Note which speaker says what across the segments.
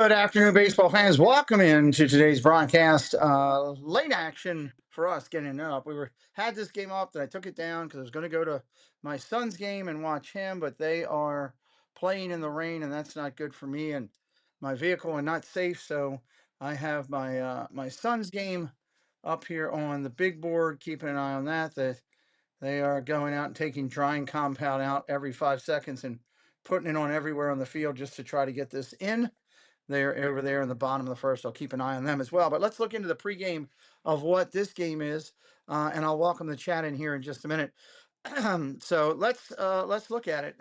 Speaker 1: Good afternoon, baseball fans. Welcome into today's broadcast. Late action for us getting it up. Had this game up, then I took it down because I was going to go to my son's game and watch him, but they are playing in the rain, and that's not good for me and my vehicle, and not safe. So I have my son's game up here on the big board, keeping an eye on that. That they are going out and taking drying compound out every 5 seconds and putting it on everywhere on the field just to try to get this in. They're over there in the bottom of the first. I'll keep an eye on them as well. But let's look into the pregame of what this game is, and I'll welcome the chat in here in just a minute. So let's look at it.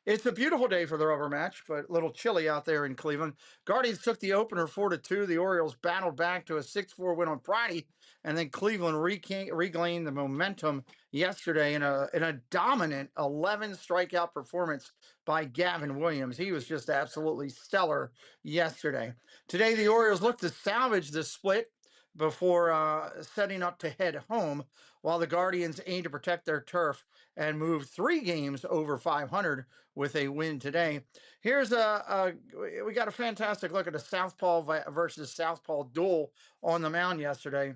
Speaker 1: It's a beautiful day for the rubber match, but a little chilly out there in Cleveland. Guardians took the opener 4-2. The Orioles battled back to a 6-4 win on Friday, and then Cleveland regained the momentum yesterday in a dominant 11 strikeout performance by Gavin Williams. He was just absolutely stellar yesterday. Today, the Orioles look to salvage the split before setting up to head home, while the Guardians aim to protect their turf and move 3 games over 500 with a win today. Here's we got a fantastic look at the Southpaw versus Southpaw duel on the mound yesterday.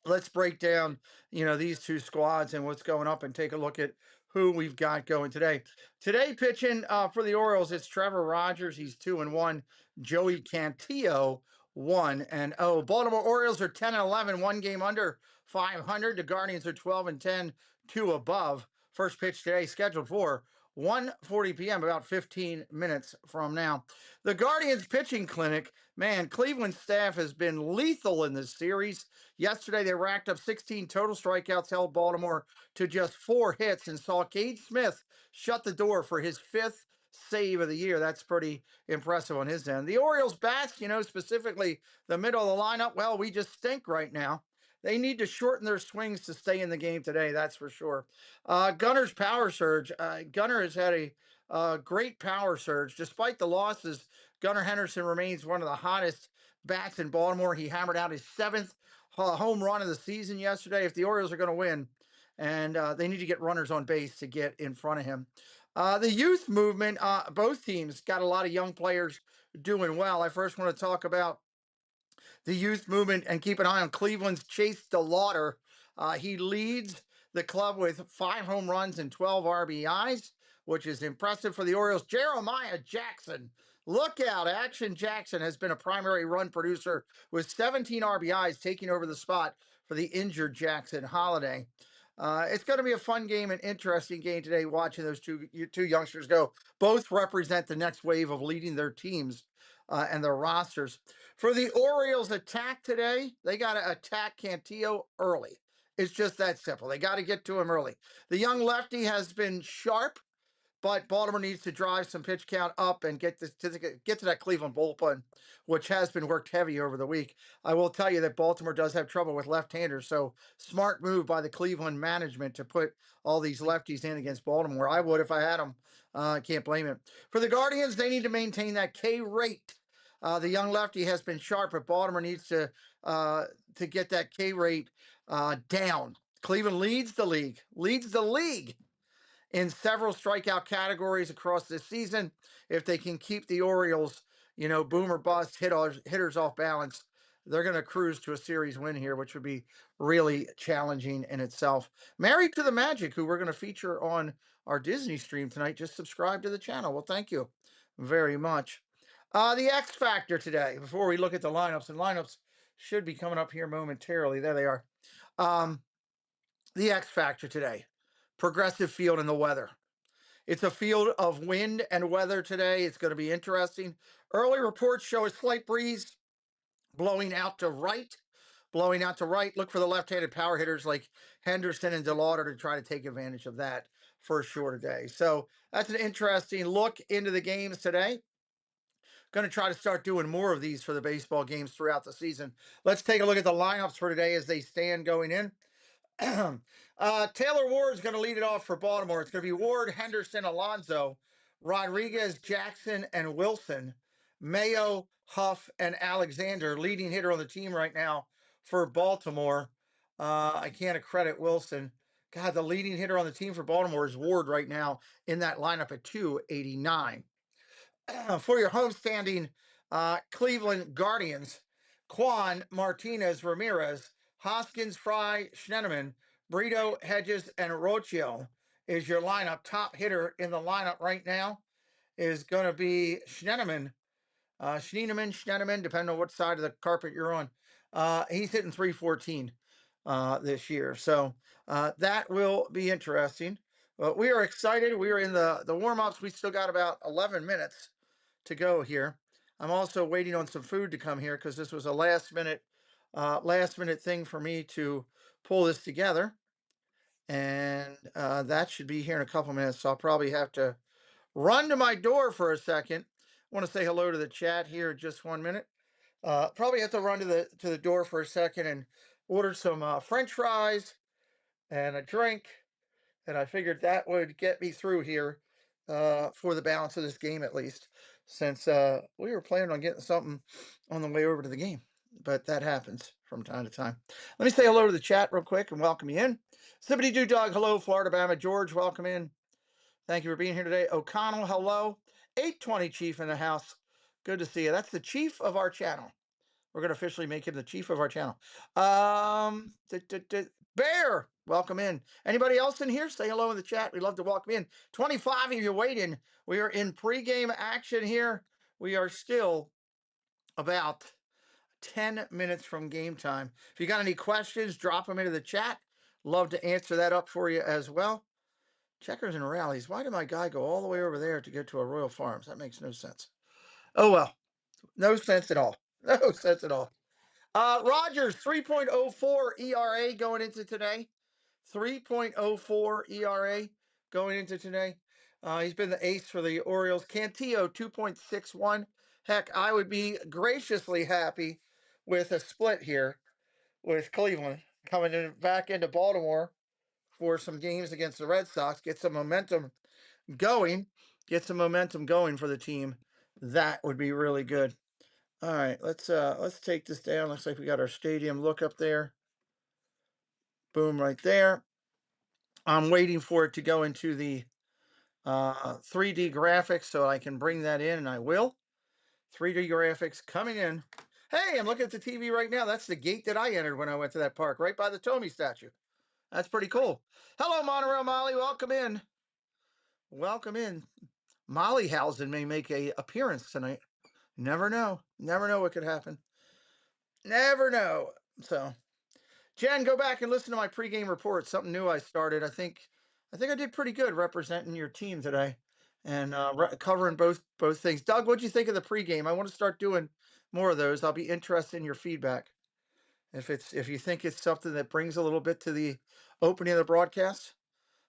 Speaker 1: Let's break down, these two squads and what's going up and take a look at who we've got going today. Today pitching for the Orioles, it's Trevor Rogers. He's 2-1. Joey Cantillo 1-0. Baltimore Orioles are 10-11, 1 game under 500. The Guardians are 12-10, 2 above. First pitch today scheduled for 1:40 p.m., about 15 minutes from now. The Guardians pitching clinic, man, Cleveland staff has been lethal in this series. Yesterday, they racked up 16 total strikeouts, held Baltimore to just 4 hits, and saw Cade Smith shut the door for his 5th save of the year. That's pretty impressive on his end. The Orioles bats, specifically the middle of the lineup, well, we just stink right now. They need to shorten their swings to stay in the game today, that's for sure. Gunner's power surge. Gunner has had a great power surge. Despite the losses, Gunnar Henderson remains one of the hottest bats in Baltimore. He hammered out his 7th home run of the season yesterday. If the Orioles are going to win, and they need to get runners on base to get in front of him. The youth movement, both teams got a lot of young players doing well. I first want to talk about the youth movement and keep an eye on Cleveland's Chase DeLauder. He leads the club with 5 home runs and 12 RBIs, which is impressive for the Orioles. Jeremiah Jackson, look out. Action Jackson has been a primary run producer with 17 RBIs, taking over the spot for the injured Jackson Holiday. It's going to be a fun game, an interesting game today, watching those two youngsters go. Both represent the next wave of leading their teams and their rosters. For the Orioles attack today, they got to attack Cantillo early. It's just that simple. They got to get to him early. The young lefty has been sharp, but Baltimore needs to drive some pitch count up and get to that Cleveland bullpen, which has been worked heavy over the week. I will tell you that Baltimore does have trouble with left-handers, so smart move by the Cleveland management to put all these lefties in against Baltimore. I would if I had them. I can't blame it. For the Guardians, they need to maintain that K rate. The young lefty has been sharp, but Baltimore needs to get that K rate down. Cleveland leads the league in several strikeout categories across this season. If they can keep the Orioles, boom or bust, hitters off balance, they're going to cruise to a series win here, which would be really challenging in itself. Married to the Magic, who we're going to feature on our Disney stream tonight. Just subscribe to the channel. Well, thank you very much. The X Factor today, before we look at the lineups, and lineups should be coming up here momentarily. There they are. The X Factor today. Progressive field and the weather. It's a field of wind and weather today. It's going to be interesting. Early reports show a slight breeze blowing out to right. Look for the left-handed power hitters like Henderson and DeLauder to try to take advantage of that for a shorter day. So that's an interesting look into the games today. Going to try to start doing more of these for the baseball games throughout the season. Let's take a look at the lineups for today as they stand going in. Taylor Ward is going to lead it off for Baltimore. It's going to be Ward, Henderson, Alonso, Rodriguez, Jackson, and Wilson, Mayo, Huff, and Alexander. Leading hitter on the team right now for Baltimore. I can't accredit Wilson. God, the leading hitter on the team for Baltimore is Ward right now in that lineup at 289. For your homestanding Cleveland Guardians, Quan, Martinez, Ramirez, Hoskins, Fry, Schneneman, Brito, Hedges, and Rocio is your lineup. Top hitter in the lineup right now is going to be Schneneman. Schneeneman, depending on what side of the carpet you're on. He's hitting 314 this year. So that will be interesting. But we are excited. We are in the warm-ups. We still got about 11 minutes to go here. I'm also waiting on some food to come here because this was a last minute thing for me to pull this together. And that should be here in a couple minutes. So I'll probably have to run to my door for a second. I want to say hello to the chat here in just 1 minute. Probably have to run to the door for a second and order some French fries and a drink. And I figured that would get me through here for the balance of this game at least, since we were planning on getting something on the way over to the game. But that happens from time to time. Let me say hello to the chat real quick and welcome you in. Zippity Doo Dog, hello. Florida Bama George, welcome in. Thank you for being here today. O'Connell, hello. 820 Chief in the house. Good to see you. That's the chief of our channel. We're going to officially make him the chief of our channel. Bear, welcome in. Anybody else in here? Say hello in the chat. We'd love to welcome in. 25 of you waiting. We are in pregame action here. We are still about 10 minutes from game time. If you got any questions, drop them into the chat. Love to answer that up for you as well. Checkers and rallies. Why did my guy go all the way over there to get to a Royal Farms? That makes no sense. Oh, well. No sense at all. No sense at all. Rogers, 3.04 ERA going into today. 3.04 ERA going into today. He's been the ace for the Orioles. Cantillo, 2.61. Heck, I would be graciously happy with a split here with Cleveland coming back into Baltimore for some games against the Red Sox. Get some momentum going. Get some momentum going for the team. That would be really good. All right, let's take this down. Looks like we got our stadium look up there. Boom, right there. I'm waiting for it to go into the 3D graphics so I can bring that in, and I will. 3D graphics coming in. Hey, I'm looking at the TV right now. That's the gate that I entered when I went to that park, right by the Tommy statue. That's pretty cool. Hello, Monorail Molly. Welcome in. Welcome in. Mollyhausen may make a appearance tonight. Never know. Never know what could happen. Never know. So, Jen, go back and listen to my pregame report. Something new I started. I think I did pretty good representing your team today and covering both things. Doug, what'd you think of the pregame? I want to start doing more of those. I'll be interested in your feedback. If you think it's something that brings a little bit to the opening of the broadcast,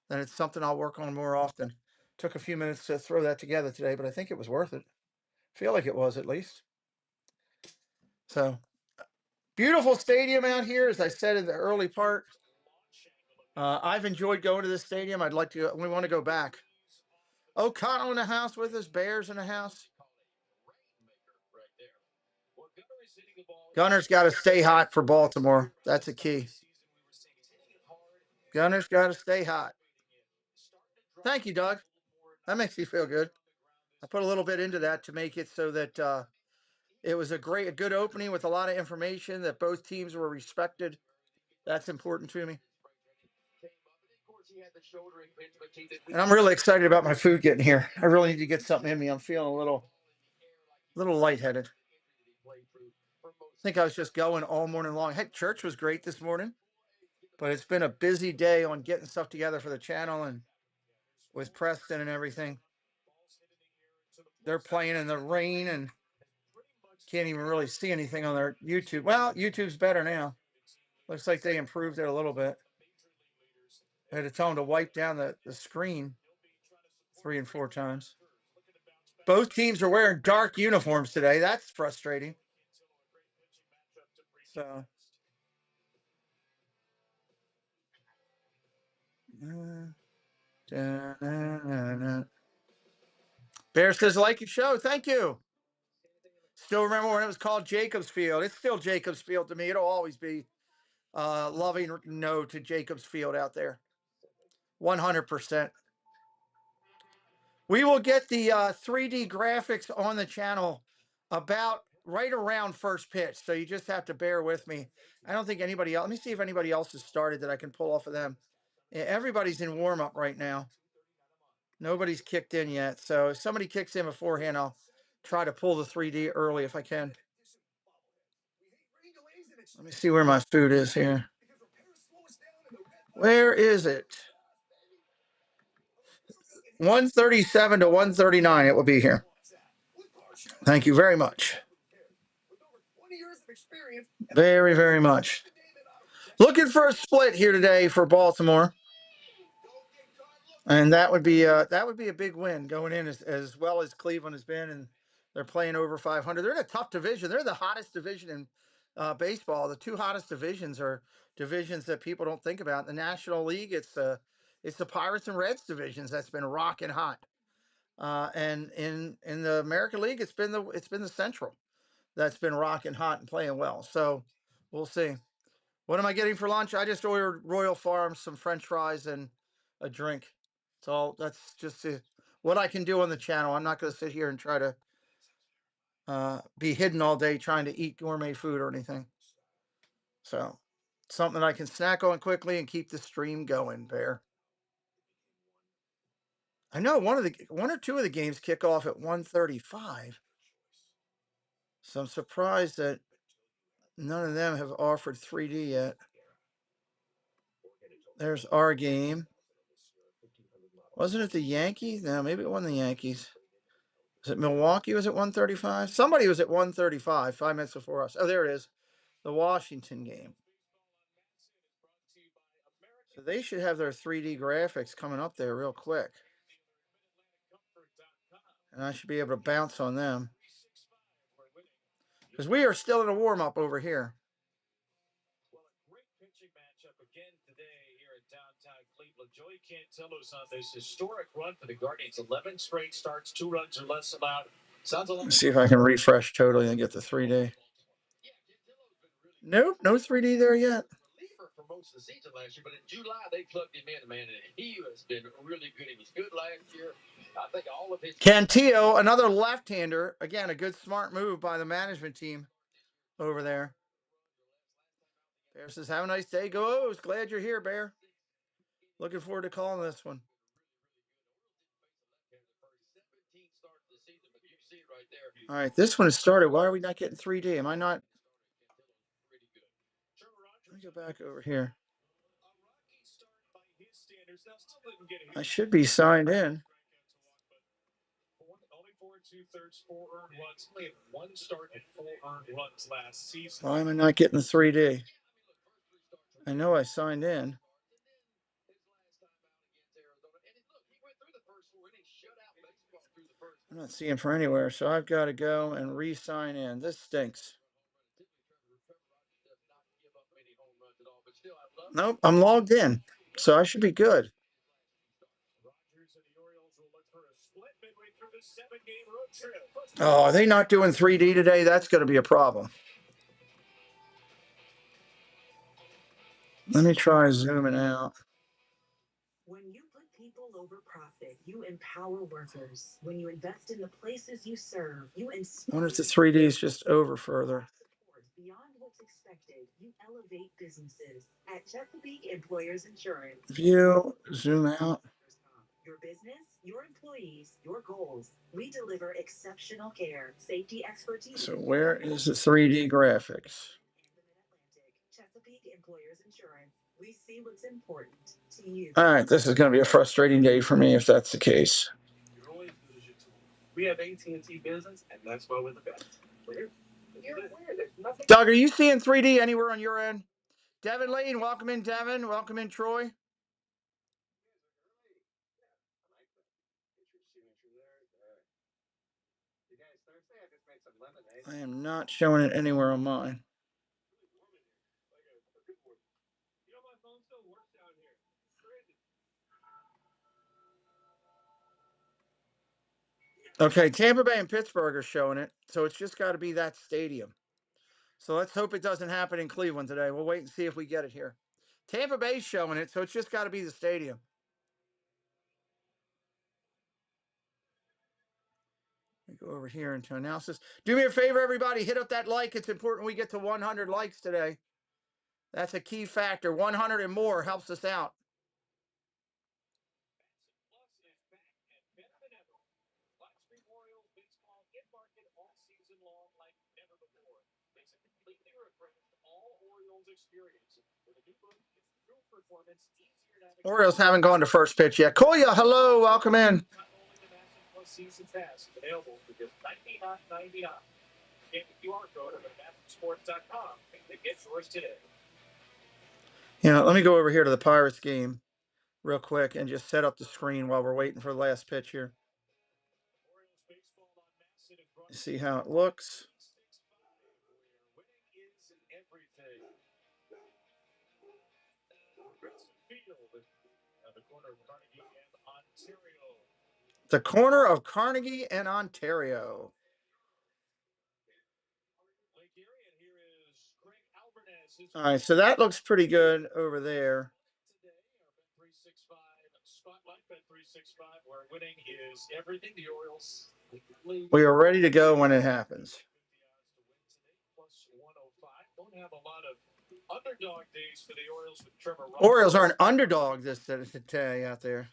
Speaker 1: then it's something I'll work on more often. Took a few minutes to throw that together today, but I think it was worth it. Feel like it was at least. So beautiful stadium out here, as I said in the early part. I've enjoyed going to this stadium. I'd like to. We want to go back. O'Connell in the house with us. Bears in the house. Gunner's got to stay hot for Baltimore. That's a key. Gunner's got to stay hot. Thank you, Doug. That makes me feel good. I put a little bit into that to make it so that it was a good opening with a lot of information, that both teams were respected. That's important to me. And I'm really excited about my food getting here. I really need to get something in me. I'm feeling a little lightheaded. I think I was just going all morning long. Heck, church was great this morning, but it's been a busy day on getting stuff together for the channel and with Preston and everything. They're playing in the rain and can't even really see anything on their YouTube. Well, YouTube's better now. Looks like they improved it a little bit. I had to tell them to wipe down the screen 3 and 4 times. Both teams are wearing dark uniforms today. That's frustrating. So, Bear says, like your show. Thank you. Still remember when it was called Jacobs Field. It's still Jacobs Field to me. It'll always be loving no to Jacobs Field out there. 100%. We will get the 3D graphics on the channel about right around first pitch. So you just have to bear with me. I don't think anybody else. Let me see if anybody else has started that I can pull off of them. Yeah, everybody's in warm up right now. Nobody's kicked in yet. So if somebody kicks in beforehand, I'll try to pull the 3D early if I can. Let me see where my food is here. Where is it? 137 to 139. It will be here. Thank you very much. Very, very much. Looking for a split here today for Baltimore. And that would be a big win going in as well as Cleveland has been, and they're playing over 500. They're in a tough division. They're the hottest division in baseball. The two hottest divisions are divisions that people don't think about. The National League, it's the Pirates and Reds divisions that's been rocking hot. And in the American League, it's been the Central that's been rocking hot and playing well. So we'll see. What am I getting for lunch? I just ordered Royal Farms, some French fries, and a drink. So that's just what I can do on the channel. I'm not going to sit here and try to be hidden all day trying to eat gourmet food or anything. So something I can snack on quickly and keep the stream going, Bear. I know one or two of the games kick off at 1:35. So I'm surprised that none of them have offered 3D yet. There's our game. Wasn't it the Yankees? No, maybe it wasn't the Yankees. Was it Milwaukee? Was it 1:35? Somebody was at 1:35, 5 minutes before us. Oh, there it is. The Washington game. So they should have their 3D graphics coming up there real quick. And I should be able to bounce on them. Because we are still in a warm-up over here. Joey Cantillo's on this historic run for the Guardians. 11 straight starts, 2 runs or less allowed. Let's see if I can refresh totally and get the 3D. Nope, no 3D there yet. For most of the season last year, but in July they plugged him in, man, and he has been really good. He was good last year. I think all of his Cantillo, another left-hander, again, a good smart move by the management team over there. Bear says, "Have a nice day, go O's. Glad you're here, Bear. Looking forward to calling this one." All right, this one has started. Why are we not getting 3D? Am I not? Let me go back over here. I should be signed in. Why am I not getting the 3D? I know I signed in. I'm not seeing for anywhere, so I've got to go and re-sign in. This stinks. Nope, I'm logged in, so I should be good. Oh, are they not doing 3D today? That's going to be a problem. Let me try zooming out. When you put people over profit, you empower workers. When you invest in the places you serve, you inspire. I wonder if the 3D is just over further. Beyond what's expected, you elevate businesses. At Chesapeake Employers Insurance. View, zoom out. Your business, your employees, your goals. We deliver exceptional care, safety expertise. So where is the 3D graphics? Chesapeake Employers Insurance. We see what's important to you. All right, this is going to be a frustrating day for me if that's the case. We have AT&T Business, and that's why we're the best. Doug, are you seeing 3D anywhere on your end? Devin Lane, welcome in, Devin. Welcome in, Troy. I am not showing it anywhere on mine. Okay, Tampa Bay and Pittsburgh are showing it, so it's just got to be that stadium. So let's hope it doesn't happen in Cleveland today. We'll wait and see if we get it here. Tampa Bay's showing it, so it's just got to be the stadium. Go over here into analysis. Do me a favor, everybody. Hit up that like. It's important we get to 100 likes today. That's a key factor. 100 and more helps us out. Orioles haven't gone to first pitch yet. Koya, hello. Welcome in. Yeah, let me go over here to the Pirates game real quick and just set up the screen while we're waiting for the last pitch here. See how it looks. The corner of Carnegie and Ontario. All right, so that looks pretty good over there. We are ready to go when it happens. Orioles are an underdog this today out there.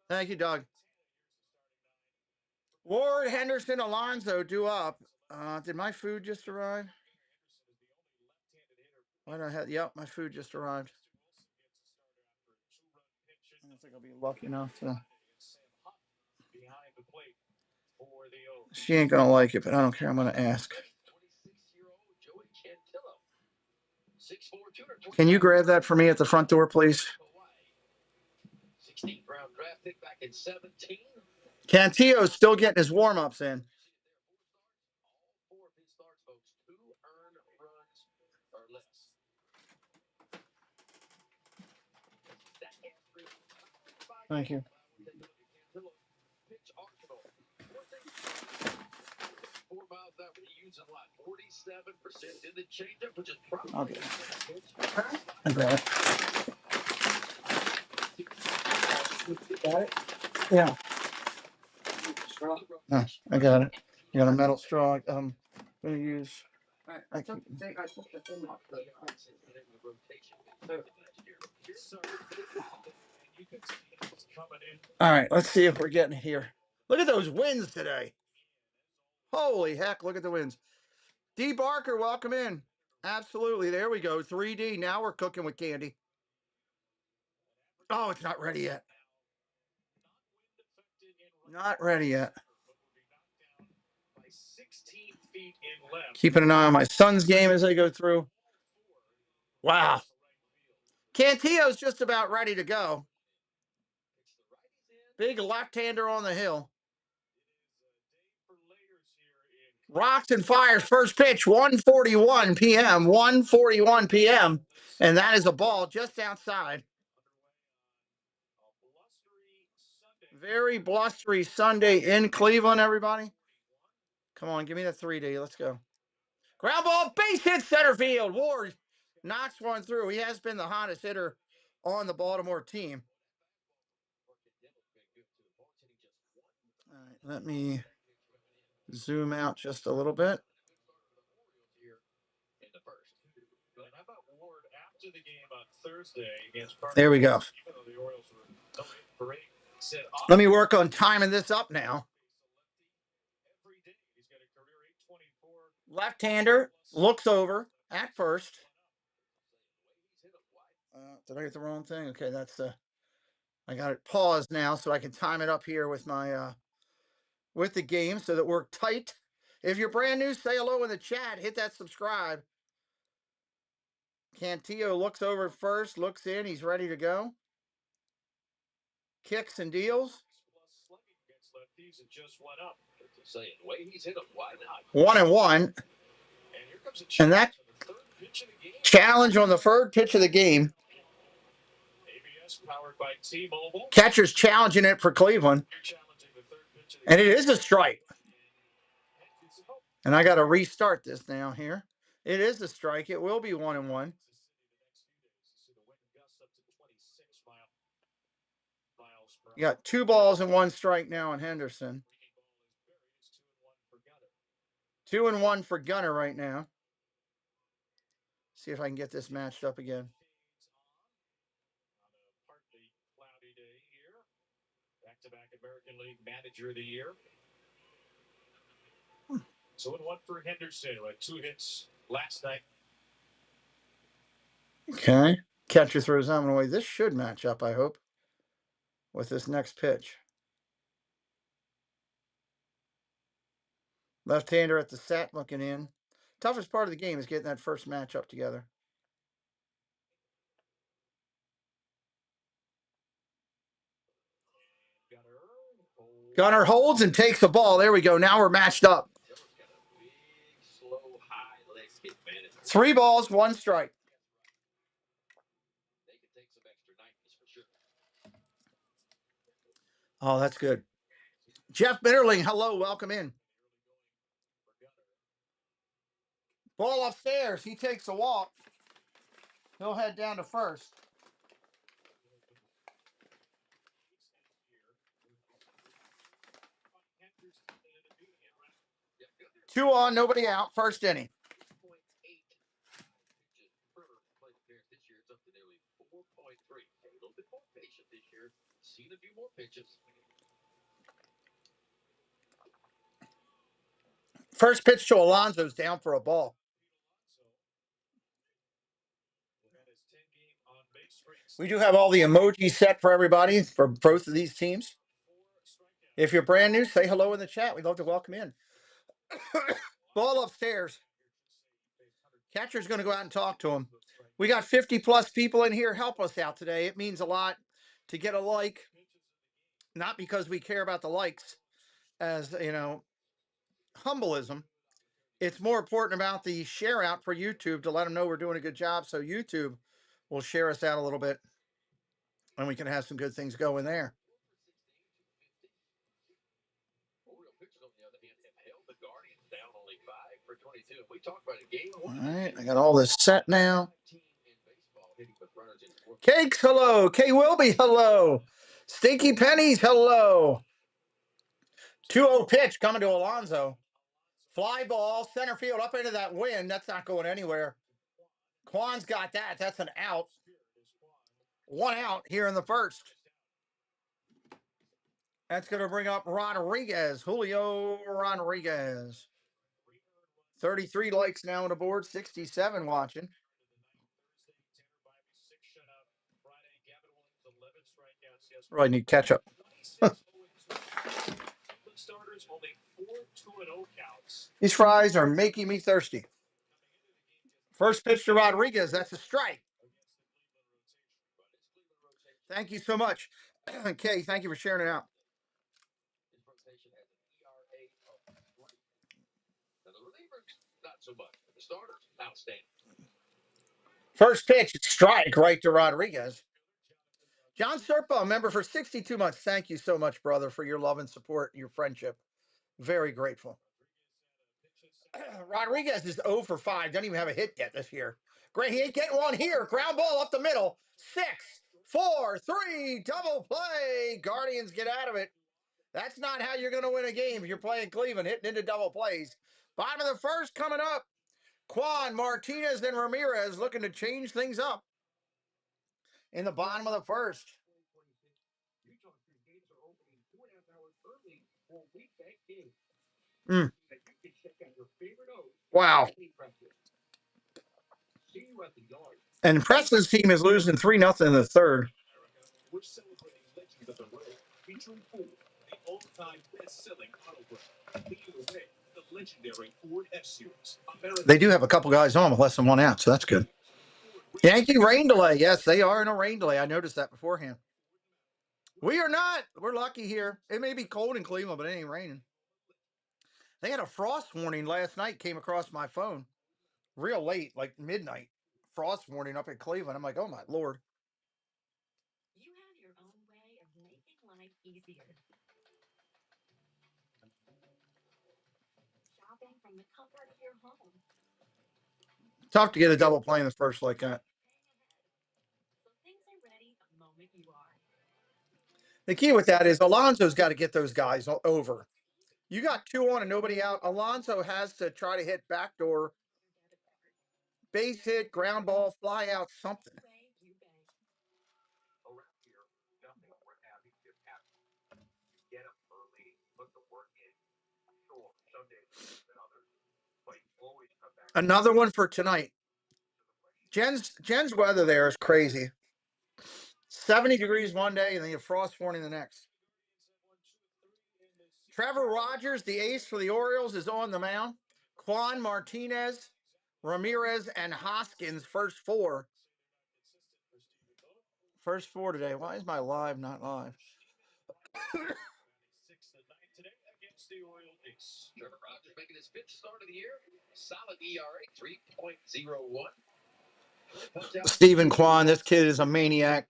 Speaker 1: Thank you, Doug. Ward, Henderson, Alonso due up. Did my food just arrive? Why do I have? Yep, my food just arrived. I don't think I'll be lucky enough to. She ain't gonna like it, but I don't care. I'm gonna ask. Can you grab that for me at the front door, please? Cantillo's still getting his warm-ups in. Thank you. Okay. I got it. Got it? Yeah. No, I got it. You got a metal straw. I'm gonna use. I took the thing off. All right, let's see if we're getting here. Look at those wins today. Holy heck, look at the wins. D. Barker, welcome in. Absolutely. There we go. 3D. Now we're cooking with candy. Oh, it's not ready yet. Not ready yet. Keeping an eye on my son's game as I go through. Wow. Cantillo's just about ready to go. Big left-hander on the hill. Rocks and fires. First pitch, 1:41 p.m. 1:41 p.m. And that is a ball just outside. Very blustery Sunday in Cleveland, everybody. Come on, give me the 3D. Let's go. Ground ball, base hit center field. Ward knocks one through. He has been the hottest hitter on the Baltimore team. All right, let me zoom out just a little bit. There we go. Let me work on timing this up now. Left-hander looks over at first. Did I get the wrong thing? Okay, that's the. I got it paused now so I can time it up here with my with the game so that we're tight. If you're brand new, say hello in the chat. Hit that subscribe. Cantillo looks over first, looks in. He's ready to go. Kicks and deals. 1-1. And that challenge on the third pitch of the game. Catcher's challenging it for Cleveland. And it is a strike. And I got to restart this now here. It is a strike. It will be 1-1. You got 2 balls and 1 strike now on Henderson. 2-1 for Gunner right now. See if I can get this matched up again.
Speaker 2: Back-to-back American League Manager of the Year. 2-1 for Henderson with 2 hits last night.
Speaker 1: Okay. Catcher throws that one away. This should match up, I hope, with this next pitch. Left-hander at the set, looking in. Toughest part of the game is getting that first matchup together. Gunner holds and takes the ball. There we go. Now we're matched up. 3 balls, 1 strike. Oh, that's good. Jeff Bitterling, hello, welcome in. Ball upstairs. He takes a walk. He'll head down to first. Two on, nobody out. First inning. First pitch to Alonso's down for a ball. We do have all the emojis set for everybody for both of these teams. If you're brand new, say hello in the chat. We'd love to welcome in. Ball upstairs. Catcher's going to go out and talk to him. We got 50 plus people in here. Help us out today. It means a lot to get a like. Not because we care about the likes as, humbleism. It's more important about the share out for YouTube to let them know we're doing a good job. So YouTube will share us out a little bit and we can have some good things going there. All right, I got all this set now. Cakes, hello. K Wilby, hello. Stinky Pennies, hello. 2-0 pitch coming to Alonso. Fly ball, center field up into that wind. That's not going anywhere. Kwan's got that. That's an out. 1 out here in the first. That's going to bring up Rodriguez, Julio Rodriguez. 33 likes now on the board, 67 watching. Really need ketchup. These fries are making me thirsty. First pitch to Rodriguez. That's a strike. Thank you so much. Okay, thank you for sharing it out. First pitch, strike right to Rodriguez. John Serpa, a member for 62 months. Thank you so much, brother, for your love and support, your friendship. Very grateful. Rodriguez is 0 for 5. Doesn't even have a hit yet this year. Great. He ain't getting one here. Ground ball up the middle. 6, 4, 3. Double play. Guardians get out of it. That's not how you're going to win a game if you're playing Cleveland, hitting into double plays. Bottom of the first coming up. Kwan, Martinez, and Ramirez looking to change things up in the bottom of the first. Wow. And Preston's team is losing 3-0 in the third. They do have a couple guys on with less than 1 out, so that's good. Yankee rain delay. Yes, they are in a rain delay. I noticed that beforehand. We are not. We're lucky here. It may be cold in Cleveland, but it ain't raining. They had a frost warning last night, came across my phone real late, like midnight. Frost warning up in Cleveland. I'm like, oh my Lord. You have your own way of making life easier. Shopping from the comfort of your home. Tough to get a double play in the first like that. So things are ready the moment you are. The key with that is Alonso's got to get those guys over. You got 2 on and nobody out. Alonso has to try to hit backdoor, base hit, ground ball, fly out, something. Another one for tonight. Jen's weather there is crazy. 70 degrees one day and then a frost warning the next. Trevor Rogers, the ace for the Orioles, is on the mound. Juan Martinez, Ramirez, and Hoskins, first four. First four today. Why is my live not live?
Speaker 2: Trevor Rogers making his 5th start of the year. Solid ERA, 3.01.
Speaker 1: Stephen Kwan, this kid is a maniac.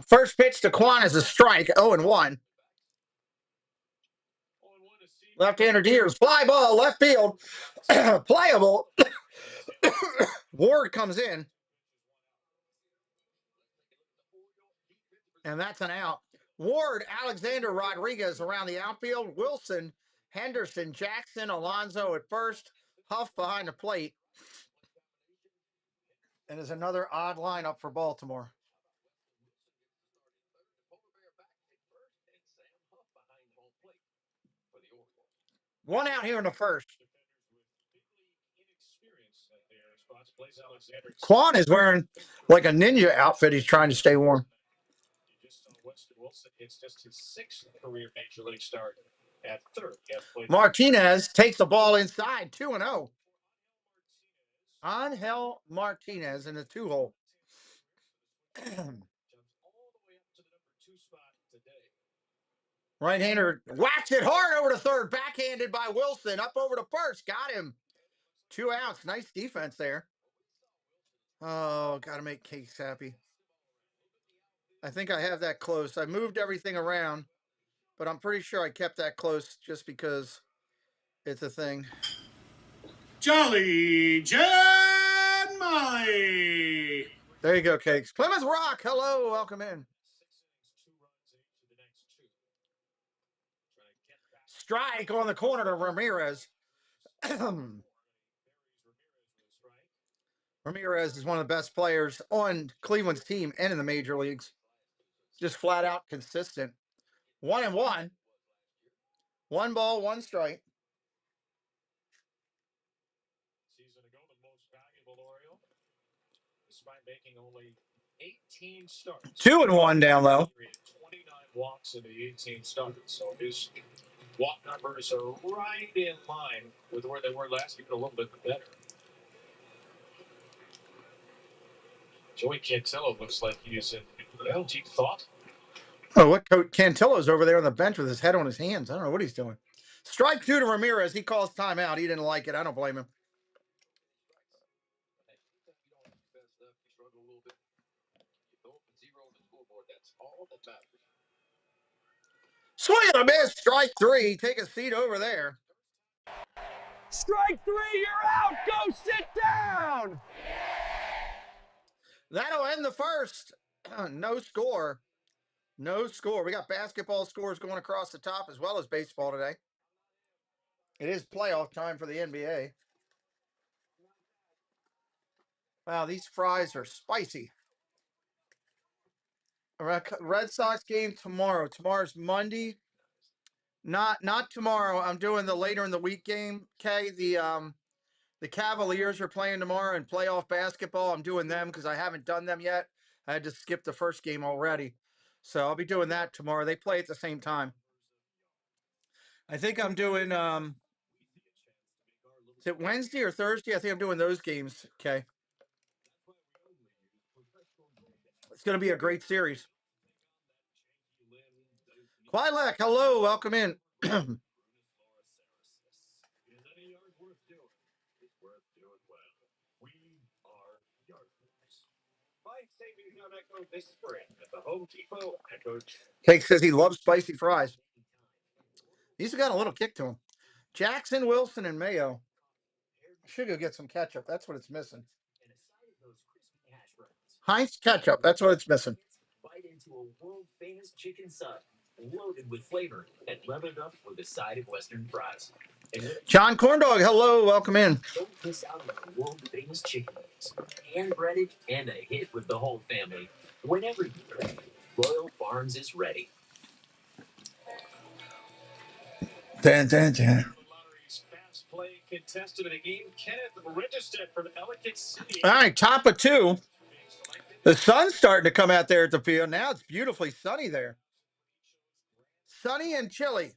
Speaker 1: First pitch to Kwan is a strike, 0-1. Left-hander deers, fly ball, left field, playable. Ward comes in, and that's an out. Ward, Alexander Rodriguez around the outfield, Wilson, Henderson, Jackson, Alonso at first, Huff behind the plate. And there's another odd lineup for Baltimore. One out here in the first. Quan is wearing like a ninja outfit. He's trying to stay warm.
Speaker 2: It's just his 6th career major league start at third.
Speaker 1: Martinez takes the ball inside, 2-0. Angel Martinez in the 2-hole. Right-hander whacks it hard over to third, backhanded by Wilson, up over to first, got him. 2 outs, nice defense there. Oh, got to make Cakes happy. I think I have that close. I moved everything around, but I'm pretty sure I kept that close just because it's a thing.
Speaker 3: Jolly Jan Molly.
Speaker 1: There you go, Cakes. Plymouth Rock, hello, welcome in. Strike on the corner to Ramirez. Ramirez is one of the best players on Cleveland's team and in the major leagues. Just flat out consistent. 1-1. 1 ball, 1 strike.
Speaker 2: Season ago, the most valuable Oriole, despite making only 18 starts.
Speaker 1: 2-1 down low.
Speaker 2: 29 walks in the 18 starts. So his walk numbers are right in line with where they were last year, a little bit better. Joey Cantillo looks like he is in deep thought.
Speaker 1: Oh, what Coach Cantillo's over there on the bench with his head on his hands. I don't know what he's doing. Strike 2 to Ramirez. He calls timeout. He didn't like it. I don't blame him. Swing and a miss. Strike 3. Take a seat over there.
Speaker 4: Strike 3, you're out. Go sit down.
Speaker 1: That'll end the first. No score. No score. We got basketball scores going across the top as well as baseball today. It is playoff time for the NBA. Wow, these fries are spicy. Red Sox game tomorrow. Tomorrow's Monday. Not tomorrow. I'm doing the later in the week game. Okay, the Cavaliers are playing tomorrow in playoff basketball. I'm doing them because I haven't done them yet. I had to skip the first game already. So I'll be doing that tomorrow. They play at the same time. I think I'm doing is it Wednesday or Thursday? I think I'm doing those games. Okay. It's gonna be a great series. Quilek, hello, welcome in. Cake says he loves spicy fries. These have got a little kick to them. Jackson, Wilson, and Mayo. I should go get some ketchup. That's what it's missing. Heinz ketchup. That's what it's missing.
Speaker 2: to a world-famous chicken sub, loaded with flavor and leavened up with a side of Western fries.
Speaker 1: John Corndog, hello, welcome in.
Speaker 2: Don't miss out on the world-famous chicken wings, hand-breaded and a hit with the whole family. Whenever you're ready, Royal Farms is ready.
Speaker 1: Dun, dun, dun.
Speaker 2: Play contested in a game, Kenneth registered from Ellicott City.
Speaker 1: All right, top of 2. The sun's starting to come out there at the field. Now it's beautifully sunny there. Sunny and chilly.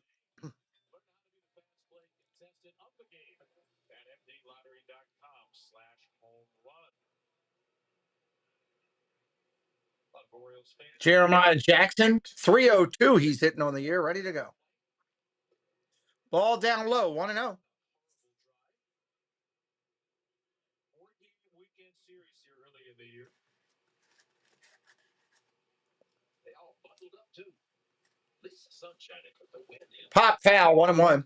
Speaker 1: Jeremiah Jackson, 302. He's hitting on the year, ready to go. Ball down low, 1-0.
Speaker 2: Weekend series here early in the year. They all bundled up too. This is sunshine with the wind in.
Speaker 1: Pop foul, 1-1.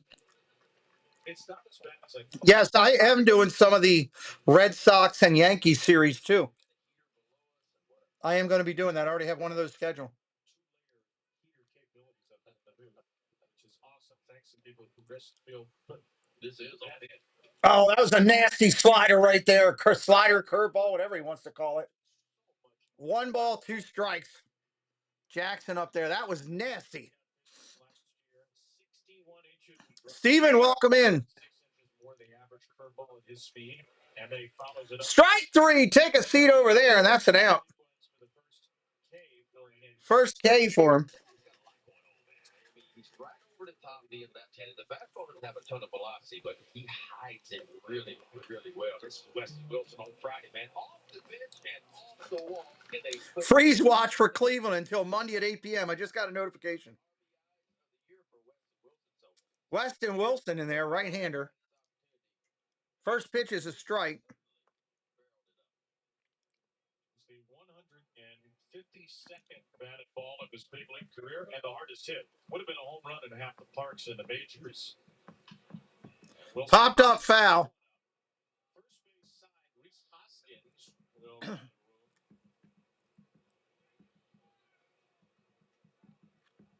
Speaker 2: It's not as bad as I thought.
Speaker 1: Yes, I am doing some of the Red Sox and Yankees series too. I am going to be doing that. I already have one of those scheduled.
Speaker 2: Which is awesome. Thanks to people who risk feel. This is all it.
Speaker 1: Oh, that was a nasty slider right there. Slider, curveball, whatever he wants to call it. 1 ball, 2 strikes. Jackson up there. That was nasty. Steven, welcome in. Strike 3. Take a seat over there, and that's an out. First K for him.
Speaker 2: He's right over the top of the left-handed. The fastball doesn't have a ton of velocity, but he hides it really, really well. This is Weston Wilson on Friday, man. Off the bench and off the wall.
Speaker 1: Freeze watch for Cleveland until Monday at 8 p.m. I just got a notification. Weston Wilson in there, right-hander. First pitch is a strike.
Speaker 2: It's the 152nd batted ball of his big league career and the hardest hit. Would have been a home run in half the parks in the majors.
Speaker 1: Popped up foul.
Speaker 2: First base side, Reese Hoskins.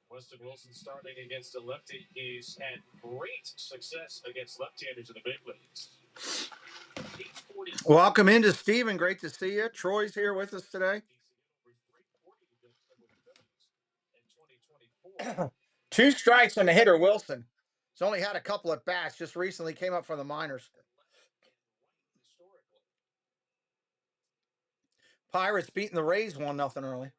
Speaker 2: Weston Wilson starting against a lefty. He's had great success against left-handers in the big leagues.
Speaker 1: Welcome into Steven. Great to see you. Troy's here with us today. 2 strikes on the hitter, Wilson. He's only had a couple at bats. Just recently came up from the minors. Pirates beating the Rays 1-0 early.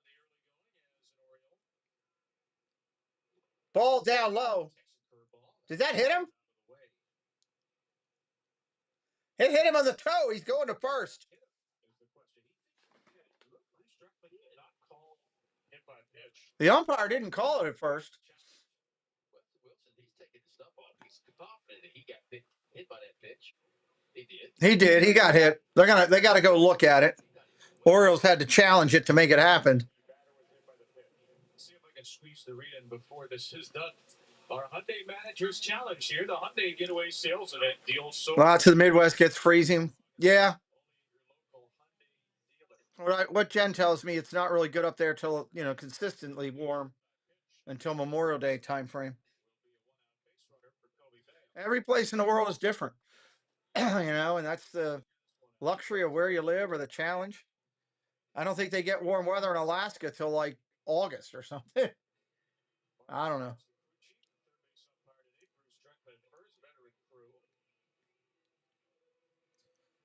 Speaker 1: Ball down low. Did that hit him? It hit him on the toe. He's going to first. The umpire didn't call it at first. He did. He got hit. They got to go look at it. Orioles had to challenge it to make it happen.
Speaker 2: See if I can squeeze the read in before this is done. Our Hyundai Manager's Challenge here. The Hyundai Getaway Sales Event deals so.
Speaker 1: Lots of the Midwest gets freezing. Yeah. What Jen tells me, it's not really good up there till, consistently warm until Memorial Day time frame. Every place in the world is different, and that's the luxury of where you live or the challenge. I don't think they get warm weather in Alaska till like August or something. I don't know.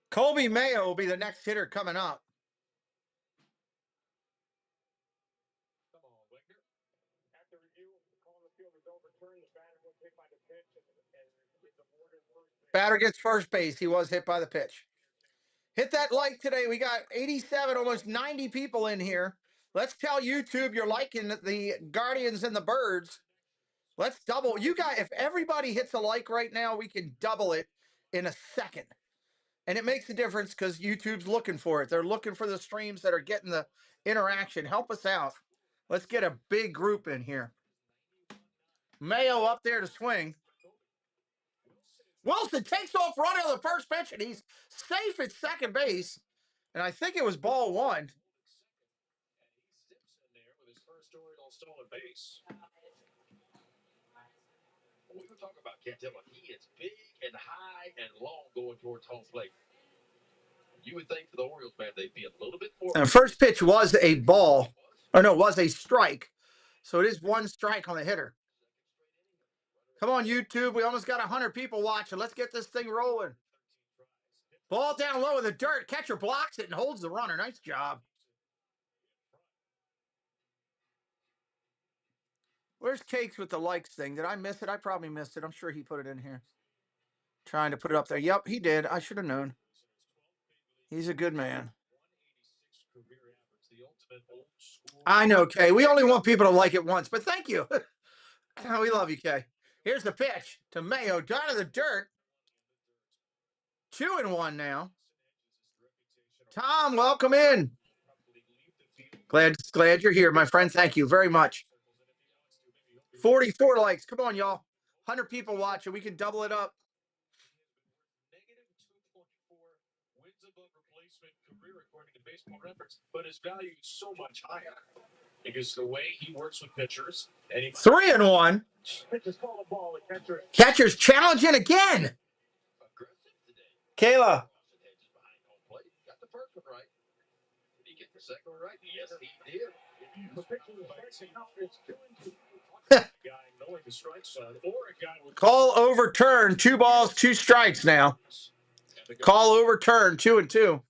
Speaker 1: Colby Mayo will be the next hitter coming up. Batter gets first base. He was hit by the pitch. Hit that like today. We got 87, almost 90 people in here. Let's tell YouTube you're liking the Guardians and the Birds. Let's double. You guys, if everybody hits a like right now, we can double it in a second. And it makes a difference because YouTube's looking for it. They're looking for the streams that are getting the interaction. Help us out. Let's get a big group in here. Mayo up there to swing. Wilson takes off running on the first pitch, and he's safe at second base. And I think it was ball 1.
Speaker 2: stolen base. We were talking about Cantillo. He is big and high and long going towards home plate. You would think for the Orioles, man, they'd be a little bit more.
Speaker 1: And first pitch was a ball. Oh, no, it was a strike. So it is one strike on the hitter. Come on, YouTube. We almost got 100 people watching. Let's get this thing rolling. Ball down low in the dirt. Catcher blocks it and holds the runner. Nice job. Where's Cakes with the likes thing? Did I miss it? I probably missed it. I'm sure he put it in here. Trying to put it up there. Yep, he did. I should have known. He's a good man. I know, Kay. We only want people to like it once, but thank you. We love you, Kay. Here's the pitch to Mayo. Down to the dirt. 2-1 now. Tom, welcome in. Glad you're here, my friend. Thank you very much. 44 likes. Come on, y'all. 100 people watching. We can double it up.
Speaker 2: Wins above replacement career according to Baseball Reference, but his value is so much higher because the way he works with pitchers. And he
Speaker 1: 3-1. Catcher's challenging again. Kayla.
Speaker 2: Got the first one right. Did he get the second one right? Yes, he did.
Speaker 1: Call overturned. 2 balls, 2 strikes now. Call overturned. 2-2.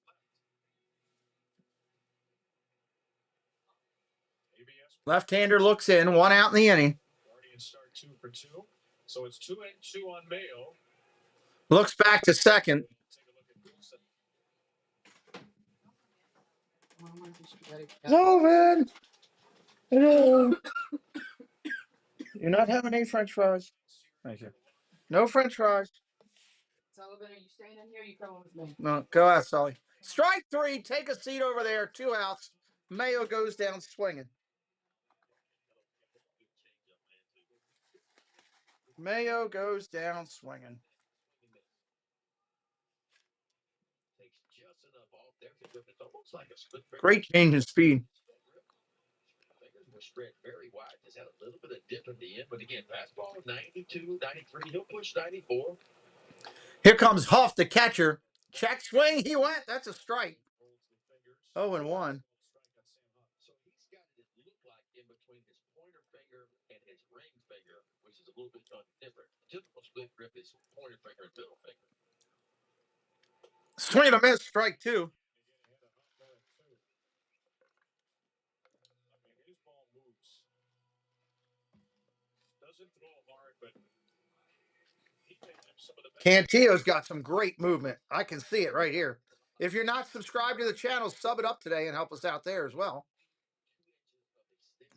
Speaker 1: Left-hander looks in. 1 out in the inning.
Speaker 2: So it's 2-2 on Mayo.
Speaker 1: Looks back to second. Zoven! Hello. You're not having any French fries? Thank you. No French fries.
Speaker 5: Sullivan, are you staying in here? Or you coming with me?
Speaker 1: No, go out, Sully. Strike 3. Take a seat over there. 2 outs. Mayo goes down swinging. Mayo goes down swinging. Great change in speed.
Speaker 2: Spread very wide. Just had a little bit of dip at the end, but again, fastball 92, 93. He'll push 94.
Speaker 1: Here comes Huff, the catcher. Check swing. He went. That's a strike. 0-1.
Speaker 2: So he's got it look like in between his pointer finger and his ring finger, which is a little bit different. Typical split grip is pointer finger and middle finger.
Speaker 1: Swing and a miss. Strike 2. Cantillo's got some great movement. I can see it right here. If you're not subscribed to the channel, sub it up today and help us out there as well.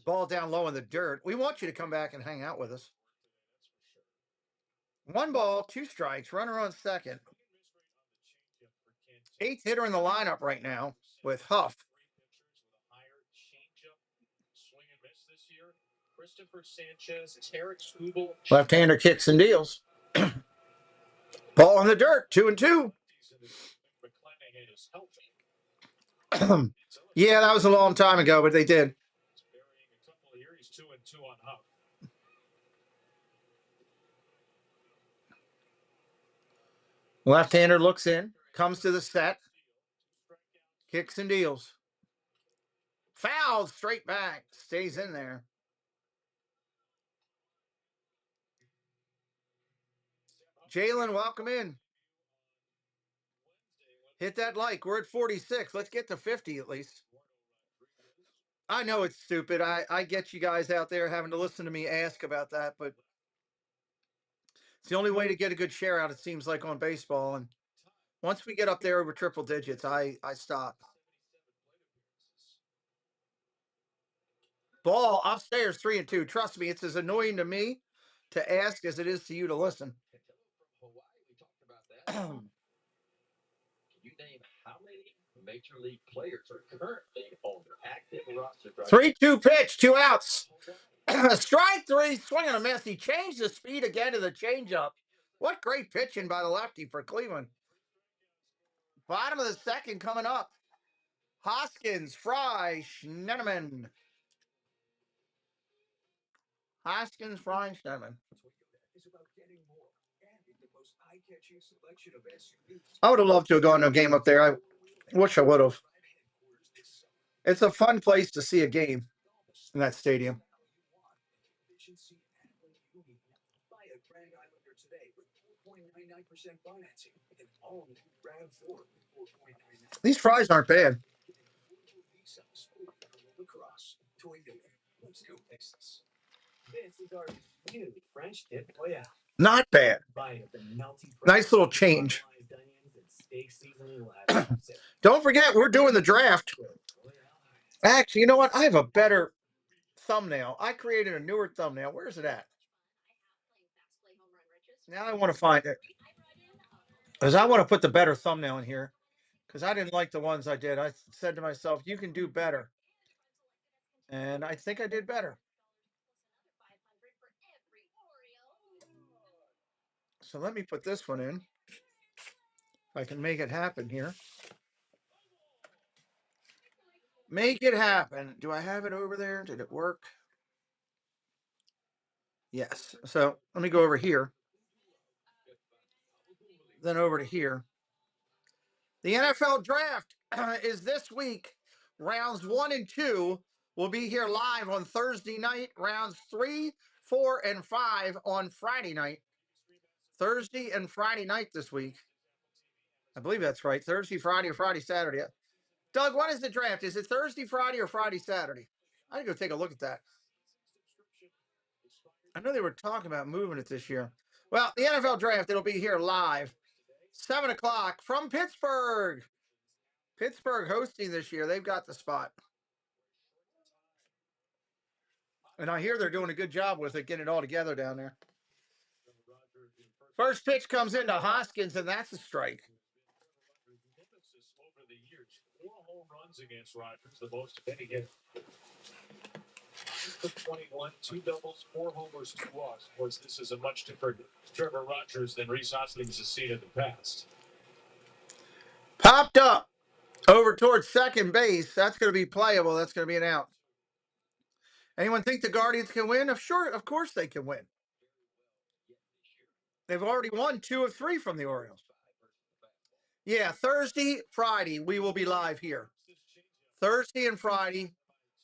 Speaker 1: Ball down low in the dirt. We want you to come back and hang out with us. 1 ball, 2 strikes. Runner on second. 8th hitter in the lineup right now with Huff. Left-hander kicks and deals. Ball in the dirt. 2-2. Yeah, that was a long time ago, but they did. Left-hander looks in, comes to the set, kicks and deals. Fouled straight back, stays in there. Jalen, welcome in. Hit that like. We're at 46. Let's get to 50 at least. I know it's stupid. I get you guys out there having to listen to me ask about that, but it's the only way to get a good share out, it seems like, on baseball. And once we get up there over triple digits, I stop. Ball upstairs, 3-2. Trust me, it's as annoying to me to ask as it is to you to listen.
Speaker 2: Can you name how many major league players are currently on their active roster?
Speaker 1: 3-2 pitch, 2 outs. Strike 3, swing and a miss. He changed the speed again to the changeup. What great pitching by the lefty for Cleveland. Bottom of the second coming up. Hoskins, Fry, Schneneman. Hoskins, Frying, Sherman. I would have loved to have gone to a game up there. I wish I would have. It's a fun place to see a game in that stadium. These fries aren't bad. Not bad. Nice little change. Don't forget, we're doing the draft. Actually, you know what? I have a better thumbnail. I created a newer thumbnail. Where's it at? Now I want to find it. Because I want to put the better thumbnail in here. Because I didn't like the ones I did. I said to myself, you can do better. And I think I did better. So let me put this one in. If I can make it happen here. Make it happen. Do I have it over there? Did it work? Yes. So let me go over here. Then over to here. The NFL draft is this week. Rounds 1 and 2 will be here live on Thursday night. Rounds 3, 4, and 5 on Friday night. Thursday and Friday night this week. I believe that's right. Thursday, Friday, or Friday, Saturday. Doug, what is the draft? Is it Thursday, Friday, or Friday, Saturday? I gotta go take a look at that. I know they were talking about moving it this year. Well, the NFL draft, it'll be here live. 7 o'clock from Pittsburgh. Pittsburgh hosting this year. They've got the spot. And I hear they're doing a good job with it, getting it all together down there. First pitch comes into Hoskins, and that's a strike.
Speaker 2: Over the years, 4 home runs against Rogers, the most of any hit. 21, 2 doubles, 4 homers, 2 walks. Of course, this is a much different Trevor Rogers than Rhys Hoskins has seen in the past.
Speaker 1: Popped up over towards second base. That's going to be playable. That's going to be an out. Anyone think the Guardians can win? Sure, of course they can win. They've already won 2 of 3 from the Orioles. Yeah, Thursday, Friday, we will be live here. Thursday and Friday.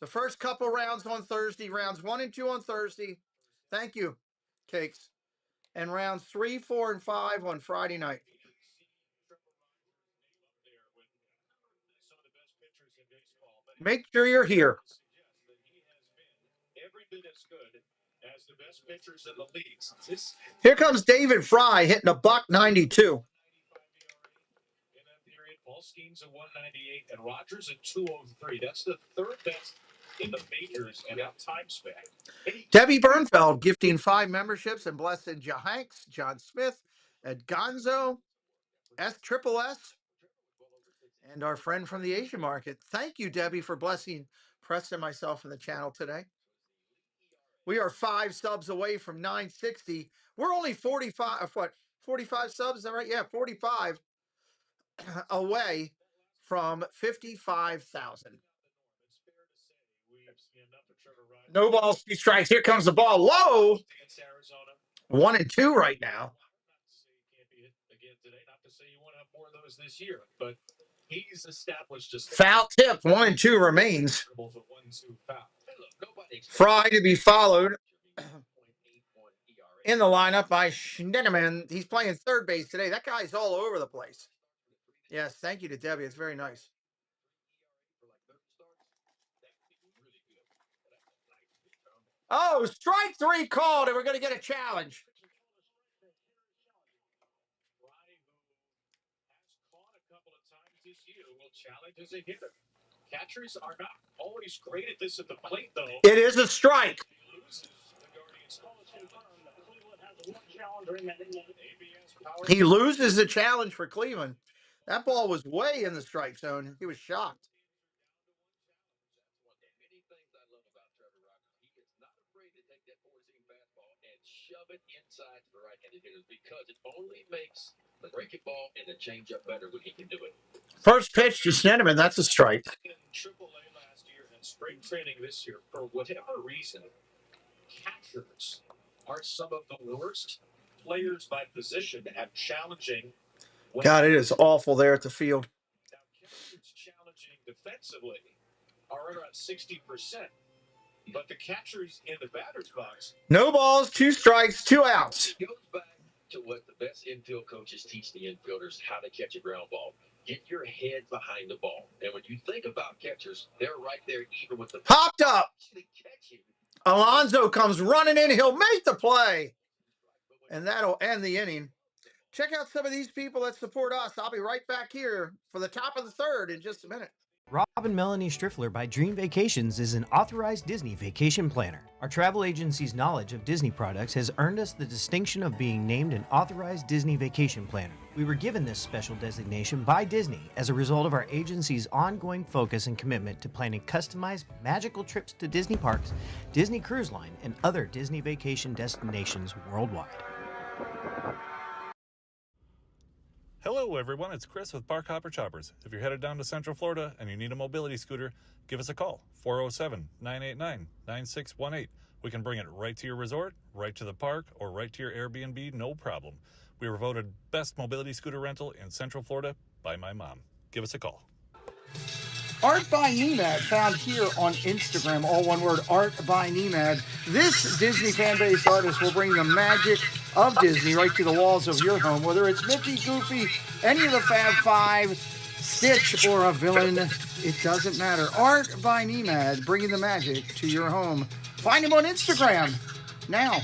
Speaker 1: The first couple rounds on Thursday, rounds 1 and 2 on Thursday. Thank you, Cakes. And rounds 3, 4, and 5 on Friday night. Make sure you're here. Here comes David Fry hitting a .192.
Speaker 2: Balskene's a 198 and Rogers a 203. That's the 3rd best in the majors and out time span.
Speaker 1: Debbie Bernfeld gifting 5 memberships and blessing Jahanks, John Smith, Ed Gonzo, S, and our friend from the Asian market. Thank you, Debbie, for blessing Preston and myself in the channel today. We are 5 subs away from 960. We're only 45, 45 subs, is that right? Yeah, 45 away from 55,000. No balls, 2 strikes. Here comes the ball. Low. 1 and 2 right now. Foul tip. 1 and 2 remains. Fry to be followed in the lineup by Schneiderman. He's playing third base today. That guy's all over the place. Yes, thank you to Debbie. It's very nice. Oh, strike 3 called, and we're going to get a challenge.
Speaker 2: Challenge as a hitter. Catchers are not always great at this at the plate, though.
Speaker 1: It is a strike. He loses the challenge for Cleveland. That ball was way in the strike zone. He was shocked.
Speaker 2: Shove it inside to the right-handed hitters because it only makes the breaking ball and the changeup better when he can do it.
Speaker 1: First pitch to Schneiderman. That's a strike.
Speaker 2: In AAA last year and spring training this year, for whatever reason, catchers are some of the worst players by position at challenging.
Speaker 1: God, it is awful there at the field.
Speaker 2: Now, catchers challenging defensively are around 60%, but the catchers in the batter's box.
Speaker 1: No balls, 2 strikes, 2 outs.
Speaker 2: It goes back to what the best infield coaches teach the infielders, how to catch a ground ball. Get your head behind the ball. And when you think about catchers, they're right there even with the
Speaker 1: Popped up. Alonso comes running in. He'll make the play. And that'll end the inning. Check out some of these people that support us. I'll be right back here for the top of the third in just a minute.
Speaker 6: Rob and Melanie Striffler by Dream Vacations is an authorized Disney vacation planner. Our travel agency's knowledge of Disney products has earned us the distinction of being named an authorized Disney vacation planner. We were given this special designation by Disney as a result of our agency's ongoing focus and commitment to planning customized, magical trips to Disney parks, Disney Cruise Line, and other Disney vacation destinations worldwide.
Speaker 7: Hello everyone, it's Chris with Park Hopper Choppers. If you're headed down to Central Florida and you need a mobility scooter, give us a call, 407-989-9618. We can bring it right to your resort, right to the park, or right to your Airbnb, no problem. We were voted best mobility scooter rental in Central Florida by my mom. Give us a call.
Speaker 1: Art by Nemad, found here on Instagram, all one word, Art by Nemad. This Disney fan-based artist will bring the magic of Disney right to the walls of your home, whether it's Mickey, Goofy, any of the Fab Five, Stitch, or a villain, it doesn't matter. Art by Nemad, bringing the magic to your home. Find him on Instagram now.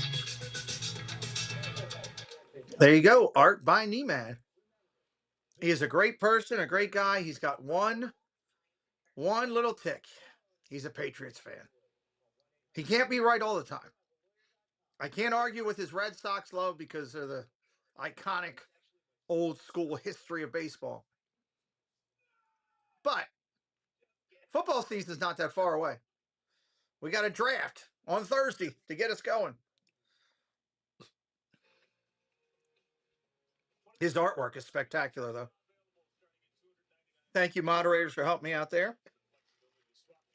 Speaker 1: There you go, Art by Nemad. He is a great person, a great guy. He's got one little tick. He's a Patriots fan. He can't be right all the time. I can't argue with his Red Sox love because of the iconic old school history of baseball. But football season is not that far away. We got a draft on Thursday to get us going. His artwork is spectacular, though. Thank you, moderators, for helping me out there.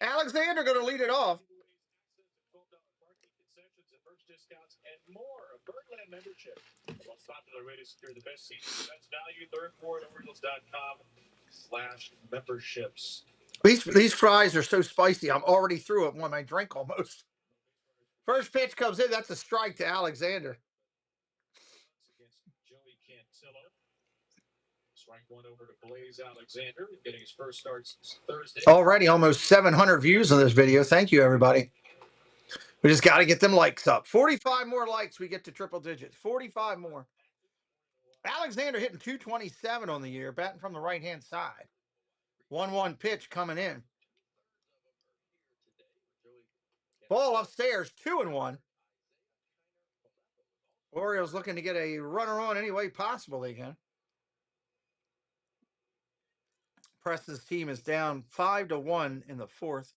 Speaker 1: Alexander going to lead it off.
Speaker 2: Discounts and more. A Birdland membership. The most popular way to secure the best seats, the best value. Learn more at Orioles.com/memberships.
Speaker 1: These fries are so spicy. I'm already through it when I drink almost. First pitch comes in. That's a strike to Alexander.
Speaker 2: Against Joey Cantillo. Strike one over to Blaze Alexander, getting his first starts Thursday.
Speaker 1: Already almost 700 views on this video. Thank you, everybody. We just got to get them likes up. 45 more likes, we get to triple digits. 45 more. Alexander hitting 227 on the year, batting from the right-hand side. 1-1 pitch coming in. Ball upstairs, 2-1. Orioles looking to get a runner on any way possible they can. Preston's team is down 5-1 in the fourth.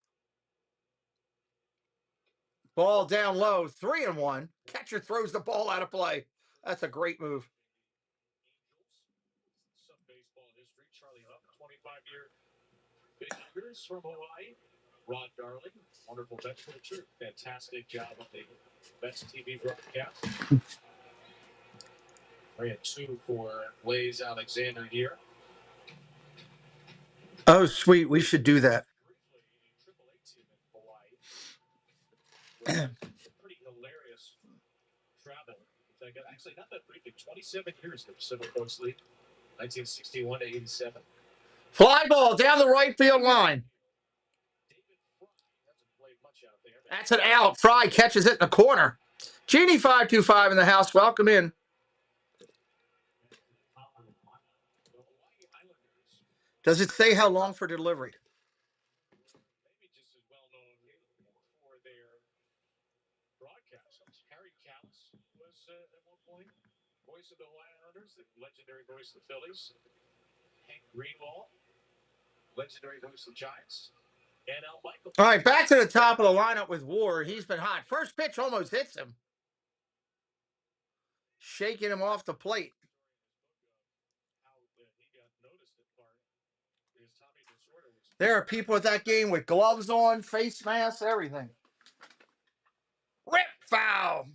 Speaker 1: Ball down low, 3-1. Catcher throws the ball out of play. That's a great move.
Speaker 2: Some baseball history. Charlie Huff, 25-year big leaguers from Hawaii. Rod Darling, wonderful Mets pitcher. Fantastic job on the Mets TV broadcast. We had 2 for Blaze Alexander here.
Speaker 1: Oh, sweet. We should do that.
Speaker 2: Pretty hilarious travel. Actually, not that briefly. 27 years in the Pacific Coast League, 1961 to 87.
Speaker 1: Fly ball down the right field line. That's an out. Fry catches it in the corner. Genie 525 in the house. Welcome in. Does it say how long for delivery?
Speaker 2: Maybe just as well known for their broadcasters. Harry Callis was at one point voice of the Islanders, the legendary voice of the Phillies. Hank Greenwald, legendary voice of the Giants. And Al Michael.
Speaker 1: All right, back to the top of the lineup with Ward. He's been hot. First pitch almost hits him. Shaking him off the plate. There are people at that game with gloves on, face masks, everything. Rip! Foul.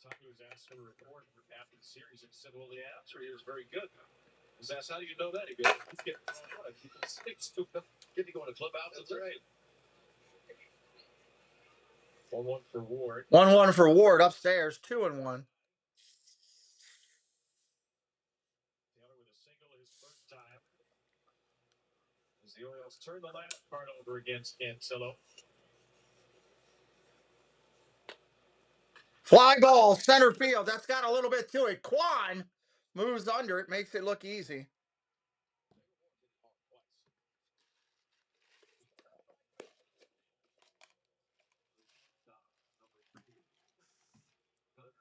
Speaker 2: Tommy was asked for a report after the series and said, well, the answer is very good. He was asked, how do you know that? He goes, he's getting thrown out. People stick to him. Get to go in a clubhouse. That's right. 1-1 for Ward.
Speaker 1: 1-1 for Ward upstairs. 2-1.
Speaker 2: Taylor with a single his first time. As the Orioles turn the last part over against Cantillo.
Speaker 1: Fly ball, center field. That's got a little bit to it. Quan moves under it, makes it look easy.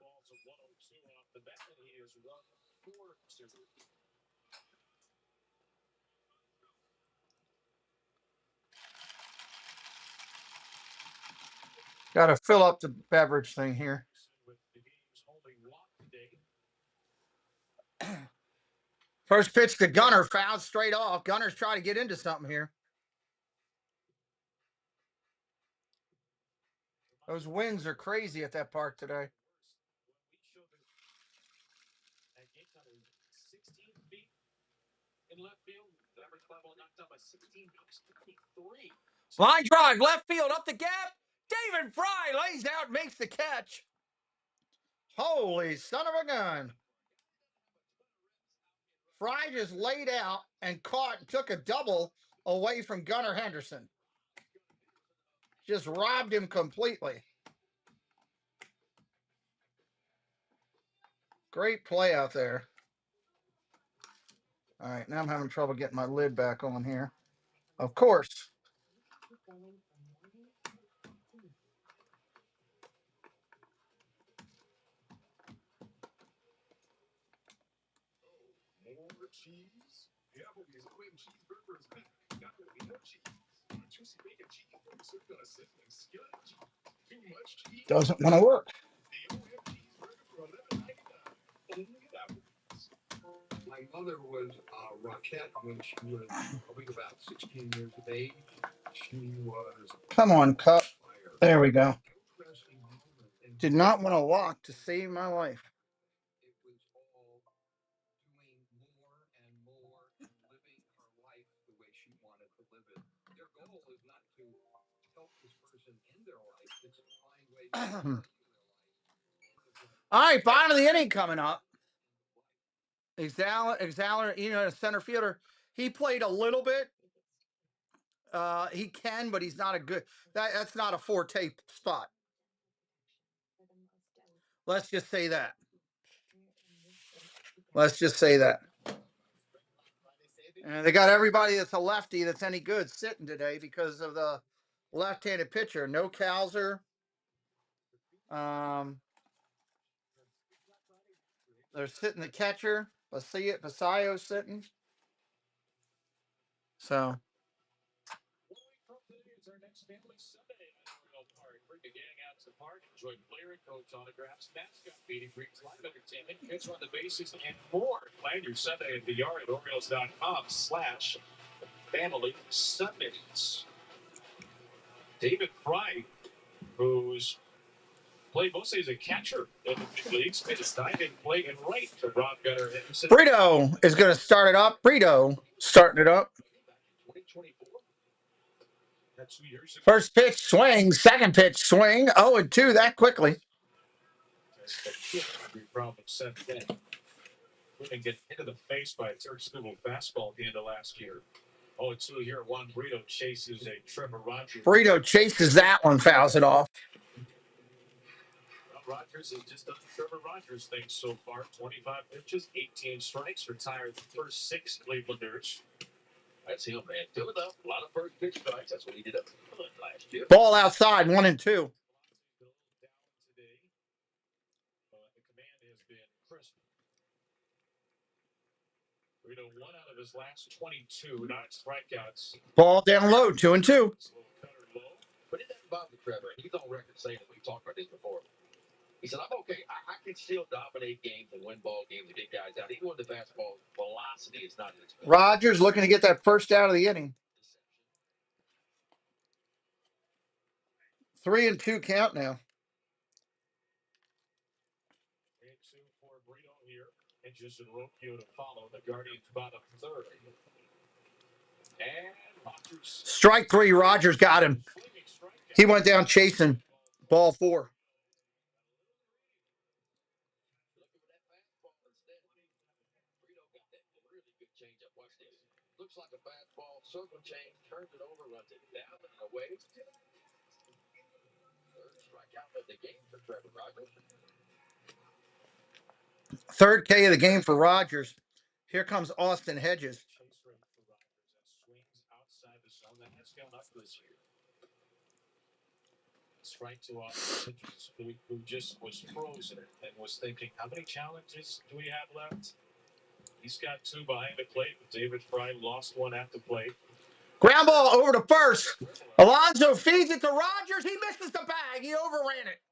Speaker 2: Ball's a 102 off the bat, and he is 1-4-2.
Speaker 1: Got to fill up the beverage thing here.
Speaker 2: With the game's only walk today.
Speaker 1: First pitch to Gunner, fouled straight off. Gunner's trying to get into something here. Those winds are crazy at that park today.
Speaker 2: That game time was 16 feet in left field. The average fly ball knocked out by 16 feet, 53.
Speaker 1: Line drive, left field, up the gap. David Fry lays out, makes the catch. Holy son of a gun. Fry just laid out and caught and took a double away from Gunnar Henderson. Just robbed him completely. Great play out there. All right, now I'm having trouble getting my lid back on here. Of course.
Speaker 2: More cheese? The Applebee's cream cheeseburger is back. Not gonna be no cheese. Juicy bacon cheeseburger served on a sizzling skillet. Too much cheese.
Speaker 1: Doesn't want to work.
Speaker 2: The OM cheeseburger for $11.99. Only at Applebee's. My mother was Rockette when she was probably about 16 years of age. She was.
Speaker 1: Come on, Cup. There we go. Did not want to walk to save my life.
Speaker 2: It was all doing more and more and living her life the way she wanted to live it. Their goal is not to help this person in their life, it's to find ways to help them in their life.
Speaker 1: All right, bottom of the inning coming up. Exhaler, you know, center fielder. He played a little bit. He can, but he's not a good. That's not a forte spot. Let's just say that. Let's just say that. And they got everybody that's a lefty that's any good sitting today because of the left-handed pitcher. No Calzer. They're sitting the catcher. Basayo's sitting. So.
Speaker 2: Our next family Sunday at Oriole Park. Bring the gang out to the park. Enjoy player and coach autographs, mascot meeting, greens, live entertainment, kids on the bases, and more. Plan your Sunday at the yard at Orioles.com/family Sundays. David Fry, who's played mostly as a catcher in the big leagues, made his diving play in right to Rob Gunnar Henderson.
Speaker 1: Brito is going to start it up. Brito starting it up.
Speaker 2: 2024. That's 2 years ago.
Speaker 1: First pitch, swing. Second pitch, swing. 0-2 that quickly.
Speaker 2: Problem 7-10. Couldn't get into the face by a third school basketball at the end of last year. 0-2 here. Juan Brito chases a Trevor Rogers.
Speaker 1: Brito chases that one, fouls it off.
Speaker 2: Rogers has just done the Trevor Rogers thing so far. 25 pitches, 18 strikes, retired the first 6 Clevelanders. That's him, man. Doing a lot of first pitch strikes. That's what he did up last year.
Speaker 1: Ball outside, 1-2.
Speaker 2: The command has been crisp. Brito 1 out of his last 22, 9 strikeouts.
Speaker 1: Ball down low, 2-2.
Speaker 2: But it doesn't bother Trevor. He's on record saying that. We've talked about this before. He said, I'm okay. I can still dominate games and win ball games and get guys out. Even when the fastball velocity is not in its best.
Speaker 1: Rogers looking to get that first out of the inning. 3-2 count now.
Speaker 2: 3-2 for Brito here. Hedges and Rocchio to follow. The Guardians bottom third. And Rogers.
Speaker 1: Strike 3. Rogers got him. He went down chasing. Ball 4.
Speaker 2: Looks like a fastball, circle change, turns it over, runs it down and away. Third strikeout of the game for Trevor Rogers.
Speaker 1: Third K of the game for Rogers. Here comes Austin Hedges.
Speaker 2: Chase rate for Rogers as swings outside the zone. That has gone up this year. Strike to Austin Hedges, who just was frozen and was thinking, how many challenges do we have left? He's got 2 behind the plate, but David Fry lost 1 at the plate.
Speaker 1: Ground ball over to first. Alonso feeds it to Rogers. He misses the bag. He overran it.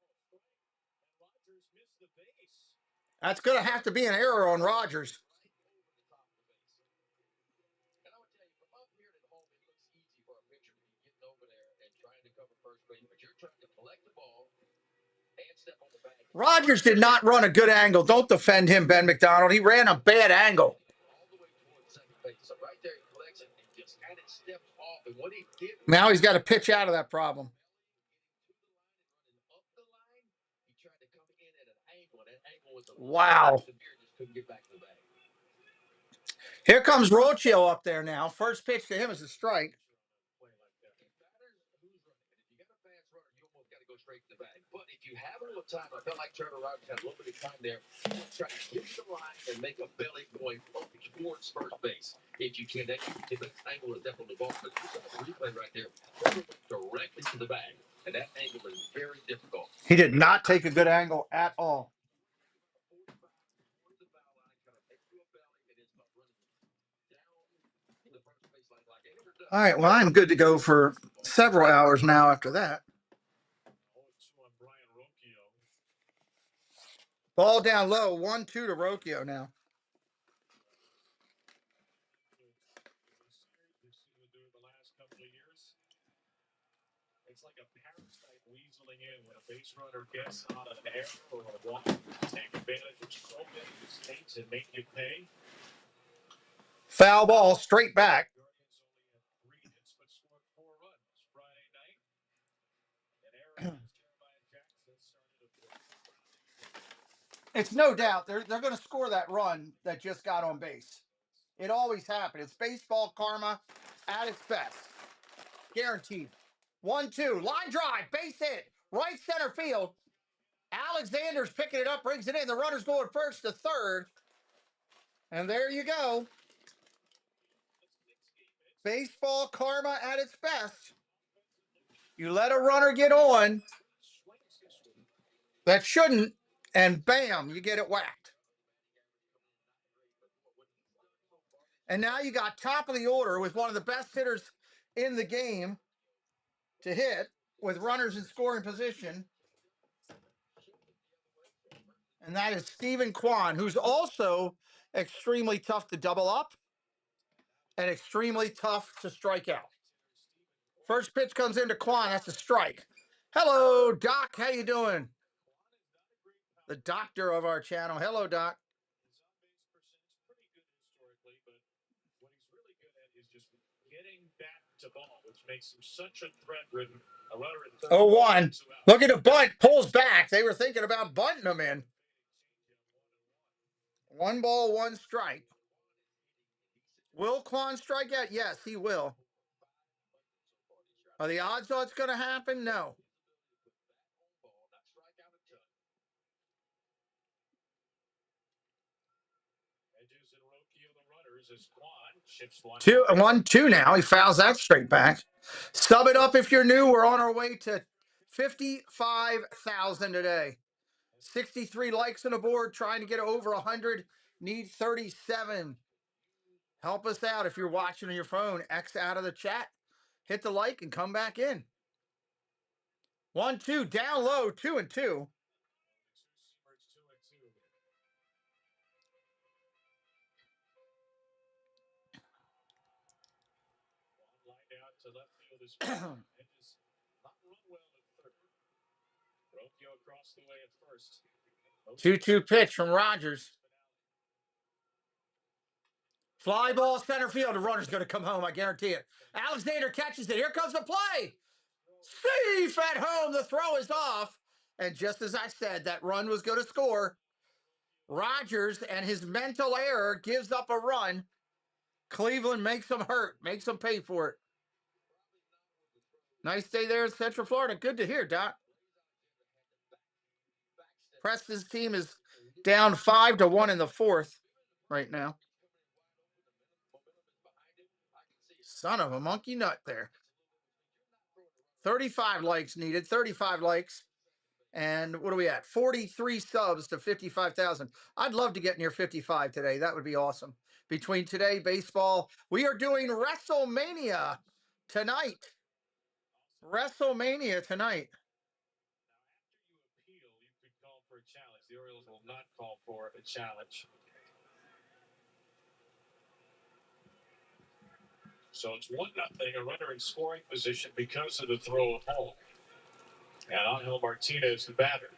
Speaker 2: Rogers missed the base.
Speaker 1: That's going to have to be an error on Rogers.
Speaker 2: And I would tell you, from up here at home, it looks easy for a pitcher to be getting over there and trying to cover first base, but you're trying to collect the ball and step on the bag.
Speaker 1: Rogers did not run a good angle. Don't defend him, Ben McDonald. He ran a bad angle.
Speaker 2: All the way towards second base. So right there, he collects it and just kind of steps off. And what he did.
Speaker 1: Now he's got to pitch out of that problem.
Speaker 2: Up the line, he tried to come in at an angle, and that angle was a
Speaker 1: Wow.
Speaker 2: just couldn't get back to the bag.
Speaker 1: Here comes Rocchio up there now. First pitch to him is a strike.
Speaker 2: But if you have a little time, I felt like Trevor Rogers had a little bit of time there. Try to get the line and make a belly going towards first base. If you can, then you can angle the depth on the ball. But you saw the replay right there, directly to the bag. And that angle is very difficult.
Speaker 1: He did not take a good angle at all. All right, well, I'm good to go for several hours now after that. Ball down low, 1-2 to Rocchio now.
Speaker 2: It's like a parasite weaseling in when a base runner gets on an air or a walk. Take advantage of so many mistakes and make you pay.
Speaker 1: Foul ball, straight back. It's no doubt they're going to score that run that just got on base. It always happens. It's baseball karma at its best. Guaranteed. 1-2. Line drive. Base hit. Right center field. Alexander's picking it up. Brings it in. The runner's going first to third. And there you go. Baseball karma at its best. You let a runner get on that shouldn't, and bam, you get it whacked. And now you got top of the order with one of the best hitters in the game to hit with runners in scoring position. And that is Steven Kwan, who's also extremely tough to double up and extremely tough to strike out. First pitch comes into Kwan. That's a strike. Hello, Doc. How you doing? The doctor of our channel. Hello, Doc.
Speaker 2: Which makes him such a threat with a runner at
Speaker 1: 0-1. Look at the bunt. Pulls back. They were thinking about bunting him in. 1 ball, 1 strike. Will Kwan strike out? Yes, he will. Are the odds on it's going to happen? No. Two, 1-2 now. He fouls that straight back. Sub it up if you're new. We're on our way to 55,000 today. 63 likes on the board. Trying to get over 100. Need 37. Help us out if you're watching on your phone. X out of the chat. Hit the like and come back in. 1-2 down low. 2-2. 2-2 pitch from Rogers. Fly ball center field. The runner's going to come home. I guarantee it. Alexander catches it. Here comes the play. Safe at home. The throw is off. And just as I said, that run was going to score. Rogers and his mental error gives up a run. Cleveland makes them hurt, makes them pay for it. Nice day there in Central Florida. Good to hear, Doc. Preston's team is down 5-1 in the fourth right now. Son of a monkey nut there. 35 likes needed, 35 likes. And what are we at? 43 subs to 55,000. I'd love to get near 55 today. That would be awesome. Between today, baseball, we are doing WrestleMania tonight. WrestleMania tonight.
Speaker 2: You could call for a challenge. The Orioles will not call for a challenge. So it's 1-0, a runner in scoring position because of the throw home. And Angel Martinez, the batter.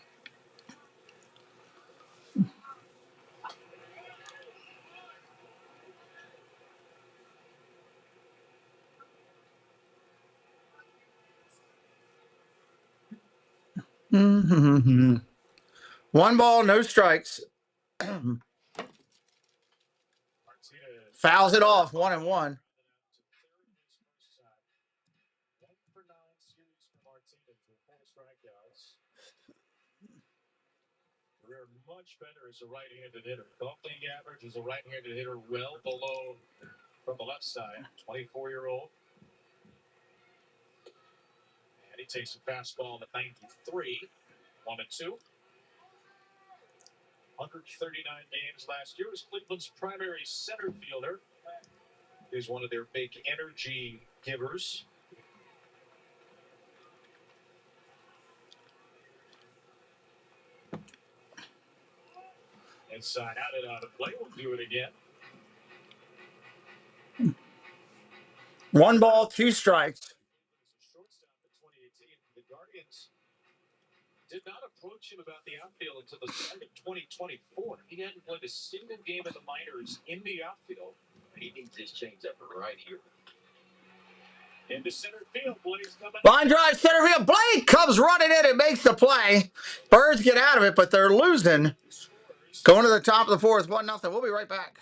Speaker 1: Mm-hmm. 1 ball, no strikes. Fouls it off, 1-1.
Speaker 2: Career much better as a right-handed hitter. Bumping average as a right-handed hitter, well below from the left side. 24-year-old. And he takes a fastball at 93. 1-2. 139 games last year. Was Cleveland's primary center fielder. He's one of their big energy givers. Inside out and out of play. We'll do it again.
Speaker 1: 1 ball, 2 strikes.
Speaker 2: Shortstop in 2018. The Guardians did not approach him about the outfield until the start of 2024. He hadn't played a single game in the minors in the outfield. He needs his changeup right here. Into center field, Blaze coming.
Speaker 1: Line drive, center field. Blake comes running in and makes the play. Birds get out of it, but they're losing. Going to the top of the fourth, 1-0. We'll be right back.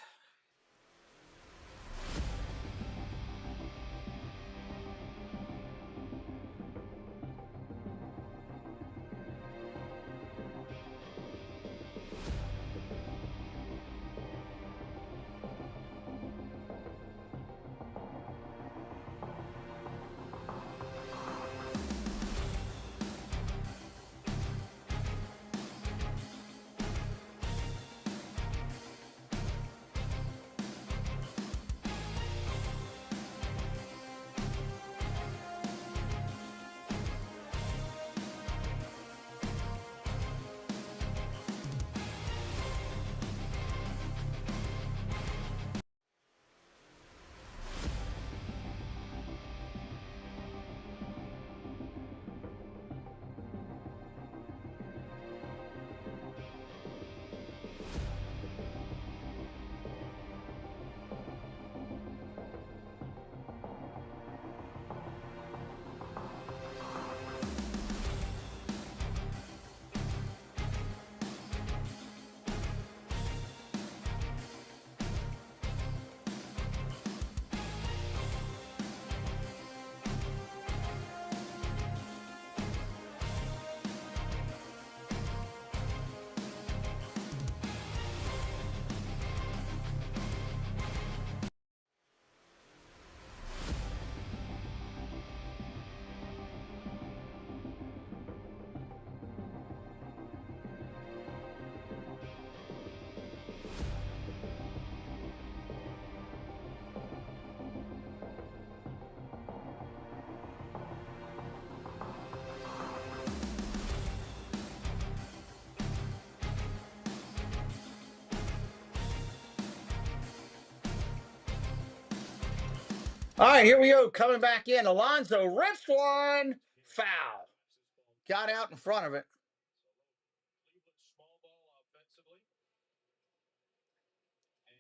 Speaker 1: All right, here we go. Coming back in. Alonso rips one. Foul. Got out in front of it.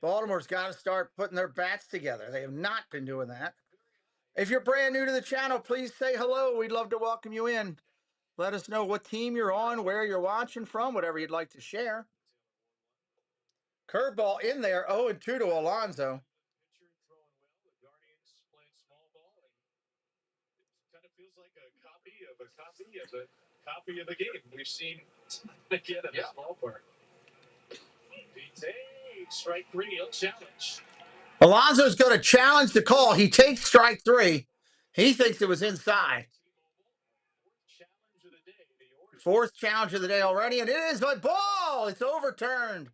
Speaker 1: Baltimore's got to start putting their bats together. They have not been doing that. If you're brand new to the channel, please say hello. We'd love to welcome you in. Let us know what team you're on, where you're watching from, whatever you'd like to share. Curveball in there, 0-2 to Alonso.
Speaker 7: Kind of feels like a copy of a game we've seen again in this ballpark. He takes strike 3, he'll challenge.
Speaker 1: Alonso's going to challenge the call. He takes strike 3. He thinks it was inside. Fourth challenge of the day already, and it is a ball. It's overturned.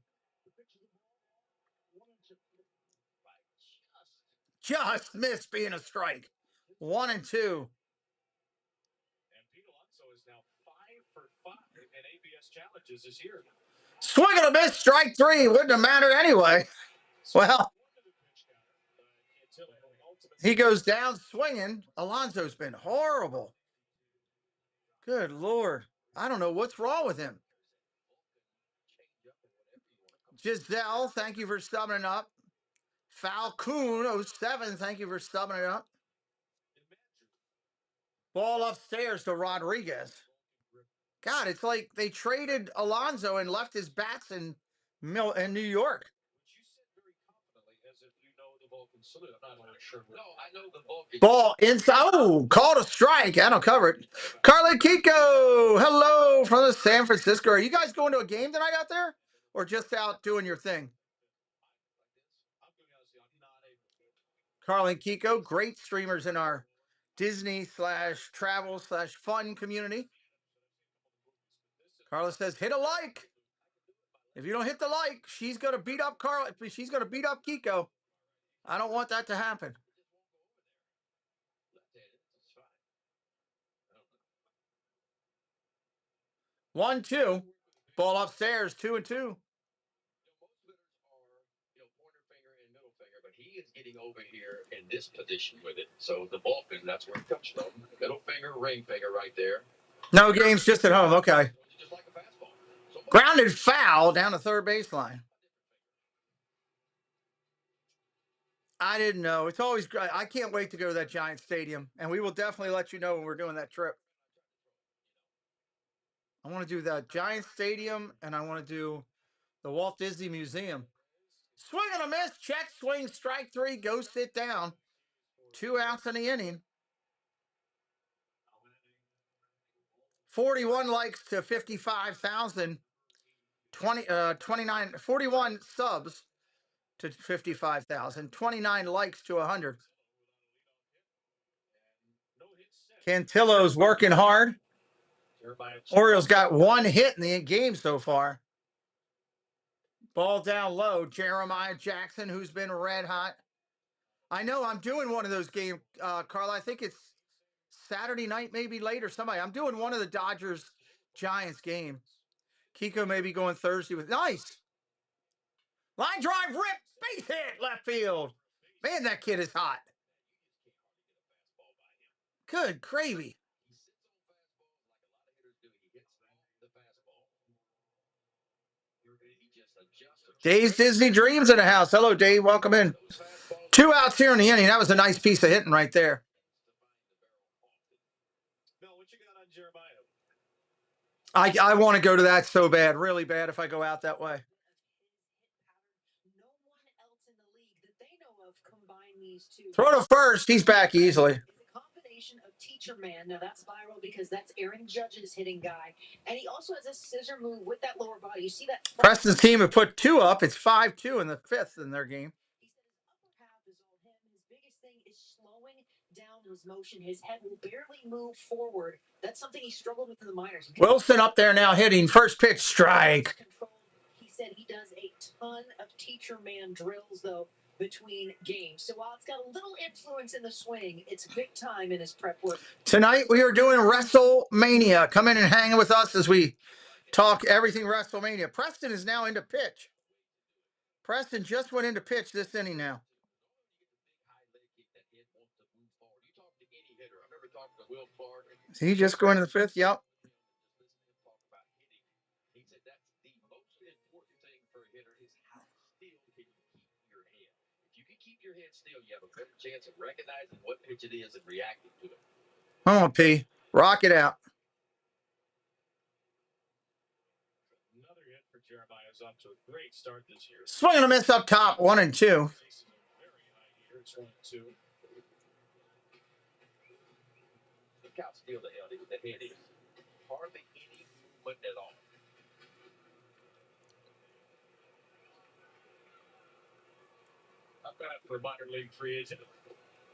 Speaker 1: Just missed being a strike. 1-2.
Speaker 7: And Pete Alonso is now 5 for 5 in ABS challenges this year.
Speaker 1: Swing and a miss, strike 3. Wouldn't have mattered anyway. Well, he goes down swinging. Alonso's been horrible. Good Lord. I don't know what's wrong with him. Giselle, thank you for subbing up. Falcoon 07, thank you for subbing it up. Ball upstairs to Rodriguez. God, it's like they traded Alonso and left his bats in New York. Ball inside. Oh, called a strike. I don't cover it. Carly Kiko, hello from the San Francisco. Are you guys going to a game tonight out there, or just out doing your thing? Carly Kiko, great streamers in our Disney/travel/fun community. Carla says, hit a like. If you don't hit the like, she's going to beat up Carla. She's going to beat up Kiko. I don't want that to happen. 1-2. Ball upstairs, 2-2.
Speaker 2: But he is getting over here in this position with it. So the ball finger, that's where it comes from. Middle finger, ring finger right there.
Speaker 1: No games, just at home. Okay.
Speaker 2: Just like a fastball. So
Speaker 1: grounded foul down the third baseline. I didn't know. It's always great. I can't wait to go to that Giant Stadium, and we will definitely let you know when we're doing that trip. I want to do that Giant Stadium, and I want to do the Walt Disney Museum. Swing and a miss. Check, swing, strike 3. Go sit down. 2 outs in the inning. 41 likes to 55,000. 41 subs to 55,000. 29 likes to 100. Cantillo's working hard. Orioles got 1 hit in the game so far. Ball down low. Jeremiah Jackson, who's been red hot. I know I'm doing one of those games, Carla. I think it's Saturday night, maybe late or somebody. I'm doing one of the Dodgers-Giants game. Kiko may be going Thursday with nice. Line drive, rip, base hit, left field. Man, that kid is hot. Good gravy. Dave's Disney Dreams in the house. Hello, Dave. Welcome in. 2 outs here in the inning. That was a nice piece of hitting right there.
Speaker 7: Bill, what you got on Jeremiah?
Speaker 1: I want to go to that so bad, really bad if I go out that way. Throw to first. He's back easily.
Speaker 8: Of Teacher Man. Now that's viral because that's Aaron Judge's hitting guy. And he also has a scissor move with that lower body. You see that?
Speaker 1: Preston's team have put 2 up. It's 5-2 in the 5th in their game.
Speaker 8: He said his upper half is on him. His biggest thing is slowing down his motion. His head will barely move forward. That's something he struggled with in the minors.
Speaker 1: Wilson up there now hitting. First pitch, strike.
Speaker 8: He said he does a ton of Teacher Man drills, though, between games. So while it's got a little influence in the swing, it's big time in his prep work.
Speaker 1: Tonight we are doing WrestleMania. Come in and hang with us as we talk everything WrestleMania. Preston is now into pitch. Preston just went into pitch this inning now. Is he just going to the 5th? Yep.
Speaker 2: keep your head still, you have a better chance of recognizing what pitch it is and reacting to it.
Speaker 1: Come on, P. Rock it out.
Speaker 3: Another hit for Jeremiah is off to a great start this year.
Speaker 1: Swing and a miss up top, 1 and 2.
Speaker 3: Faces a very high year. It's 1-2.
Speaker 2: Look how still the head is. Hardly any movement at all.
Speaker 3: Up that for minor league free agent.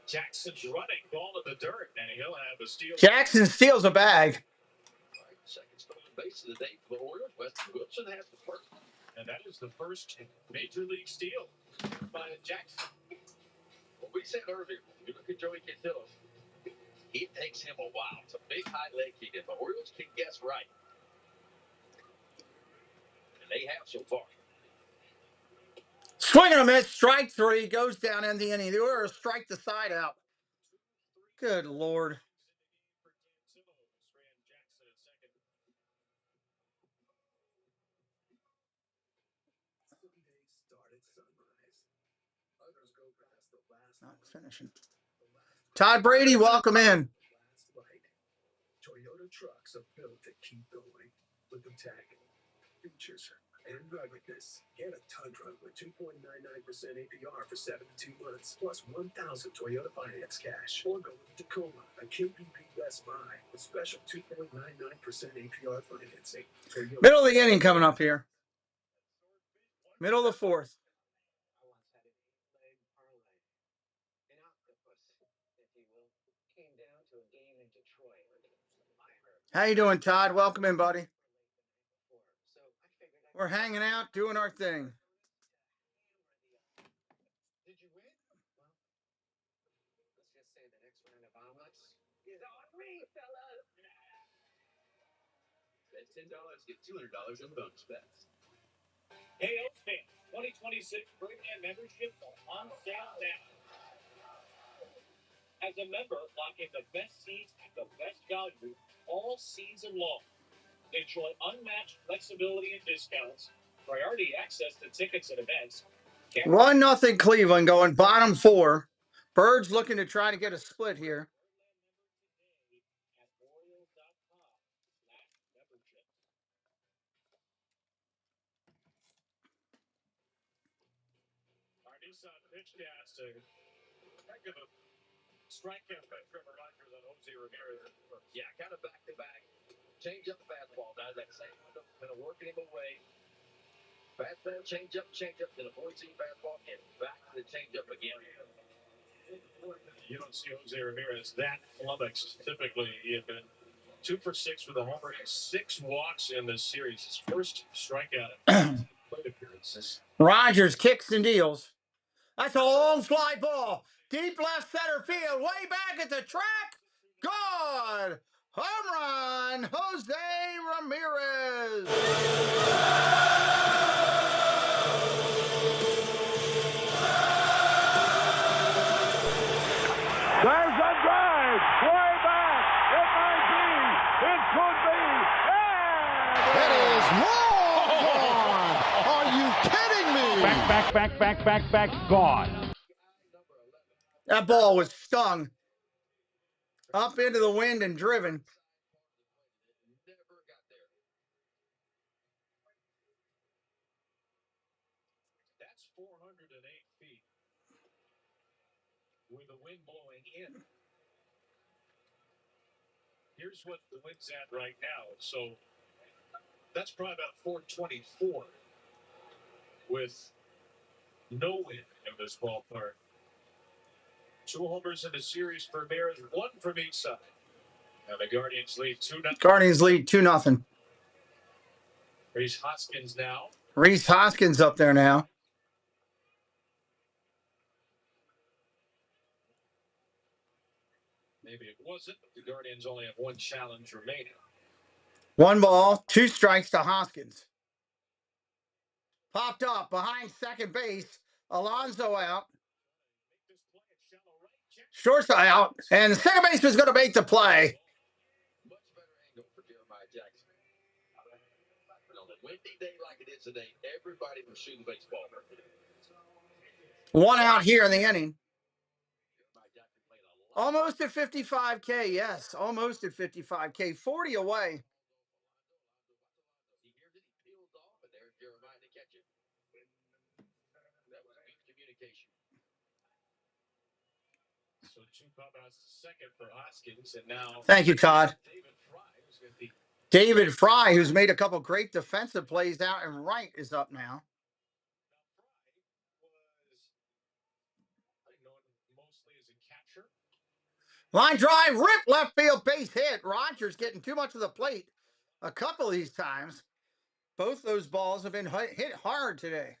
Speaker 3: Jackson's running ball in the dirt, and he'll have a steal.
Speaker 1: Jackson steals a bag.
Speaker 2: All right, second stolen base of the day for the Orioles. Weston Wilson has the first.
Speaker 3: And that is the first major league steal by Jackson.
Speaker 2: What we said earlier, you look at Joey Cantillo, it takes him a while. It's a big high leg kick. If the Orioles can guess right, and they have so far.
Speaker 1: Swing and a miss, strike 3, goes down in the inning. The Orioles strike the side out. Good Lord. Not finishing. Todd Brady, welcome in.
Speaker 9: Toyota trucks are built to keep going with the tech, features, and ruggedness. Get a Tundra with 2.99% APR for 72 months, plus 1,000 Toyota finance cash. Or go with Tacoma, a KBB Best Buy with special 2.99% APR financing. Toyota.
Speaker 1: Middle of the inning coming up here. Middle of the 4th. How you doing, Todd? Welcome in, buddy. We're hanging out, doing our thing.
Speaker 8: Did you win? Well, let's just say the next round of omelets is on me, fellas.
Speaker 2: Bet $10, get $200 in bonus bets.
Speaker 3: Hey, Oaks fan, 2026 Birdman membership on sale now. As a member, lock in the best seats at the best value all season long. Enjoy unmatched flexibility and discounts, priority access to tickets and events.
Speaker 1: 1-0 Cleveland going bottom 4. Birds looking to try to get a split here.
Speaker 3: Our Nissan pitchcast, a heck of a strikeout by Trevor Rogers on José Ramírez.
Speaker 2: Yeah, kind of back-to-back. Change up fastball. Now that same window, kind of working him away. Fastball, change up, then a 4-seam fastball, and back to the change up again.
Speaker 3: You don't see José Ramírez that flummoxed. Typically, he had been 2 for 6 with a homer and 6 walks in this series. His first strikeout in plate appearances.
Speaker 1: Rogers kicks and deals. That's a long fly ball. Deep left center field, way back at the track. Gone. Home run, José Ramírez.
Speaker 4: There's a drive. Way back. It might be. It could be. And
Speaker 10: It is long gone. Are you kidding me?
Speaker 4: back. Gone.
Speaker 1: That ball was stung up into the wind and driven.
Speaker 2: Never got there.
Speaker 3: That's 408 feet with the wind blowing in. Here's what the wind's at right now. So that's probably about 424 with no wind in this ballpark. 2 homers in the series for Bears, 1 from each side. And the Guardians lead 2-0.
Speaker 1: Guardians lead 2-0.
Speaker 3: Rhys Hoskins now.
Speaker 1: Rhys Hoskins up there now.
Speaker 3: Maybe it wasn't, but the Guardians only have 1 challenge remaining.
Speaker 1: 1 ball, 2 strikes to Hoskins. Popped up behind second base. Alonso out. Shortstop out. And the second baseman's going to make the play.
Speaker 2: Much better angle for Jeremiah Jackson. But on a windy day like it is today, everybody was shooting baseball.
Speaker 1: 1 out here in the inning. Almost at 55K, yes. Almost at 55K. 40 away.
Speaker 3: So 2 pop outs to second for Hoskins, and now
Speaker 1: Thank you, Todd.
Speaker 3: David Fry, who's going to be
Speaker 1: David Fry, who's made a couple great defensive plays out and right, is up now.
Speaker 3: known mostly as a catcher.
Speaker 1: Line drive, rip left field, base hit. Rogers getting too much of the plate a couple of these times. Both those balls have been hit hard today.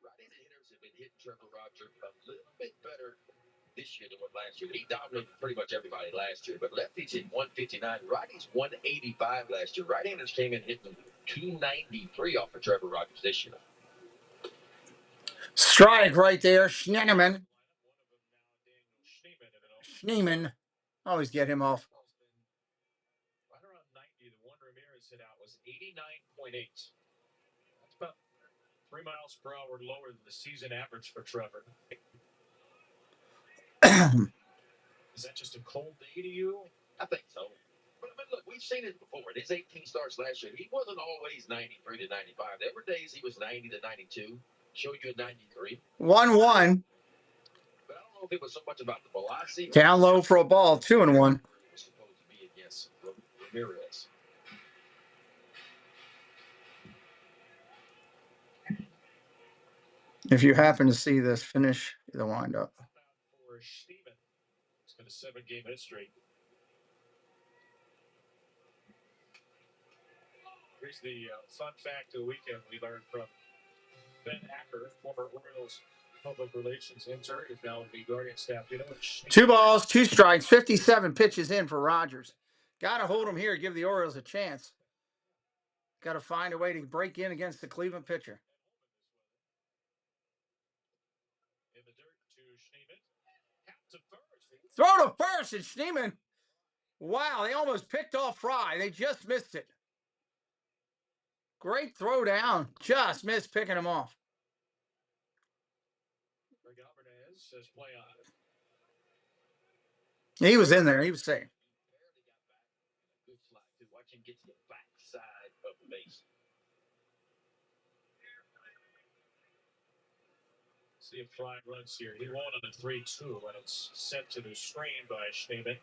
Speaker 2: Right-handed hitters have been hitting Trevor Rogers a little bit better this year than what last year. He dominated pretty much everybody last year, but lefties hit 159, righties 185 last year. Right-handers came in hitting 293 off of Trevor Rogers this year.
Speaker 1: Strike right there, Schneemann. Always get him off.
Speaker 3: Right around 90, the one Ramírez hit out was 89.8. That's about 3 miles per hour lower than the season average for Trevor. Is that just a cold day to you?
Speaker 2: I think so. But I mean, look, we've seen it before. In his 18 starts last year, he wasn't always 93 to 95. There were days he was 90 to 92. Showed you at 93.
Speaker 1: 1-1.
Speaker 2: But I don't know if it was so much about the velocity.
Speaker 1: Down low for a ball, 2-1.
Speaker 2: Was supposed to be against Ramírez.
Speaker 1: If you happen to see this, finish the windup.
Speaker 3: For Schneemann, it's been a 7-game hit streak. Here's the fun fact of the weekend we learned from Ben Acker, former Orioles public relations intern, who's now with the Guardian staff. You know what?
Speaker 1: 2 balls, 2 strikes, 57 pitches in for Rogers. Got to hold him here, give the Orioles a chance. Got to find a way to break in against the Cleveland pitcher.
Speaker 3: In the dirt to Schneemann. Count to first.
Speaker 1: Throw to first, and Schneemann. Wow, they almost picked off Fry. They just missed it. Great throw down. Just missed picking him off.
Speaker 3: Says play on.
Speaker 1: He was in there. He was safe.
Speaker 2: Good slide, too. Watch him get to the backside of the base.
Speaker 3: See if Fry runs here. He won't on a 3-2 when it's sent to the screen by Schneemann.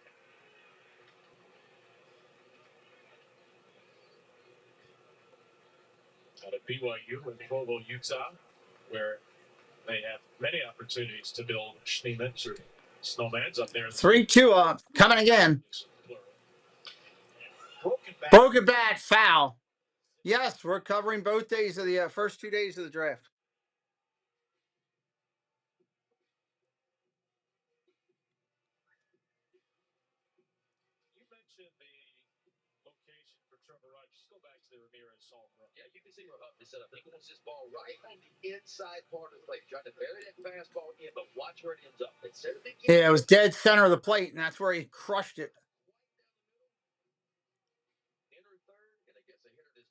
Speaker 3: Out of BYU in Provo, Utah, where they have many opportunities to build Schneemann's or snowmans up there.
Speaker 1: 3-2 up. Coming again. Broken bat, foul. Yes, we're covering both days of the first 2 days of the draft.
Speaker 3: You mentioned the location for Trevor Rogers. Go back to the Ramírez home run.
Speaker 2: Yeah, you can see where Huff is set up. He wants this ball right on the inside part of the plate. Trying to bury that fastball in, but watch where it ends up.
Speaker 1: Yeah, it was dead center of the plate, and that's where he crushed it.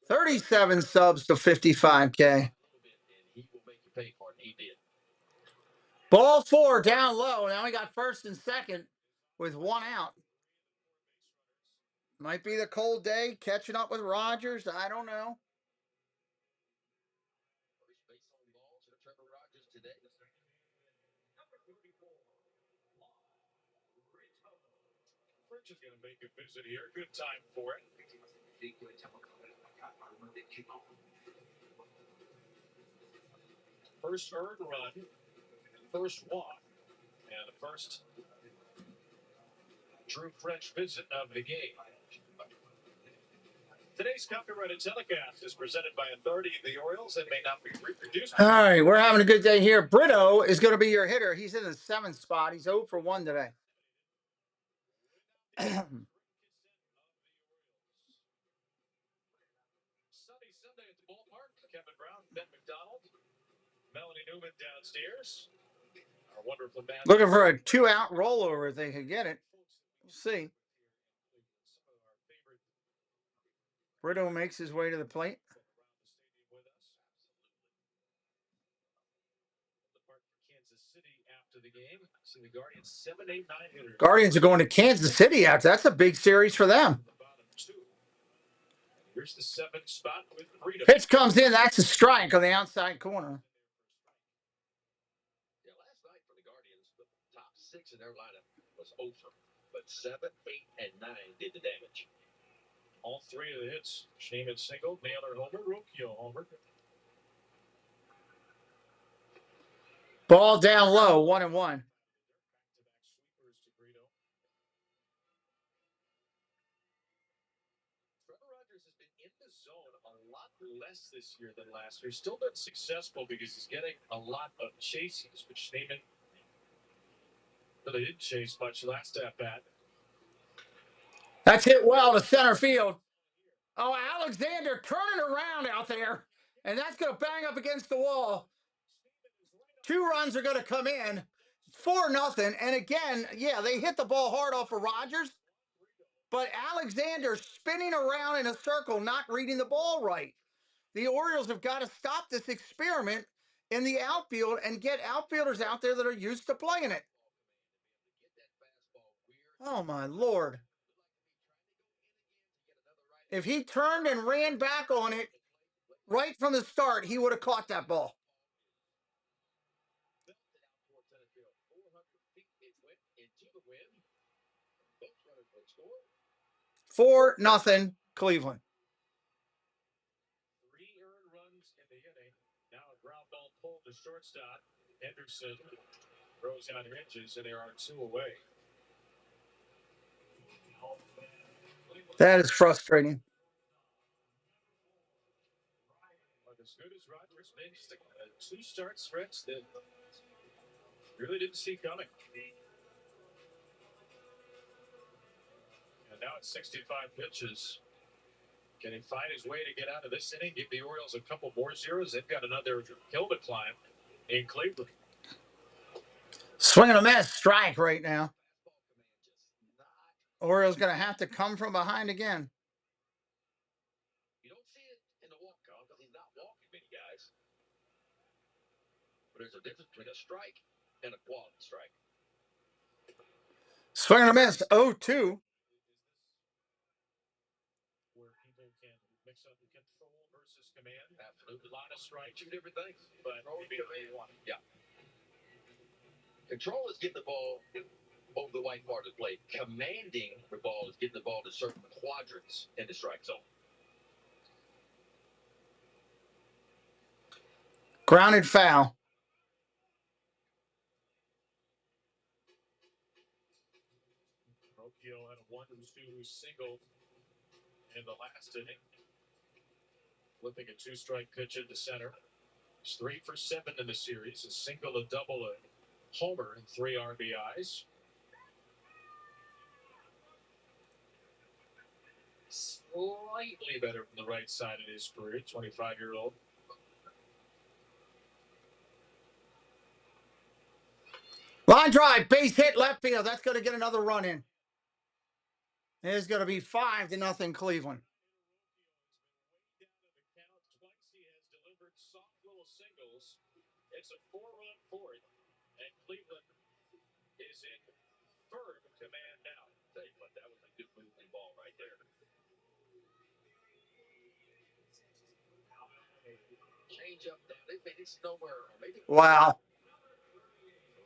Speaker 1: 37 subs to 55K. Ball 4 down low. Now we got first and second with 1 out. Might be the cold day, catching up with Rogers. I don't know.
Speaker 3: Fridge is going to make a visit here. Good time for it. First earned run, first walk, and the first Drew French visit of the game. Today's copyrighted telecast is presented by authority of the Orioles and may not be reproduced.
Speaker 1: All right, we're having a good day here. Brito is going to be your hitter. He's in the 7th spot. He's 0 for 1 today.
Speaker 3: Sunny Sunday at the ballpark. Kevin Brown, Ben McDonald, Melanie Newman downstairs. Our wonderful man.
Speaker 1: Looking for a 2-out rollover if they could get it. see. Brito makes his way to the plate. Guardians are going to Kansas City after. That's a big series for them.
Speaker 3: Here's the 7th spot with Brito.
Speaker 1: Pitch comes in. That's a strike on the outside corner.
Speaker 2: Yeah, last night for the Guardians, the top 6 in their lineup was over, but 7, 8, and 9 did the damage.
Speaker 3: All 3 of the hits. Schneemann single, Naylor homer, Rocchio homer.
Speaker 1: Ball down low, 1-1.
Speaker 3: In the zone a lot less this year than last year. Still been successful because he's getting a lot of chases, but Schneemann really didn't chase much last at bat.
Speaker 1: That's hit well to center field. Oh, Alexander turning around out there, and that's going to bang up against the wall. 2 runs are going to come in, 4-0. And again, yeah, they hit the ball hard off of Rogers, but Alexander spinning around in a circle, not reading the ball right. The Orioles have got to stop this experiment in the outfield and get outfielders out there that are used to playing it. Oh, my Lord. If he turned and ran back on it right from the start, he would have caught that ball. 4-0 Cleveland.
Speaker 3: 3 earned runs in the inning. Now a ground ball pulled to shortstop. Henderson throws on hinges, and there are 2 away.
Speaker 1: That is frustrating.
Speaker 3: But as good as Rogers makes a 2-start stretch that really didn't see coming. And now it's 65 pitches. Can he find his way to get out of this inning? Give the Orioles a couple more zeros. They've got another hill to climb in Cleveland.
Speaker 1: Swing and a miss, strike right now. Orioles going to have to come from behind again.
Speaker 2: You don't see it in the walk-off because he's not walking many guys. But there's a difference between a strike and a quality strike.
Speaker 1: Swing and a miss, 0-2.
Speaker 3: Where people can mix up the control versus command.
Speaker 2: Absolutely.
Speaker 3: A lot of strikes.
Speaker 2: 2 different things.
Speaker 3: But maybe one.
Speaker 2: Yeah. Control is getting the ball over the white part of the plate. Commanding the ball is getting the ball to certain quadrants in the strike zone.
Speaker 1: Grounded foul.
Speaker 3: Rocchio had a 1-2 single in the last inning. Flipping a 2-strike pitch into center. He's 3 for 7 in the series. A single, a double, a homer, and 3 RBIs. Slightly better from the right side of his career, 25-year-old.
Speaker 1: Line drive, base hit, left field. That's going to get another run in. It's going to be 5-0 Cleveland.
Speaker 3: Twice he has delivered soft little singles. It's a 4-run fourth, and Cleveland is in firm command now.
Speaker 2: Tell you what, that was a good moving ball right there. Change up down. It's nowhere. Maybe.
Speaker 1: Wow.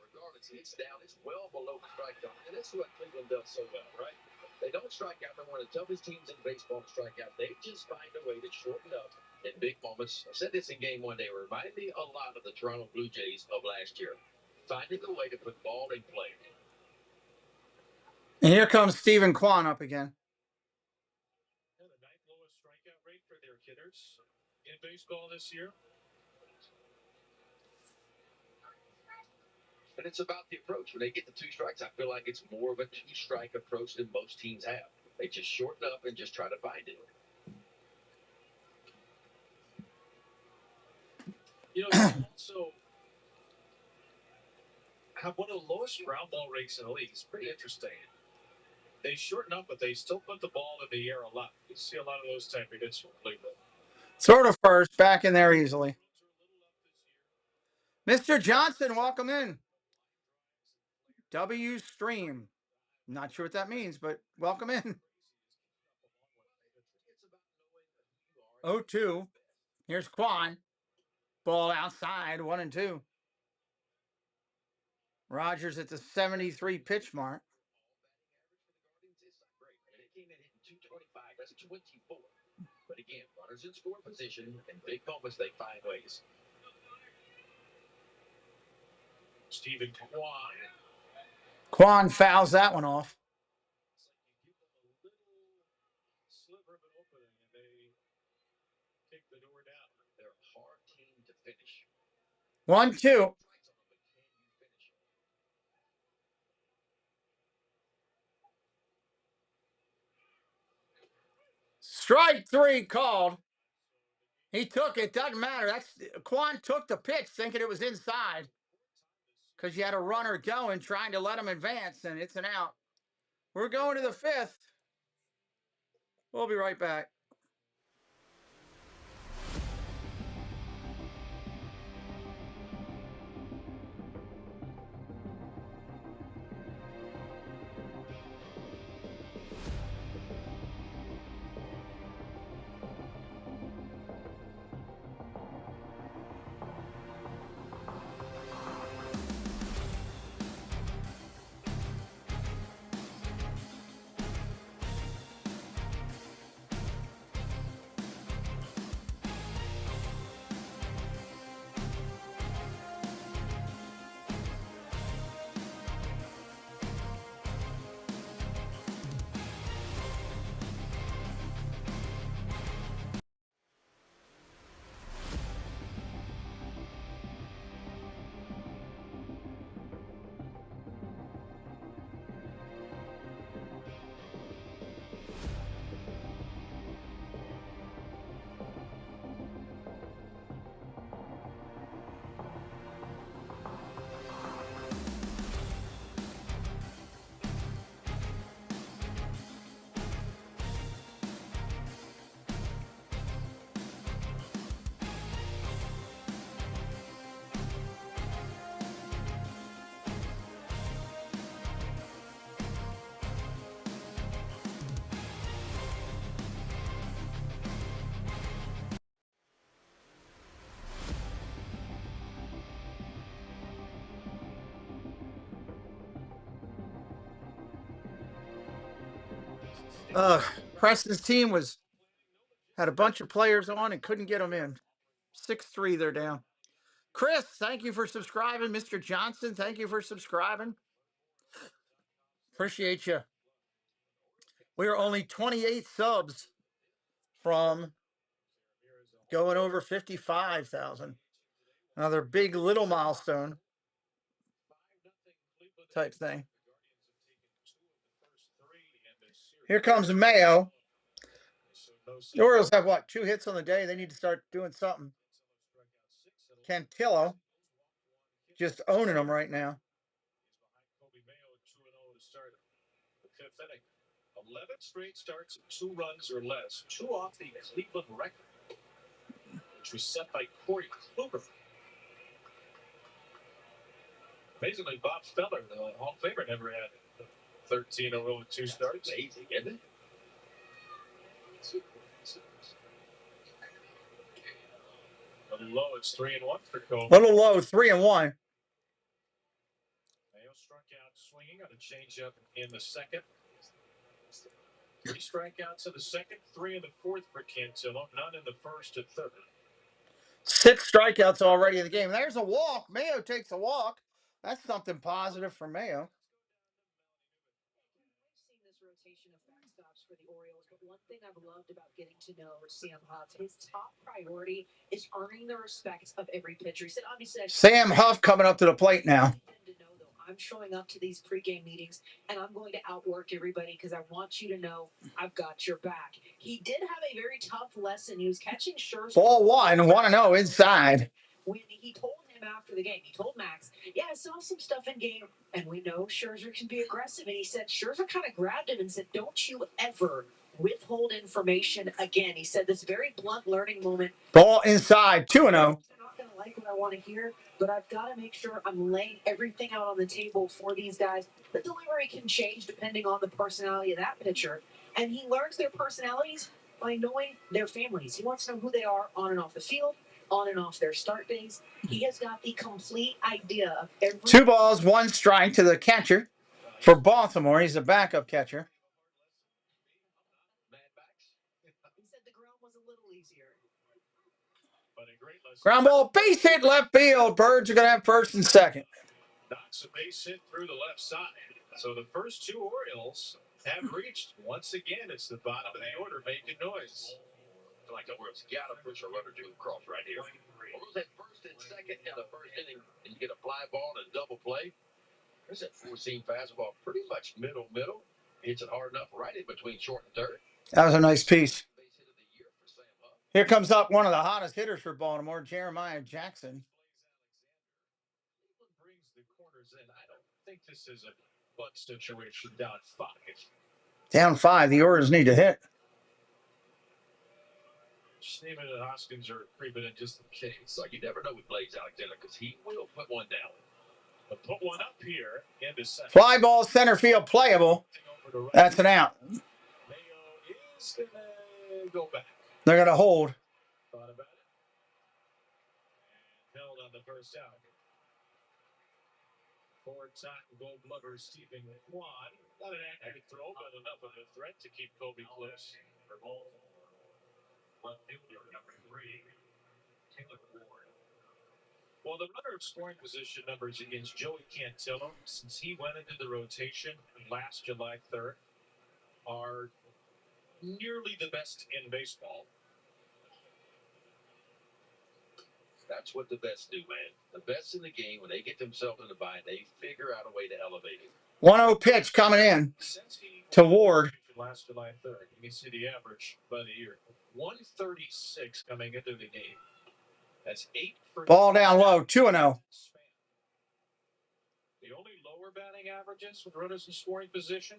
Speaker 2: Regardless, it's down. It's well below the strike zone. And that's what Cleveland does so well, right? They don't strike out. They're one of the toughest teams in baseball to strike out. They just find a way to shorten up in big moments. I said this in game 1 day. It reminded me a lot of the Toronto Blue Jays of last year. Finding a way to put ball in play.
Speaker 1: And here comes Stephen Kwan up again.
Speaker 3: The 9th lowest strikeout rate for their hitters in baseball this year.
Speaker 2: And it's about the approach. When they get the 2 strikes, I feel like it's more of a 2-strike approach than most teams have. They just shorten up and just try to find it.
Speaker 3: You know, they also have one of the lowest ground ball rates in the league. It's pretty interesting. They shorten up, but they still put the ball in the air a lot. You see a lot of those type of hits from Cleveland.
Speaker 1: Throw to first, back in there easily. Mr. Johnson, welcome in. W Stream. Not sure what that means, but welcome in. 0-2. Here's Quan. Ball outside, 1-2. Rogers at the 73 pitch mark.
Speaker 2: That's 24. But again, runners in score position and big moments, they find ways.
Speaker 3: Stephen Kwan.
Speaker 1: Quan fouls that one off.
Speaker 3: Sliver of an opening, and they take the door down.
Speaker 2: They're a hard team to finish.
Speaker 1: 1-2. Strike 3 called. He took it. Doesn't matter. Quan took the pitch thinking it was inside because you had a runner going trying to let him advance, and it's an out. We're going to the 5th. We'll be right back. Preston's team had a bunch of players on and couldn't get them in. 6-3, they're down. Chris, thank you for subscribing. Mr. Johnson, thank you for subscribing. Appreciate you. We are only 28 subs from going over 55,000. Another big little milestone type thing. Here comes Mayo. The Orioles have, 2 hits on the day? They need to start doing something. Cantillo just owning them right now.
Speaker 3: 11 straight starts, 2 runs or less, 2 off the Cleveland record, which was set by Corey Kluber. Amazingly, Bob Feller, the Hall of Famer, never had 13 in a row with 2 starts.
Speaker 2: Amazing, isn't it?
Speaker 3: A little low, it's 3-1 for Cole.
Speaker 1: Little low, 3-1.
Speaker 3: Mayo struck out swinging on a changeup in the second. 3 strikeouts in the second, 3 in the fourth for Cantillo, none in the first and third.
Speaker 1: 6 strikeouts already in the game. There's a walk. Mayo takes a walk. That's something positive for Mayo.
Speaker 8: We've seen this rotation of backstops for the Orioles, but one thing I've loved about getting to know Sam Huff, his top priority is earning the respect of every pitcher. He said, obviously,
Speaker 1: Sam Huff coming up to the plate now.
Speaker 8: I'm showing up to these pregame meetings, and I'm going to outwork everybody because I want you to know I've got your back. He did have a very tough lesson. He was catching Scherzer.
Speaker 1: Ball 1, 1-0 inside.
Speaker 8: When he told him him after the game. He told Max, yeah, I saw some stuff in game, and we know Scherzer can be aggressive. And he said Scherzer kind of grabbed him and said, don't you ever withhold information again. He said this very blunt learning moment.
Speaker 1: Ball inside, 2-0.
Speaker 8: They're not going to like what I want to hear, but I've got to make sure I'm laying everything out on the table for these guys. The delivery can change depending on the personality of that pitcher, and he learns their personalities by knowing their families. He wants to know who they are on and off the field, on and off their start days. He has got the complete idea of every...
Speaker 1: 2 balls, 1 strike to the catcher for Baltimore. He's a backup catcher.
Speaker 8: He said the ground was a little easier.
Speaker 1: Ground ball, base hit left field. Birds are going to have first and second.
Speaker 3: Knocks a base hit through the left side. So the first 2 Orioles have reached. Once again, it's the bottom of the order making noise.
Speaker 2: I like the Orioles got to push a runner to across right here. Orioles at first and second in the first inning, and you get a fly ball and a double play. There's that 4-seam fastball, pretty much middle. Hits it hard enough right in between short and third.
Speaker 1: That was a nice piece. Here comes up one of the hottest hitters for Baltimore, Jeremiah Jackson.
Speaker 3: Brings the corners in. I don't think this is a bunt situation down 5.
Speaker 1: Down 5. The Orioles need to hit.
Speaker 3: Schneemann and Hoskins are creeping in just in case.
Speaker 2: Like you never know with Blaze Alexander because he will put one down.
Speaker 3: But put one up here into second.
Speaker 1: Fly ball, center field, playable. That's an out.
Speaker 3: Mayo is going to go back.
Speaker 1: They're going to hold.
Speaker 3: Thought about it. And held on the first out. 4-time Gold Glover Stephen Kwan. Not an accurate throw, but enough of a threat to keep Kobe close. For Baltimore. Left fielder number 3, Taylor Ward. Well, the runner of scoring position numbers against Joey Cantillo, since he went into the rotation last July 3rd, are nearly the best in baseball.
Speaker 2: That's what the best do, man. The best in the game, when they get themselves in the bind, they figure out a way to elevate it.
Speaker 1: 1-0 pitch coming in to Ward.
Speaker 3: Last July 3rd, you can see the average by the year. 136 coming into the game. That's 8 for...
Speaker 1: Ball down low, 2-0.
Speaker 3: The only lower batting averages with runners in scoring position,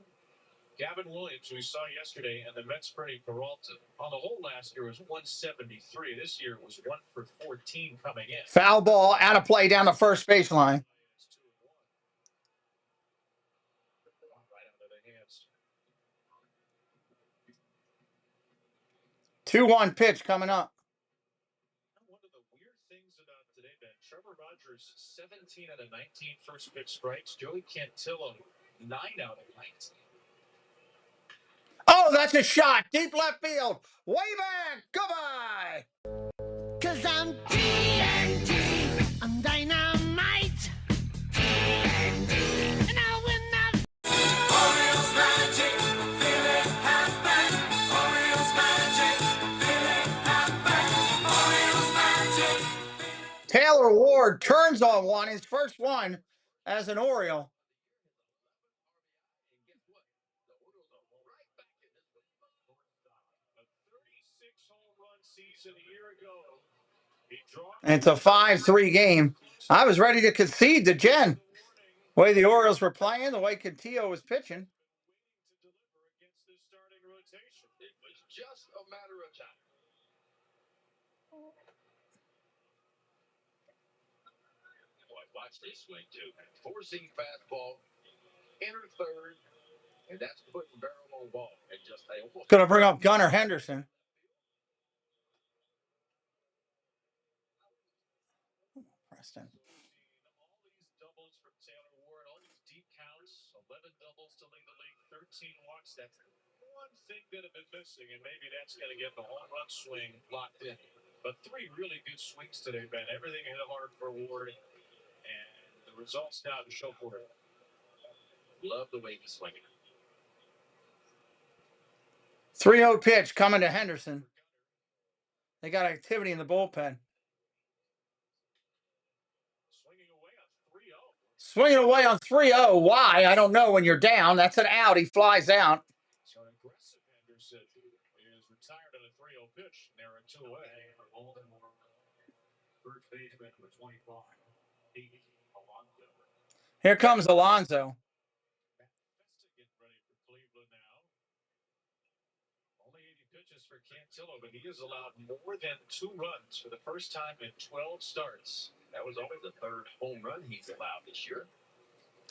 Speaker 3: Gavin Williams, who we saw yesterday, and the Mets' Freddie Peralta. On the whole last year was 173. This year it was 1 for 14 coming in.
Speaker 1: Foul ball, out of play down the first baseline.
Speaker 3: Right out of the hands.
Speaker 1: 2-1 pitch coming up.
Speaker 3: One of the weird things about today, Ben, Trevor Rogers, 17 out of 19 first pitch strikes. Joey Cantillo, 9 out of 19.
Speaker 1: Oh, that's a shot. Deep left field. Way back. Goodbye.
Speaker 10: 'Cause I'm TNT. I'm dynamite. TNT. And I win that. Orioles magic. Feel it happen. Orioles magic. Feel it happen. Orioles magic.
Speaker 1: Taylor Ward turns on one. His first one as an Oriole. And it's a 5-3 game. I was ready to concede to Jen. The way the Orioles were playing, the way Cantillo was pitching.
Speaker 2: It was just a matter of time. Boy, watch this swing, too. 4-seam fastball, enter third, and that's putting barrel on ball. And just
Speaker 1: going to bring up Gunnar Henderson. Preston.
Speaker 3: All these doubles from Taylor Ward, all these deep counts, 11 doubles to lead the league, 13 walks. That's one thing that have been missing, and maybe that's going to get the home run swing locked in. But 3 really good swings today, Ben. Everything hit hard for Ward, and the results now to show for it.
Speaker 2: love the way he's swinging.
Speaker 1: 3-0 pitch coming to Henderson. They got activity in the bullpen. Swinging away on 3-0. Why? I don't know when you're down. That's an out. He flies out.
Speaker 3: So an aggressive Henderson is retired on a 3-0 pitch. They're 2 away. First baseman with 25.
Speaker 1: Here comes Alonso.
Speaker 3: Getting ready for Cleveland now. Only 80 pitches for Cantillo, but he has allowed more than 2 runs for the first time in 12 starts.
Speaker 2: That was only the 3rd home run he's allowed this year.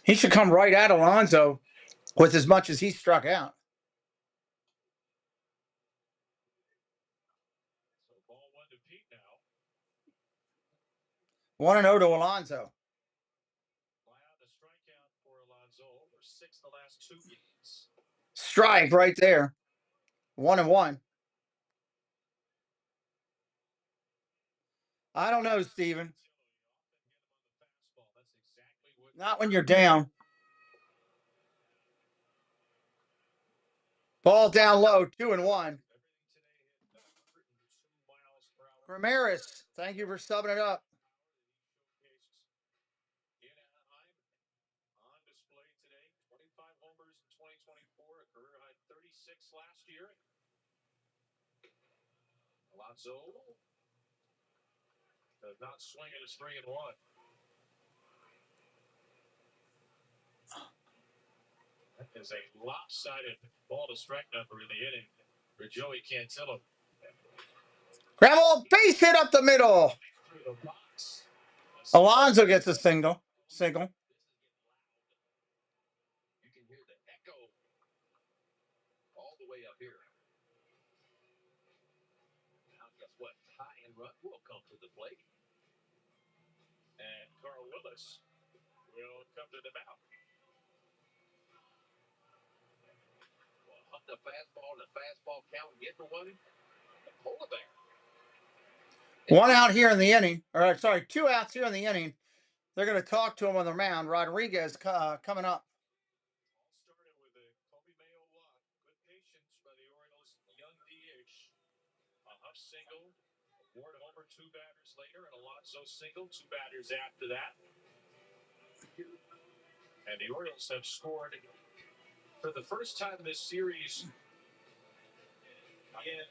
Speaker 1: He should come right at Alonso with as much as he struck out.
Speaker 3: So ball 1 to Pete now.
Speaker 1: 1-0 to Alonso.
Speaker 3: Fly out the strikeout for Alonso over 6 the last 2 games.
Speaker 1: Strike right there. 1-1. I don't know, Steven. Not when you're down. Ball down low, 2-1. Ramírez, thank you for subbing it up.
Speaker 3: In Anaheim, on display today, 25 homers in 2024, a career high 36 last year. Alonso does not swing at his 3-1. That is a lopsided ball to strike number in the inning for Joey Cantillo.
Speaker 1: Grab a base hit up the middle. Alonso gets a single.
Speaker 2: You can hear the echo all the way up here. Now, guess what? Tie and run will come to the plate.
Speaker 3: And Carl Willis will come to the mound.
Speaker 2: Well, hunting a fastball and a fastball count, getting one. Hold it there.
Speaker 1: 1 out here in the inning. Or sorry, 2 outs here in the inning. They're going to talk to him on the mound. Rodriguez coming up.
Speaker 3: All started with a Kobe Mayo walk. Good patience by the Orioles' young DH. A Huff single. Ward homer 2 batters later, and Alonso single 2 batters after that. And the Orioles have scored for the first time this series in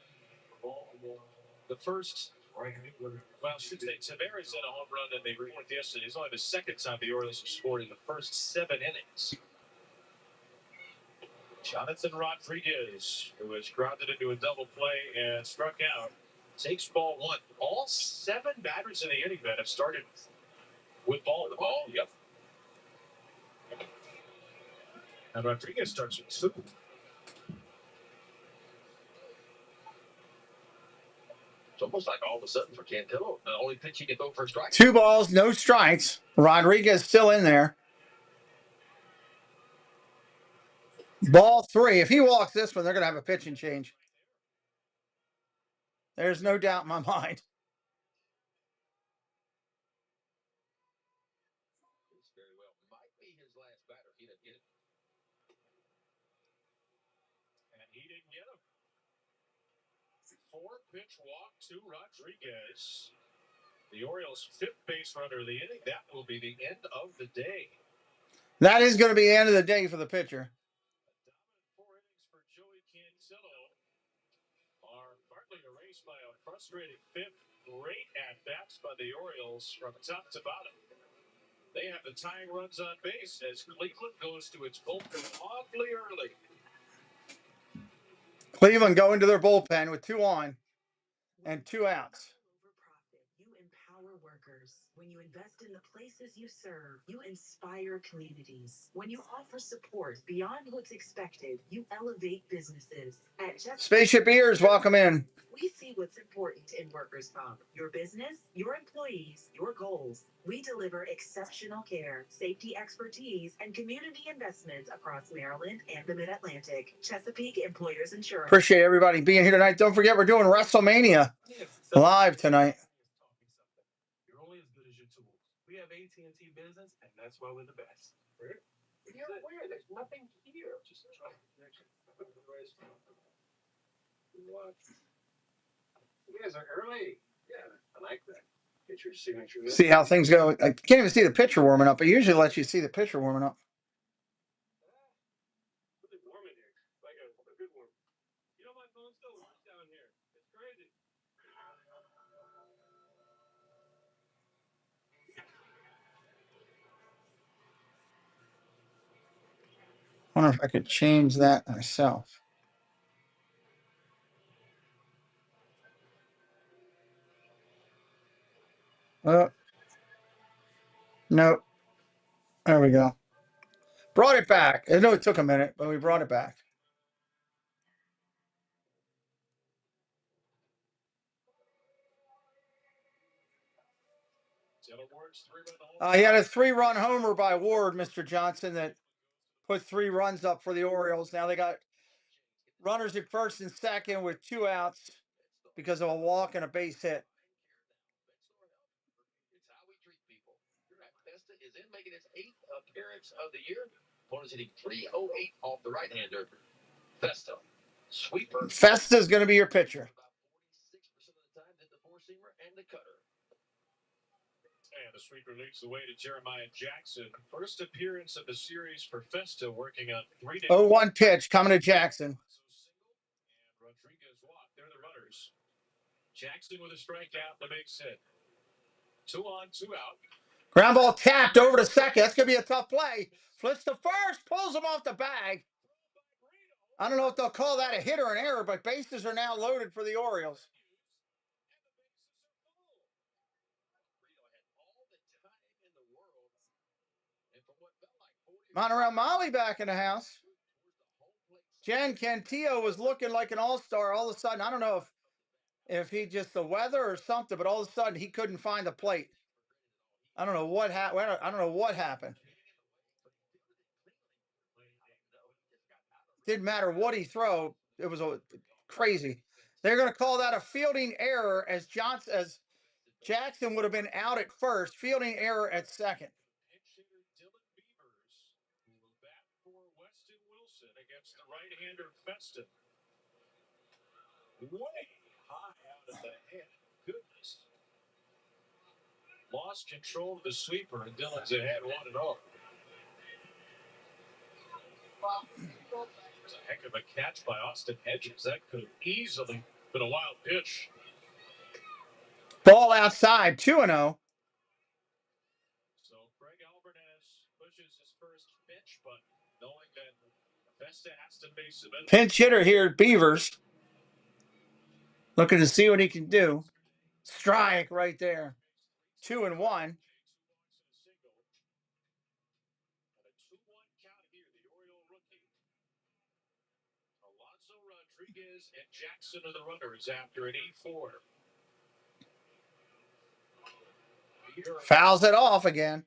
Speaker 3: the first. Well, should say Tavares hit a home run in the 4th yesterday. It's only the 2nd time the Orioles have scored in the first 7 innings. Jonathan Rodriguez, who was grounded into a double play and struck out, takes ball 1. All 7 batters in the inning that have started with ball.
Speaker 2: Yep.
Speaker 3: And Rodriguez starts with 2.
Speaker 2: It's almost like all of a sudden for Cantillo, the only pitch he can throw for a strike.
Speaker 1: 2 balls, no strikes. Rodriguez still in there. Ball 3. If he walks this one, they're going to have a pitching change. There's no doubt in my mind.
Speaker 2: This very well might be his last batter. He didn't get it.
Speaker 3: And he didn't get him. 4-pitch walk to Rodriguez. The Orioles' 5th base runner of the inning. That will be the end of the day.
Speaker 1: That is going to be the end of the day for the pitcher.
Speaker 3: A dominant 4 innings for Joey Cantillo are partly erased by a frustrating 5th. Great at-bats by the Orioles from top to bottom. They have the tying runs on base as Cleveland goes to its bullpen awfully early.
Speaker 1: Cleveland go into their bullpen with 2 on and 2 outs.
Speaker 8: You empower workers. When you invest in the places you serve, you inspire communities. When you offer support beyond what's expected, you elevate businesses. At
Speaker 1: Spaceship Ears, welcome in.
Speaker 8: We see what's important in workers' comp. Your business, your employees, your goals. We deliver exceptional care, safety expertise, and community investments across Maryland and the Mid-Atlantic. Chesapeake Employers Insurance.
Speaker 1: Appreciate everybody being here tonight. Don't forget, we're doing WrestleMania live tonight.
Speaker 11: You're only as good as your tools. We have AT&T Business, and that's why we're the best.
Speaker 2: Where? There's nothing here. Just try. What? You guys are early. Yeah, I like that. Get your signature.
Speaker 1: See how things go. I can't even see the pitcher warming up. It usually lets you see the pitcher warming up.
Speaker 11: Really warm in here. Like a good warm. You know, my phone still works down here. It's crazy.
Speaker 1: Wonder if I could change that myself. Oh, no. There we go. Brought it back. I know it took a minute, but we brought it back. He had a 3-run homer by Ward, Mr. Johnson, that put 3 runs up for the Orioles. Now they got runners at first and second with 2 outs because of a walk and a base hit.
Speaker 2: It's how we treat people. Festa is in making his 8th appearance of the year. Opponent's hitting .308 off the right-hander. Festa. Sweeper.
Speaker 1: Festa's going to be your pitcher.
Speaker 2: About 46% of the time hit the 4-seamer and the cutter.
Speaker 3: And the sweeper leads the way to Jeremiah Jackson. First appearance of the series for Festa, working on 3 days.
Speaker 1: 0-1 pitch coming to Jackson.
Speaker 3: And Rodriguez walked. They're the runners. Jackson with a strikeout, the base hit. 2 on, 2 out.
Speaker 1: Ground ball tapped over to second. That's going to be a tough play. Flips to first, pulls him off the bag. I don't know if they'll call that a hit or an error, but bases are now loaded for the Orioles. Montreal Molly back in the house. Jan Cantillo was looking like an all-star. All of a sudden, I don't know if he just the weather or something, but all of a sudden he couldn't find the plate. I don't know what happened. I don't know what happened. Didn't matter what he threw. It was crazy. They're going to call that a fielding error as Jackson would have been out at first. Fielding error at second.
Speaker 3: Against the right-hander Festa. Way high out of the head. Goodness. Lost control of the sweeper, and Dillon's ahead 1-0. It's a heck of a catch by Austin Hedges. That could have easily been a wild pitch.
Speaker 1: Ball outside, 2-0.
Speaker 3: So Craig Alvarez pushes his first pitch, but knowing that Festa has to face him.
Speaker 1: Pinch hitter here at Beavers. Looking to see what he can do. Strike right there. 2-1.
Speaker 3: Rodriguez and Jackson are the runners after an 8-4.
Speaker 1: Fouls it off again.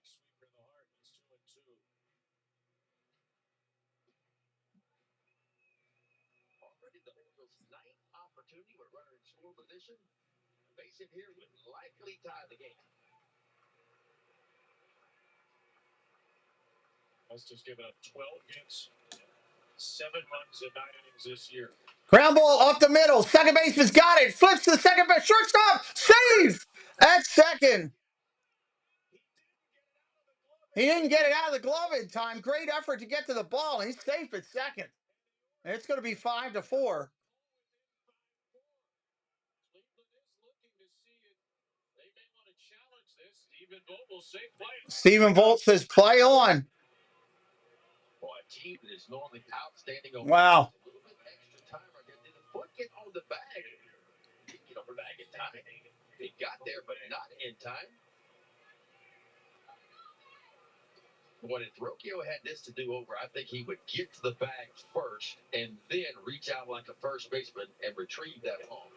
Speaker 2: Already the Orioles' 9th opportunity with runner in score position. Base hit here would likely tie the game.
Speaker 3: Festa's given up 12 hits, 7 runs in 9 innings this year.
Speaker 1: Ground ball up the middle. Second baseman's got it. Flips to the second base. Shortstop. Save at second. He didn't get it out of the glove in time. Great effort to get to the ball. He's safe at second. And it's going to be 5-4. Stephen Volt says play on.
Speaker 2: Boy, a team that is normally outstanding.
Speaker 1: Wow.
Speaker 2: A little bit extra time right there. Did the foot get on the bag? Didn't get on the bag in time. It got there, but not in time. What if Rocchio had this to do over, I think he would get to the bag first and then reach out like a first baseman and retrieve that ball.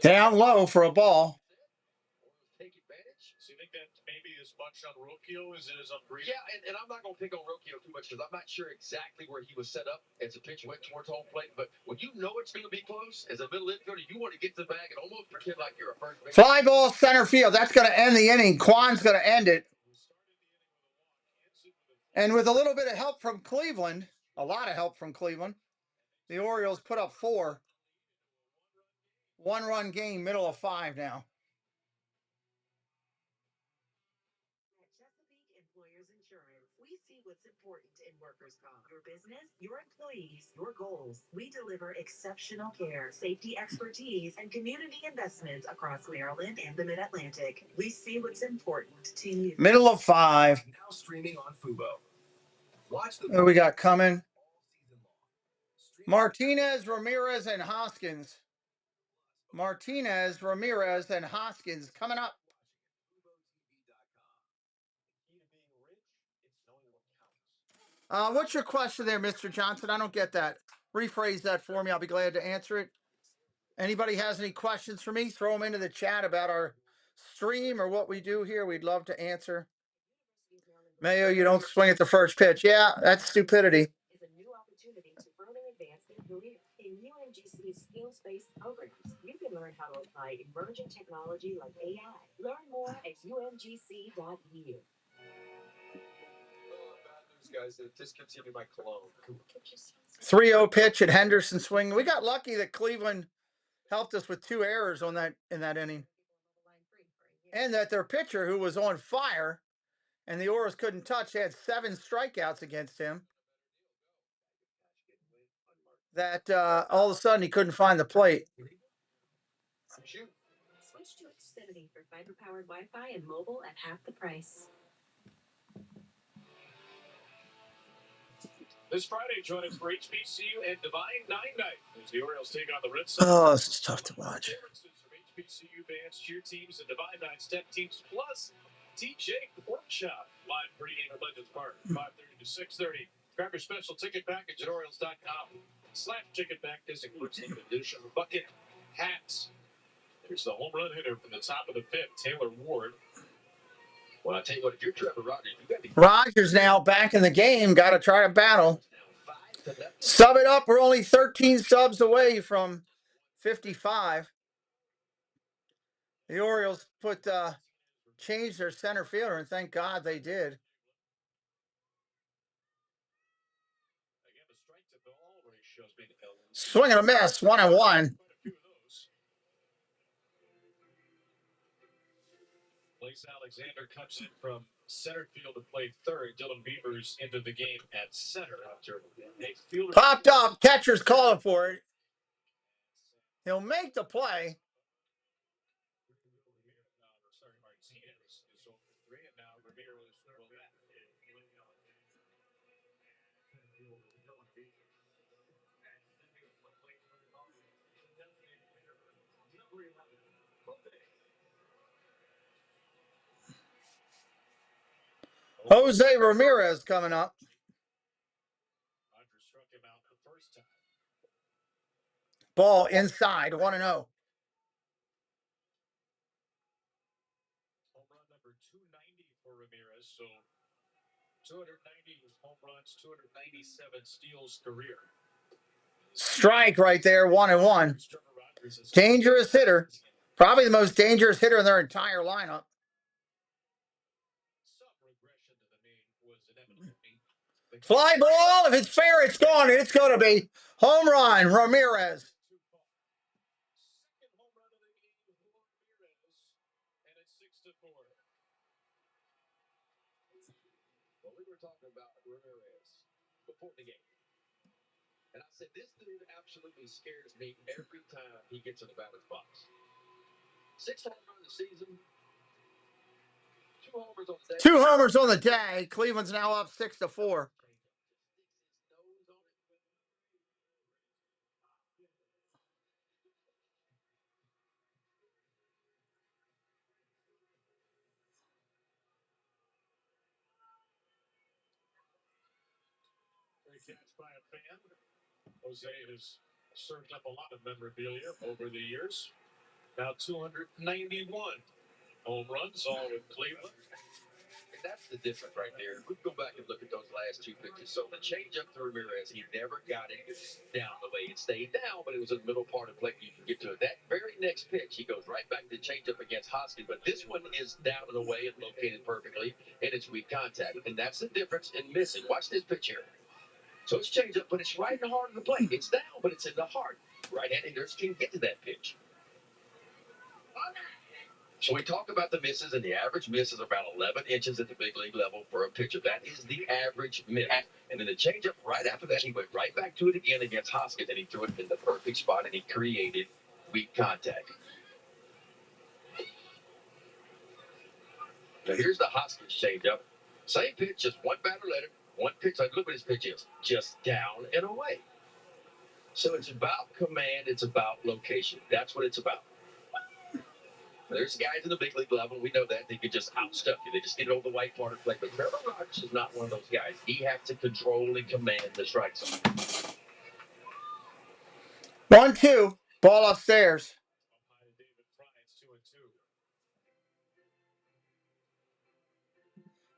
Speaker 1: Down low for a ball.
Speaker 2: Take advantage.
Speaker 3: So you think that maybe as much on Rocchio as it is on Breeden?
Speaker 2: Yeah, and I'm not going to pick on Rocchio too much because I'm not sure exactly where he was set up as the pitch went towards home plate. But when you know it's going to be close, as a middle infielder, you want to get to the bag and almost pretend like you're a first baseman.
Speaker 1: Fly ball center field. That's going to end the inning. Kwan's going to end it. And with a little bit of help from Cleveland, a lot of help from Cleveland, the Orioles put up 4. 1-run game, middle of 5 now.
Speaker 8: Employers Insurance. We see what's important in workers' comp. Your business, your employees, your goals. We deliver exceptional care, safety expertise, and community investments across Maryland and the Mid-Atlantic. We see what's important to you.
Speaker 1: Middle of 5.
Speaker 9: Now streaming on Fubo. Watch the
Speaker 1: What do we got coming? Martinez, Ramirez, and Hoskins. Martinez, Ramirez, and Hoskins coming up. What's your question there, Mr. Johnson? I don't get that. Rephrase that for me. I'll be glad to answer it. Anybody has any questions for me? Throw them into the chat about our stream or what we do here. We'd love to answer. Mayo, you don't swing at the first pitch. Yeah, that's stupidity.
Speaker 8: Is a new opportunity to further advance their career. In UMGC's skills-based programs, you can learn how to apply emerging technology like AI. Learn more at umgc.edu.
Speaker 2: Guys, that discontinued my cologne.
Speaker 1: 3-0 pitch at Henderson swing. We got lucky that Cleveland helped us with 2 errors on that in that inning. And that their pitcher, who was on fire, and the Orioles couldn't touch, had 7 strikeouts against him. That all of a sudden he couldn't find the plate.
Speaker 8: Switch to Xfinity for fiber-powered Wi-Fi and mobile at half the price.
Speaker 3: This Friday, join us for HBCU and Divine Nine Night as the Orioles take on the Red Sox.
Speaker 1: Oh, this is tough to watch.
Speaker 3: Performances from HBCU bands, cheer teams, and Divine Nine step teams, plus DJ Workshop live pregame at Legends Park, 5:30 to 6:30. Grab your special ticket package at Orioles.com/ticket pack. This includes limited edition bucket hats. Here's the home run hitter from the top of the 5th, Taylor Ward.
Speaker 2: Well, I tell you what, if you're Trevor Rogers, you got to be
Speaker 1: Rogers now back in the game. Got to try to battle. Sub it up. We're only 13 subs away from 55. The Orioles changed their center fielder, and thank God they did. Swing and a miss, 1-1.
Speaker 3: Blaze Alexander comes in from center field to play third. Dylan Beavers into the game at center after a fielder
Speaker 1: Popped up. Catcher's calling for it. He'll make the play. José Ramírez coming up. Ball inside, 1-0.
Speaker 3: Home run number 290 for Ramirez, so 290 home runs, 297 steals career.
Speaker 1: Strike right there, 1-1. Dangerous hitter. Probably the most dangerous hitter in their entire lineup. Fly ball. If it's fair, it's gone. It's going to be home run, Ramirez.
Speaker 2: Well, we were talking about Ramirez before the game. And I said, this dude absolutely scares me every time he gets in the batter's box. 6 home runs a season. 2 homers on the day.
Speaker 1: 2 homers on the day. Cleveland's now up 6-4.
Speaker 3: Great catch by a fan. Jose has served up a lot of memorabilia over the years. Now 291 home runs, all with Cleveland.
Speaker 2: And that's the difference right there. We go back and look at those last 2 pitches. So the changeup to Ramirez, he never got it down the way it stayed down, but it was in the middle part of the plate. You can get to it. That very next pitch, he goes right back to the changeup against Hoskins. But this one is down and away and located perfectly, and it's weak contact. And that's the difference in missing. Watch this pitch here. So it's changeup, but it's right in the heart of the plate. It's down, but it's in the heart. Right-handed hitters can get to that pitch. So we talk about the misses, and the average miss is about 11 inches at the big league level for a pitcher. That is the average miss. And then the changeup, right after that, he went right back to it again against Hoskins, and he threw it in the perfect spot, and he created weak contact. Now here's the Hoskins changeup. Same pitch, just one batter later. One pitch, like, look what his pitch is. Just down and away. So it's about command. It's about location. That's what it's about. There's guys in the big league level. We know that they could just outstuff you. They just get over the white part of play. But Trevor Rogers is not one of those guys. He has to control and command the strike zone.
Speaker 1: 1-2. Ball upstairs.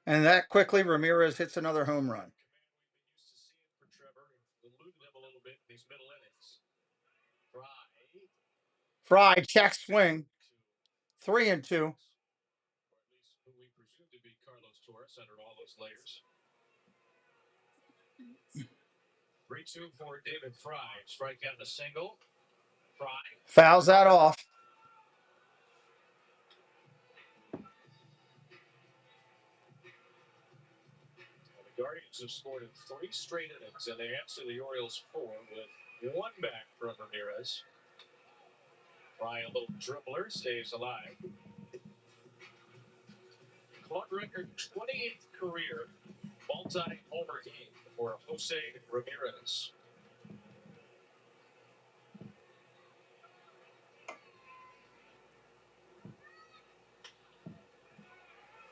Speaker 1: And that quickly, Ramirez hits another home run. Fry, check swing. 3-2.
Speaker 3: Who we presume to be Carlos Torres under all those layers. 3-2 for David Fry. Strike out a single. Fry.
Speaker 1: Fouls that off.
Speaker 3: The Guardians have scored in 3 straight innings, and they answer the Orioles 4 with 1 back from Ramirez. Fry, a little dribbler, stays alive. Club record 28th career multi-homer game for José Ramírez.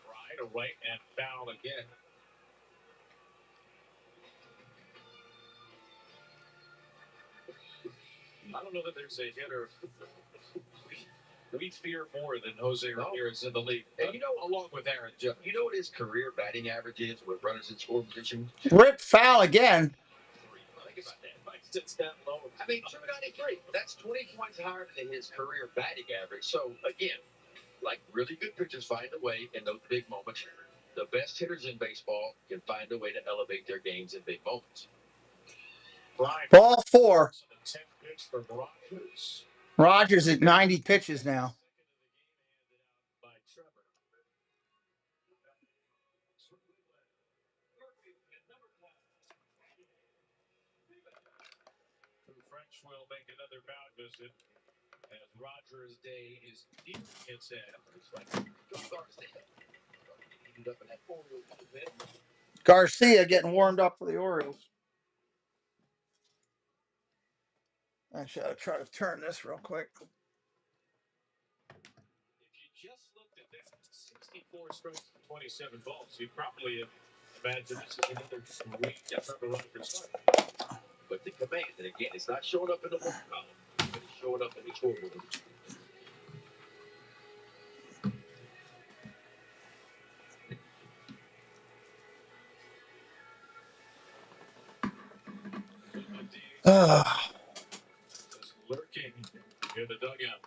Speaker 3: Fry to right and foul again. I don't know that there's a hitter we fear more than José Ramírez in the league.
Speaker 2: And you know,
Speaker 3: along with Aaron Judge.
Speaker 2: you know what his career batting average is with runners in scoring position?
Speaker 1: Rip foul again.
Speaker 2: Think about that. It's that low. I mean, 293. That's 20 points higher than his career batting average. So again, like really good pitchers find a way in those big moments. The best hitters in baseball can find a way to elevate their games in big moments.
Speaker 1: Ball 4.
Speaker 3: 10 pitch for Rogers.
Speaker 1: Rogers at 90 pitches now.
Speaker 3: By Trevor. French will make another bound visit as Rogers' day is near its end.
Speaker 1: Garcia getting warmed up for the Orioles. Actually, I'll try to turn this real quick.
Speaker 3: If you just looked at that 64 strikes and 27 balls, you'd probably imagine this is another great Trevor Rogers start.
Speaker 2: But the command, and again, it's not showing up in the one column, but it's showing up in the scoreboard.
Speaker 3: Just lurking in the dugout.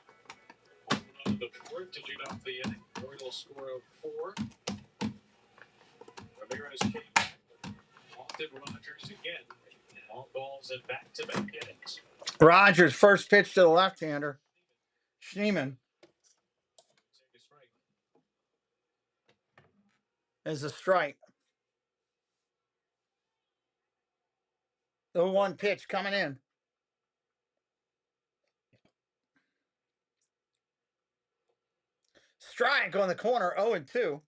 Speaker 3: On the board to lead off the inning. Orioles score of 4. Ramirez came back. Haunted Rogers again. Long balls and back-to-back innings.
Speaker 1: Rogers first pitch to the left-hander. Schneemann is a strike. The 1 pitch coming in. Strike on the corner, 0-2.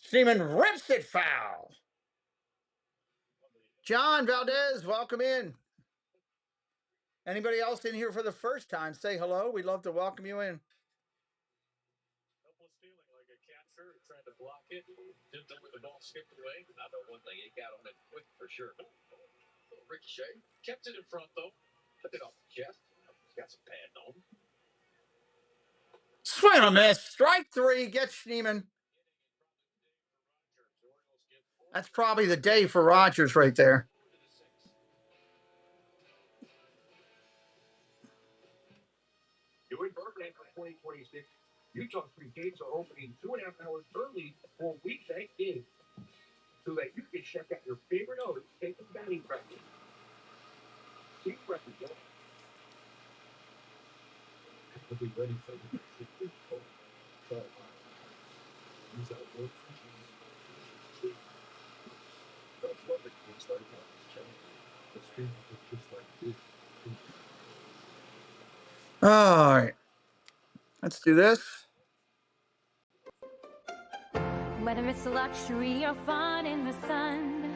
Speaker 1: Schneemann rips it foul. John Valdez, welcome in. Anybody else in here for the first time, say hello. We'd love to welcome you in.
Speaker 3: Helpless feeling like a catcher trying to block it. Didn't know where the ball skipped away.
Speaker 2: I know one thing, it got on it quick for sure. Ricochet.
Speaker 3: Kept it in front, though.
Speaker 2: Took it off the chest. Got some padding on.
Speaker 1: Swing on this. Strike 3. Gets Schneemann. That's probably the day for Rogers right there.
Speaker 9: Doing birthday for 2026. Utah Street gates are opening 2.5 hours early for weekday games, so that you can check out your favorite owners taking batting practice. See represent.
Speaker 11: We'll be ready for the use that word. That's what the kids started out. The stream was just like this.
Speaker 1: All right. Let's do this.
Speaker 12: Whether it's luxury or fun in the sun,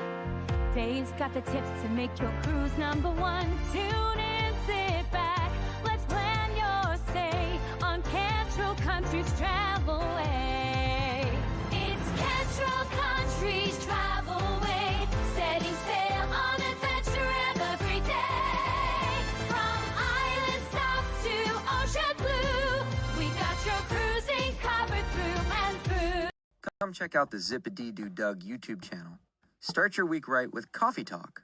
Speaker 12: Dave's got the tips to make your cruise #1. Tune in, sit back, let's plan your stay on Cantrell Country's Travelway. It's Cantrell Country's Travelway, setting sail on adventure every day. From island south to ocean blue, we got your cruising covered through and through.
Speaker 13: Come check out the Zip-a-Dee-Doo Doug YouTube channel. Start your week right with Coffee Talk.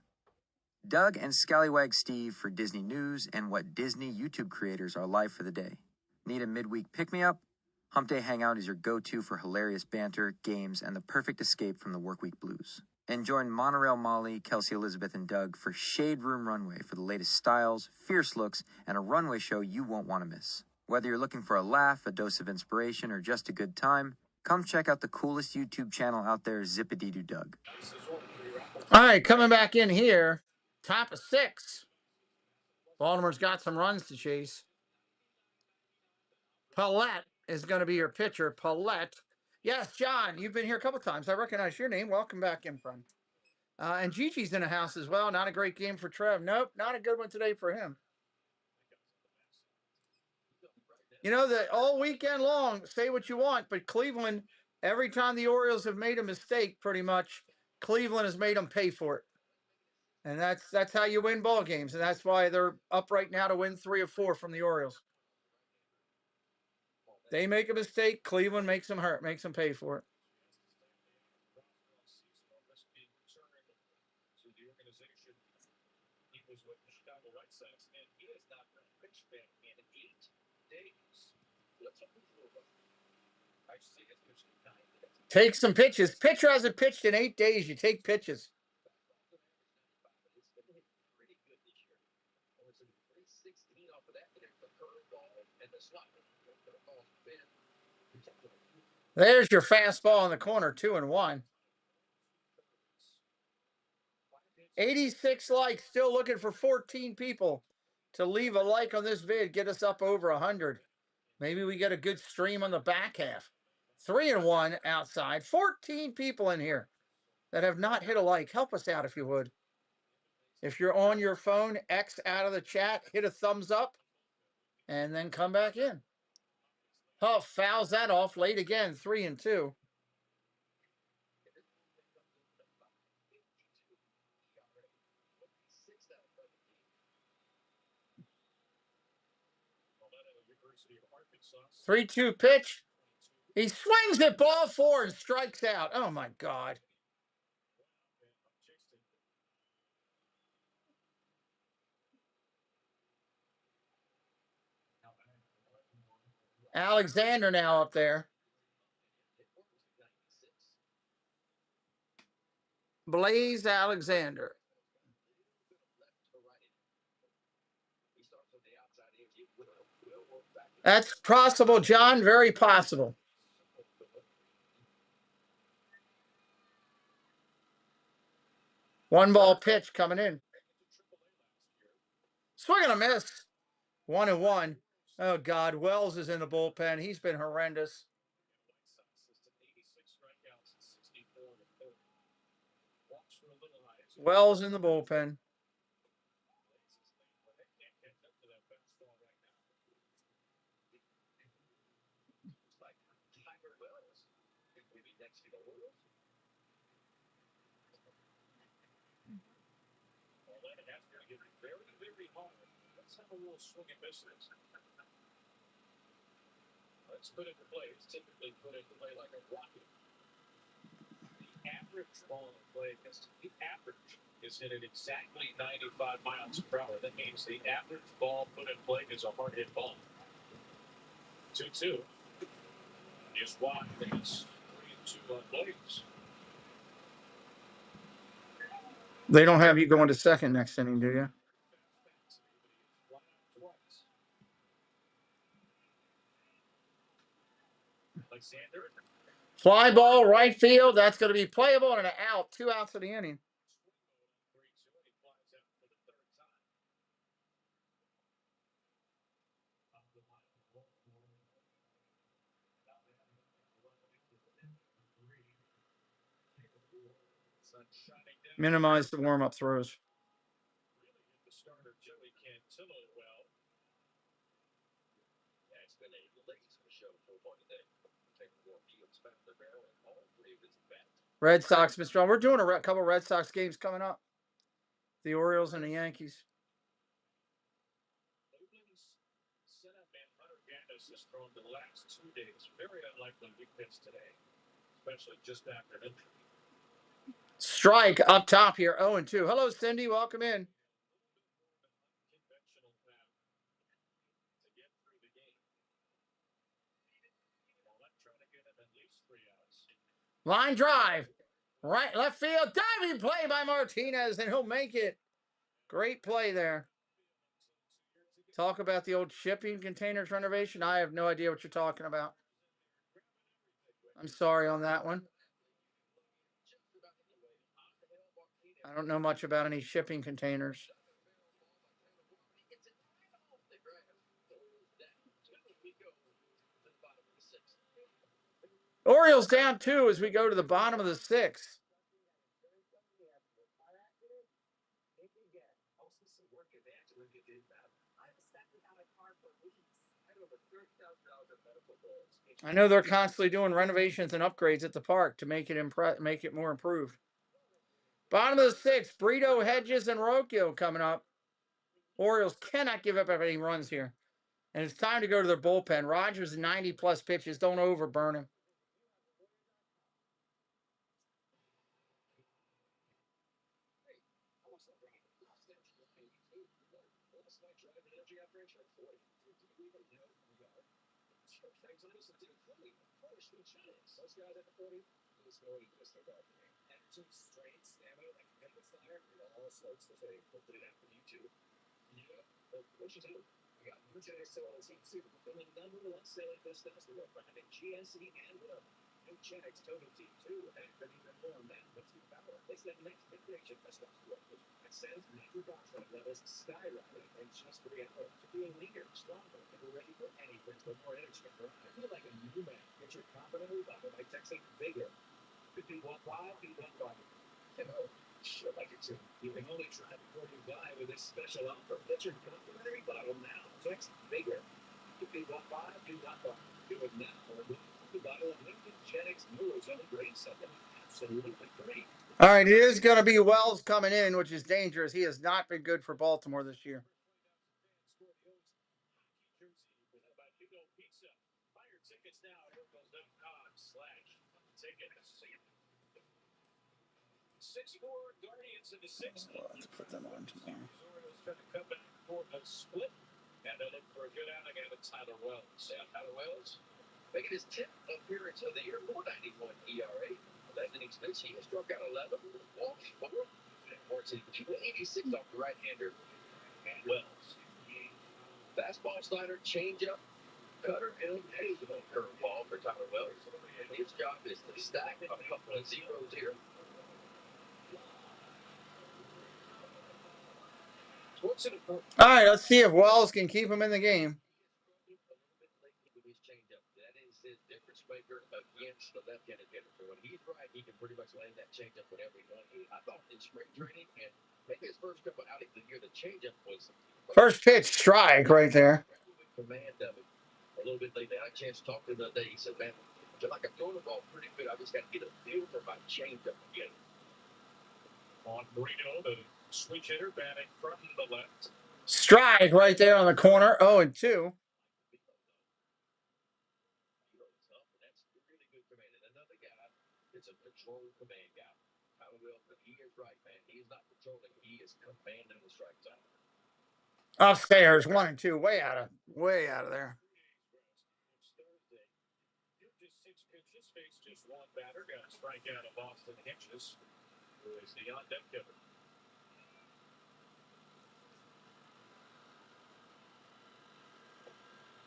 Speaker 13: Doug and Scallywag Steve for Disney news and what Disney YouTube creators are live for the day. Need a midweek pick-me-up? Hump Day Hangout is your go-to for hilarious banter, games, and the perfect escape from the workweek blues. And join Monorail Molly, Kelsey Elizabeth, and Doug for Shade Room Runway for the latest styles, fierce looks, and a runway show you won't want to miss. Whether you're looking for a laugh, a dose of inspiration, or just a good time, come check out the coolest YouTube channel out there, Zip-a-Dee-Doo Doug.
Speaker 1: All right, coming back in here, top of 6. Baltimore's got some runs to chase. Paulette is going to be your pitcher. Paulette. Yes, John, you've been here a couple times. I recognize your name. Welcome back in, friend. And Gigi's in the house as well. Not a great game for Trev. Nope, not a good one today for him. You know, that all weekend long, say what you want, but Cleveland, every time the Orioles have made a mistake, pretty much, Cleveland has made them pay for it. And that's how you win ball games. And that's why they're up right now to win 3 or 4 from the Orioles. They make a mistake, Cleveland makes them hurt, makes them pay for it. Take some pitches. Pitcher hasn't pitched in 8 days. You take pitches. There's your fastball in the corner, 2-1. 86 likes, still looking for 14 people to leave a like on this vid, get us up over 100. Maybe we get a good stream on the back half. 3-1 outside, 14 people in here that have not hit a like. Help us out if you would. If you're on your phone, X out of the chat, hit a thumbs up, and then come back in. Oh, fouls that off late again, 3-2. Three-two pitch. He swings it, ball 4, and strikes out. Oh, my God. Alexander now up there. Blaze Alexander. That's possible, John. Very possible. One ball pitch coming in. Swing and a miss. 1-1. Oh, God. Wells is in the bullpen. He's been horrendous. Wells in the bullpen.
Speaker 3: Let's put it in play. It's typically put into play like a rocket. The average ball in play, the average is hit at exactly 95 miles per hour. That means the average ball put in play is a hard hit ball. 2-2. Is one. It's 3-2 on Blaze.
Speaker 1: They don't have you going to second next inning, do you? Fly ball, right field. That's going to be playable and an out. 2 outs of the inning. Minimize the warm-up throws.
Speaker 3: The starter Joey Cantillo well.
Speaker 2: That's been a laser show so far today. Taking more fields back the barrel and all three of his bats.
Speaker 1: Red Sox, Mr. John. We're doing a couple Red Sox games coming up. The Orioles and the Yankees.
Speaker 3: Oakland's setup man Hunter Gaddis has thrown the last 2 days. Very unlikely he pitch today, especially just after an injury.
Speaker 1: Strike up top here, 0-2. Hello, Cindy. Welcome in.
Speaker 3: Conventional pattern to get through the game. Well, I'm trying to get him at least 3 outs.
Speaker 1: Line drive. Right, left field. Diving play by Martinez, and he'll make it. Great play there. Talk about the old shipping containers renovation. I have no idea what you're talking about. I'm sorry on that one. I don't know much about any shipping containers. Orioles down 2 as we go to the bottom of the 6th. I know they're constantly doing renovations and upgrades at the park to make it more improved. Bottom of the 6th, Brito, Hedges, and Rocchio coming up. Orioles cannot give up any runs here. And it's time to go to their bullpen. Rogers, 90-plus pitches. Don't overburn him. All right, it is going to be Wells coming in, which is dangerous. He has not been good for Baltimore this year. We'll have to put them on tomorrow.
Speaker 3: And they're looking for a good outing out of Tyler Wells.
Speaker 2: Yeah, Tyler Wells making his 10th appearance of the year, 4.91 ERA. That innings pitch, he has struck out 11, walked 4, 86 off the right-hander. Wells. Fastball, slider, changeup, cutter, and occasional curveball for Tyler Wells. His job is to stack a couple of zeros here.
Speaker 1: All right, let's see if Wells can keep him in the game.
Speaker 2: That is his difference maker against the left-handed hitter. So when he's right, he can pretty much land that changeup whenever he wants. I thought in spring training and maybe his first couple outings of the year, the changeup was
Speaker 1: first pitch strike right there.
Speaker 2: Command of it. A little bit late. They had a chance to talk to him the other day. He said, "Man, I feel like I'm throwing the ball pretty good. I just got to get a feel for my changeup again."
Speaker 3: On Brito, the switch hitter batting from the left.
Speaker 1: Strike right there on the corner. 0-2.
Speaker 2: It's a control command guy. Tyler Wells, but he is right, man. He is not controlling. He is commanding the strike zone.
Speaker 1: Upstairs, 1-2, way out of there.
Speaker 3: Just 6 pitches, faced just one batter, got a strikeout of Austin Hedges, who is the on-deck hitter.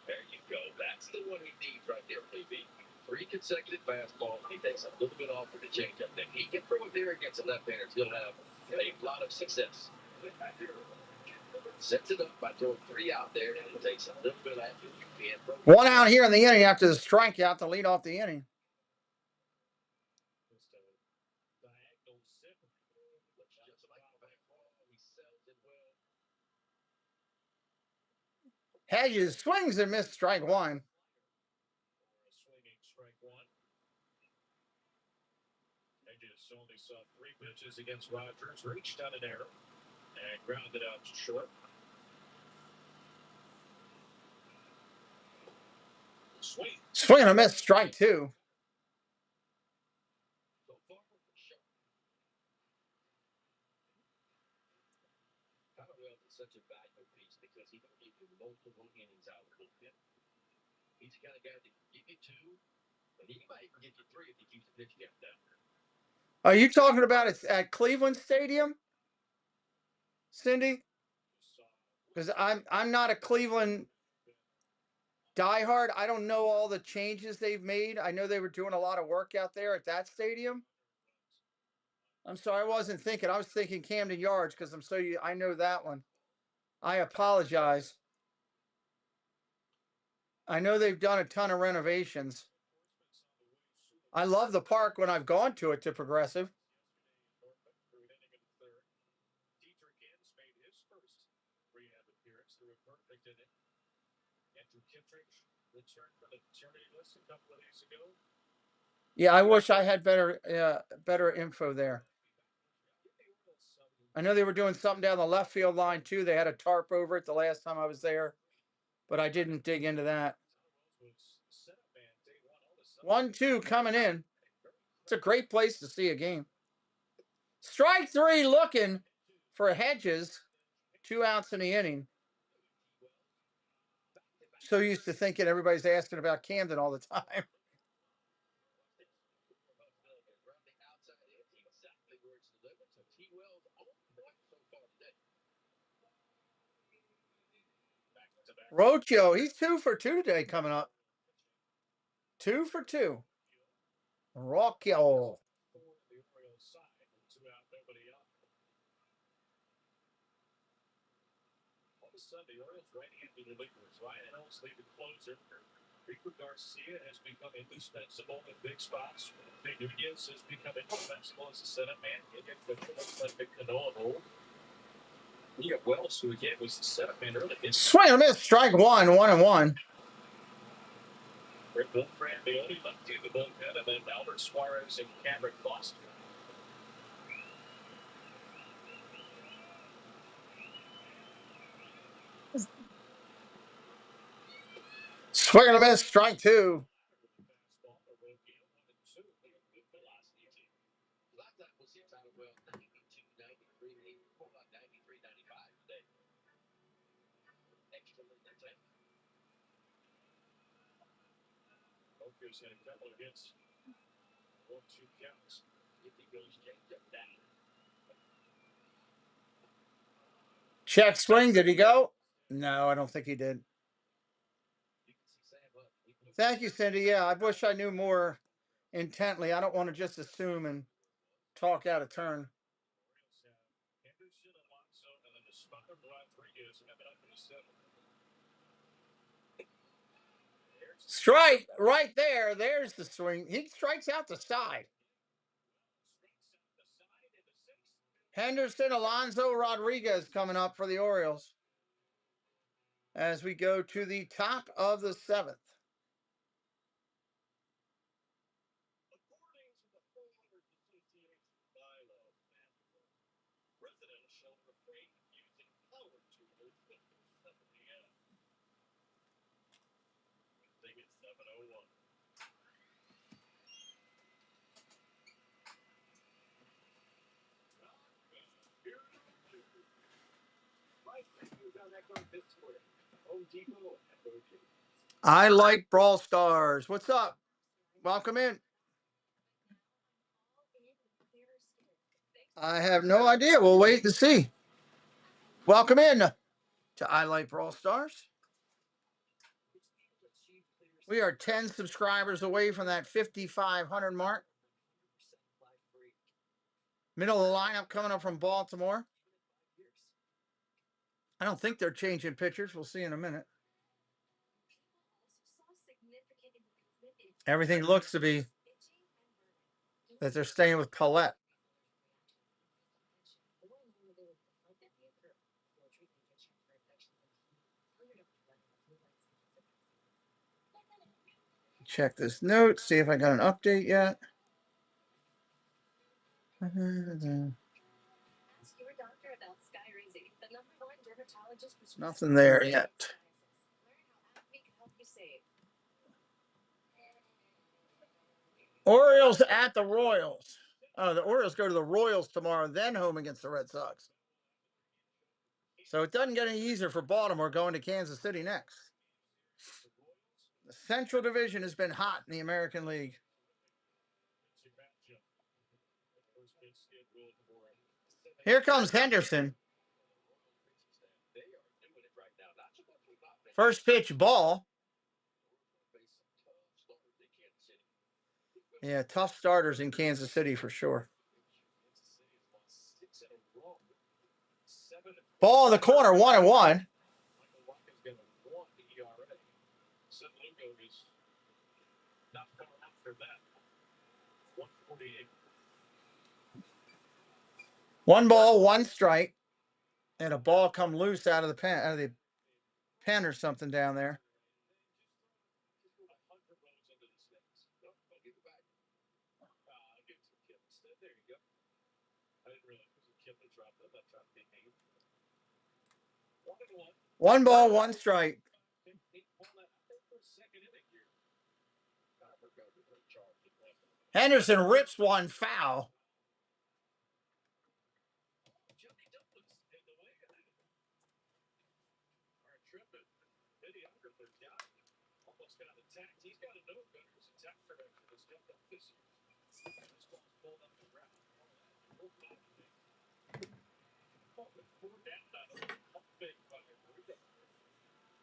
Speaker 2: There you go. That's the one he needs right there, PB. 3 consecutive fastballs. He takes a little bit off for the changeup. If he can throw it there against the left-handers, he'll have a lot of success. Sets it up by throwing 3 out there, and it takes a little bit after you can.
Speaker 1: 1 out here in the inning after the strikeout to lead off the inning. Hedges swings and missed, strike one.
Speaker 3: Swinging strike one. Hedges only saw 3 pitches against Rogers, reached on an error, and grounded out short.
Speaker 1: Swing and a miss, strike two.
Speaker 2: Such a valuable piece because he can give you multiple innings out of the bullpen. He's the kind of guy that can give you 2, but he might even give you 3 if he keeps the pitch count down.
Speaker 1: Are you talking about it's at Cleveland Stadium, Cindy? Because I'm not a Cleveland diehard. I don't know all the changes they've made. I know they were doing a lot of work out there at that stadium. I'm sorry, I wasn't thinking. I was thinking Camden Yards because I know that one. I apologize. I know they've done a ton of renovations. I love the park when I've gone to it to Progressive. Yeah, I wish I had better info there. I know they were doing something down the left field line too. They had a tarp over it the last time I was there, but I didn't dig into that. 1-2 coming in. It's a great place to see a game. Strike 3 looking for Hedges. 2 outs in the inning. So used to thinking everybody's asking about Camden all the time. Rocho, he's 2 for 2 today coming up. 2 for 2. Rocho.
Speaker 3: All of a sudden, the Orioles right-handed relievers, Ryan Ellis leading closer. Rico Garcia has become indispensable in big spots. Nunez has become indispensable as a setup man. Looks like a Canoa role. You have Wells, who again was the setup man early.
Speaker 1: Swing and a miss, strike 1, 1-1.
Speaker 3: Rick Wilfred, the only lefty in the bullpen, and then Albert Suarez and Cameron Foster.
Speaker 1: Swing and a miss, strike 2.
Speaker 3: Focus had a couple of hits. 1-2 counts. If he goes changed up down.
Speaker 1: Check swing. Did he go? No, I don't think he did. Thank you, Cindy. Yeah, I wish I knew more intently. I don't want to just assume and talk out of turn. Strike right there. There's the swing. He strikes out the side. Henderson Alonso Rodriguez coming up for the Orioles as we go to the top of the 7th. I like Brawl Stars. What's up? Welcome in. I have no idea. We'll wait to see. Welcome in to I Like Brawl Stars. We are 10 subscribers away from that 5,500 mark. Middle of the lineup coming up from Baltimore. I don't think they're changing pitchers. We'll see in a minute. Everything looks to be that they're staying with Paulette. check this note, see if I got an update yet. Nothing there yet. Orioles at the Royals. Oh, the Orioles go to the Royals tomorrow, then home against the Red Sox. So it doesn't get any easier for Baltimore going to Kansas City next. The Central Division has been hot in the American League. Here comes Henderson. First pitch, ball. Yeah, tough starters in Kansas City for sure. Ball in the corner, 1-1. One ball, one strike, and a ball come loose out of the pen or something down there. One ball, one strike. Henderson rips one foul.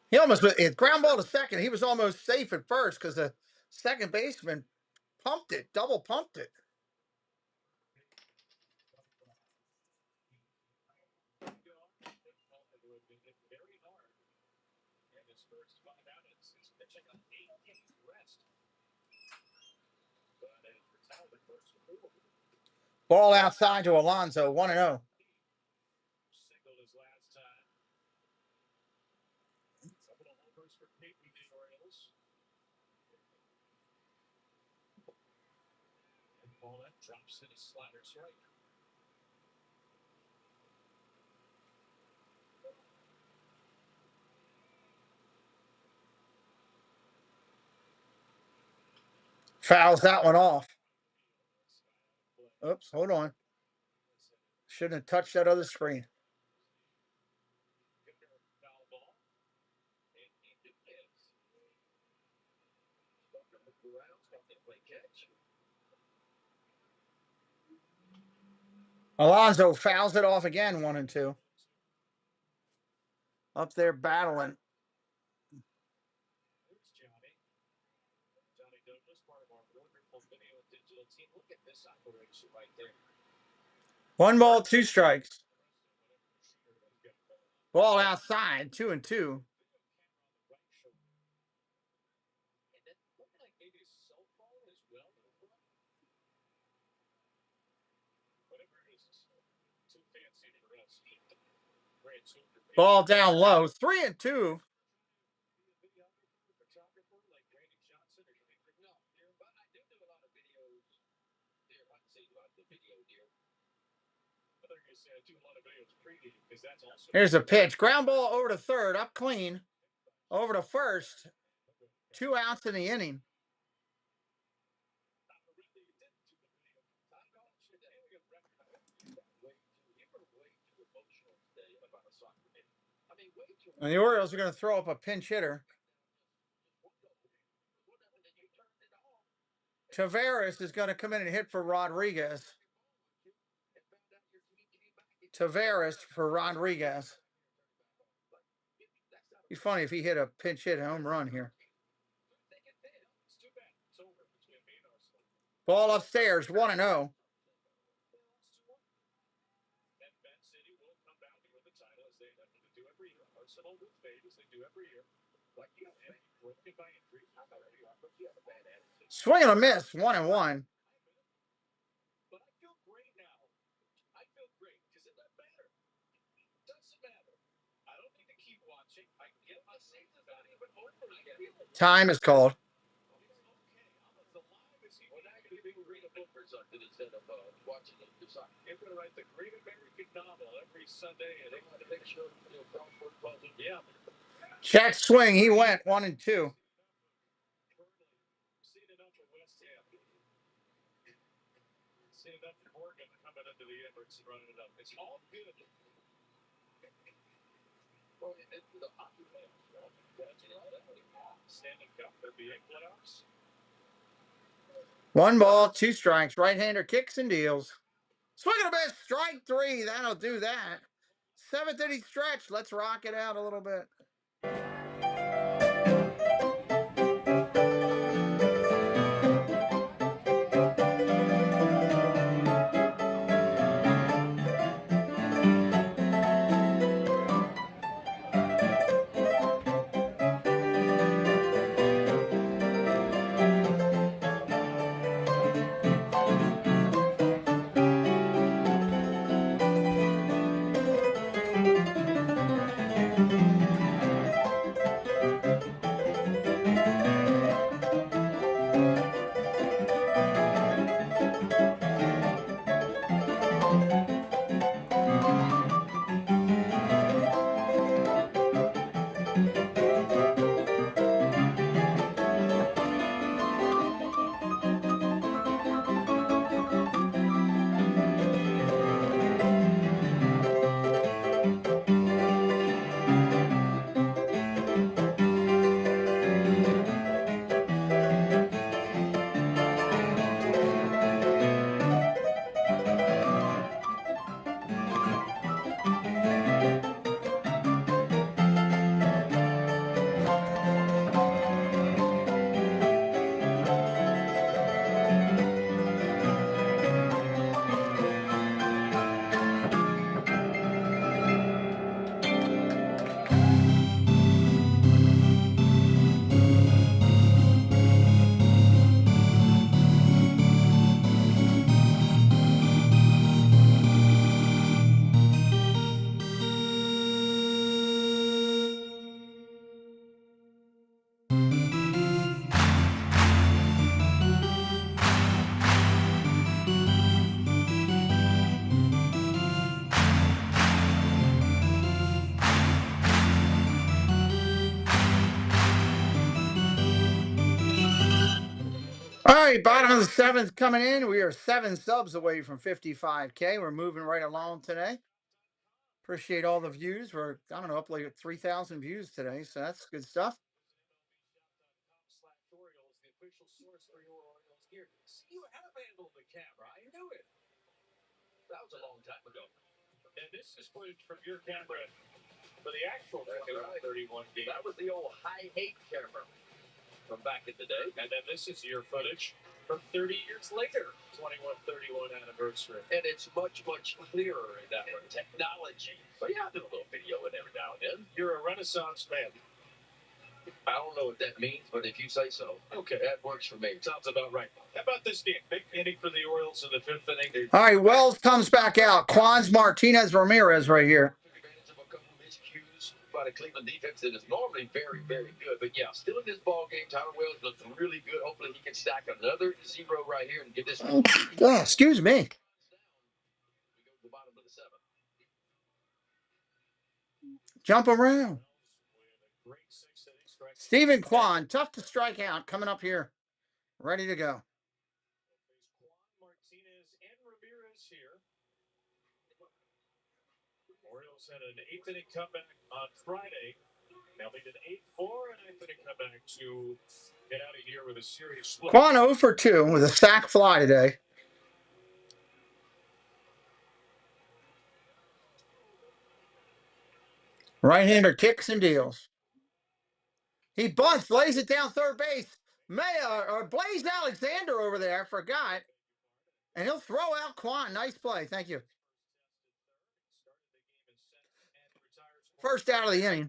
Speaker 1: He almost went ground ball to second. He was almost safe at first because the second baseman pumped it, double pumped it. Ball outside to Alonso, 1-0. Fouls that one off. Oops, hold on. Shouldn't have touched that other screen. Alonso fouls it off again, 1-2. Up there battling. One ball, two strikes. Ball outside, 2-2. Ball down low, 3-2. Here's a pitch. Ground ball over to third, up clean. Over to first. 2 outs in the inning. And the Orioles are going to throw up a pinch hitter. Taveras is going to come in and hit for Rodriguez. Taveras for Rodriguez. Be funny if he hit a pinch hit home run here. Ball upstairs, 1-0. Swing and a miss, 1-1. Time is called.
Speaker 3: write the great American novel every Sunday, and they want to make sure crossword puzzle. Yeah.
Speaker 1: Check swing. He went 1 and 2.
Speaker 3: Seen enough for West Ham. Seen enough for Morgan coming into the Emirates and running it up. It's all good. Standing Cup NBA playoffs.
Speaker 1: 1 ball, 2 strikes. Right-hander kicks and deals. Swing and a miss. Strike 3. That'll do that. 7th inning stretch. Let's rock it out a little bit. All right, bottom of the 7th coming in. We are 7 subs away from 55K. We're moving right along today. Appreciate all the views. We're, I don't know, up like 3,000 views today, so that's good stuff.
Speaker 3: Orioles, the official source for your Orioles gear. You have handled the camera. I knew it.
Speaker 2: That was a long time ago.
Speaker 3: And this is footage from your camera for the actual 31 game.
Speaker 2: That was the old high-hate camera from back in the day.
Speaker 3: And then this is your footage from 30 years later, 21-31 anniversary.
Speaker 2: And it's much, much clearer in that one. Technology. But yeah, I do a little video in every now and then.
Speaker 3: You're a Renaissance man.
Speaker 2: I don't know what that means, but if you say so,
Speaker 3: okay,
Speaker 2: that works for me.
Speaker 3: Sounds about right. How about this game? Big inning for the Orioles in the 5th inning.
Speaker 1: All right, Wells comes back out. Quans Martinez Ramirez right here.
Speaker 2: Took advantage of a couple of miscues by the Cleveland defense that is normally very, very good. But yeah, still in this ball game, Tyler Wells looks really good. Hopefully he can stack another 0 right here and get this one.
Speaker 1: Oh, excuse me.
Speaker 2: We go to the bottom of the 7th.
Speaker 1: Jump around. Stephen Kwan, tough to strike out, coming up here. Ready to go.
Speaker 3: Martinez and Ramirez here. Orioles had an 8th inning comeback on Friday. Now they did 8-4 and 9th inning comeback to get out of here with a serious split.
Speaker 1: Kwan 0 for 2 with a sac fly today. Right-hander kicks and deals. He bunts, lays it down third base. Blaze Alexander over there, I forgot. And he'll throw out Kwan. Nice play. Thank you. First out of the inning.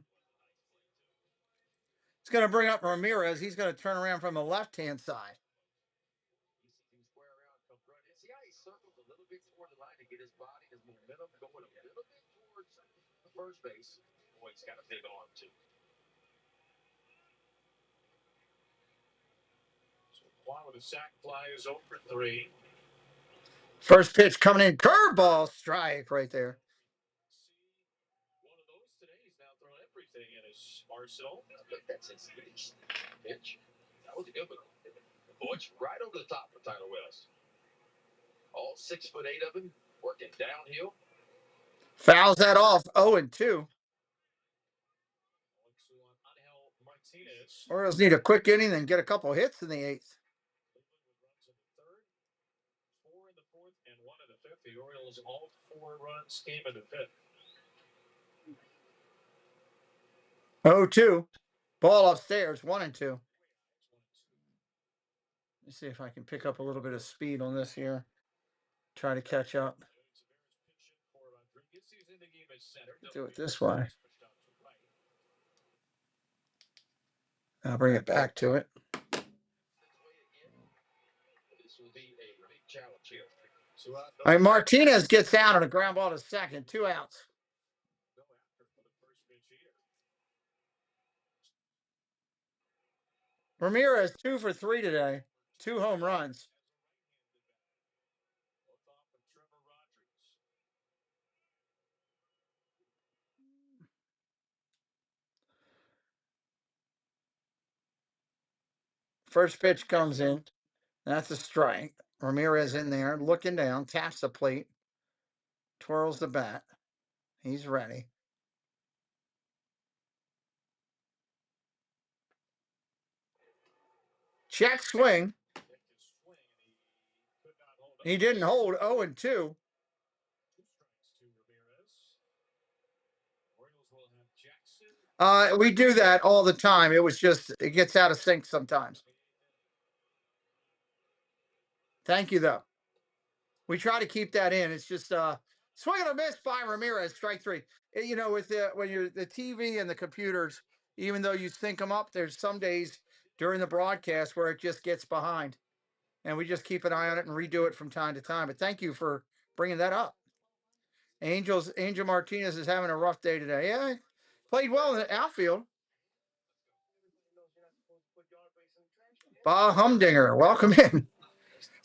Speaker 1: It's going to bring up Ramirez. He's going to turn around from the left-hand side.
Speaker 2: See how he circles a little bit toward the line to get his body, his momentum going a little bit towards first base.
Speaker 3: Boy, he's got a big arm, too. So Kwan with a sac fly is 0 for 3.
Speaker 1: First pitch coming in, curveball, strike right there.
Speaker 3: One of those today. He's now thrown everything in his arsenal.
Speaker 2: That's his pitch. That was a good one. Butch right over the top of Tyler Wells. All 6'8" of him working downhill.
Speaker 1: Fouls that off. 0-2. Orioles need a quick inning and get a couple hits in the 8th.
Speaker 3: Four in the 4th and 1 in the 5th. The Orioles, all 4 runs came in the 5th.
Speaker 1: 0-2. Ball upstairs, 1-2. Let's see if I can pick up a little bit of speed on this here. Try to catch up. Do it this way. I'll bring it back to it. All right, Martinez gets out on a ground ball to second. 2 outs. Ramirez 2 for 3 today. 2 home runs. First pitch comes in. That's a strike. Ramirez in there, looking down, taps the plate, twirls the bat. He's ready. Check swing. He didn't hold. 0-2. We do that all the time. It was just, it gets out of sync sometimes. Thank you, though. We try to keep that in. It's just swing and a miss by Ramirez, strike 3. You know, with when you're the TV and the computers, even though you sync them up, there's some days during the broadcast where it just gets behind, and we just keep an eye on it and redo it from time to time. But thank you for bringing that up. Angel Martinez is having a rough day today. Yeah, played well in the outfield. Bob Humdinger, welcome in.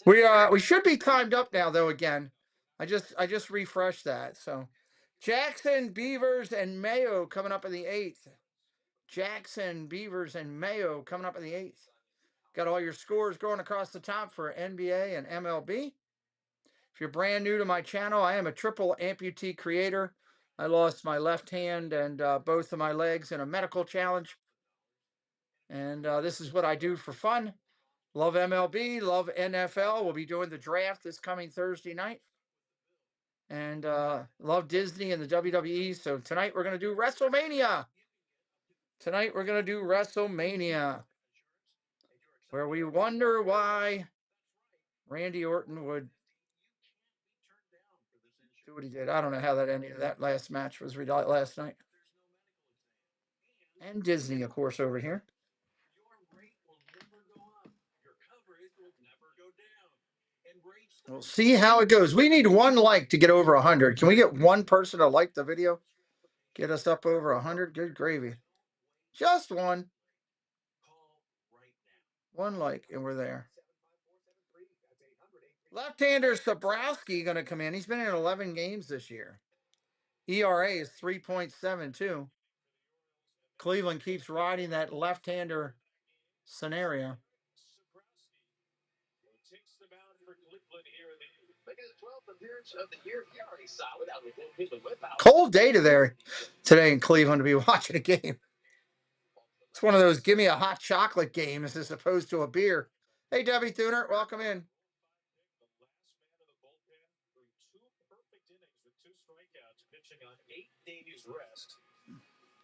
Speaker 1: We should be timed up now, though. Again, I just refreshed that. So, Jackson, Beavers, and Mayo coming up in the 8th. Jackson, Beavers, and Mayo coming up in the 8th. Got all your scores going across the top for NBA and MLB. If you're brand new to my channel, I am a triple amputee creator. I lost my left hand and both of my legs in a medical challenge. And this is what I do for fun. Love MLB, love NFL. We'll be doing the draft this coming Thursday night. And love Disney and the WWE. So tonight we're going to do WrestleMania. Where we wonder why Randy Orton would do what he did. I don't know how that ended. That last match was last night. And Disney, of course, over here. We'll see how it goes. We need 1 like to get over 100. Can we get 1 person to like the video? Get us up over 100. Good gravy. Just 1. 1 like, and we're there. Left-hander Sabrowski going to come in. He's been in 11 games this year. ERA is 3.72. Cleveland keeps riding that left-hander scenario. Cold day today in Cleveland to be watching a game. It's one of those give me a hot chocolate games as opposed to a beer. Hey, Debbie Thuner, welcome in.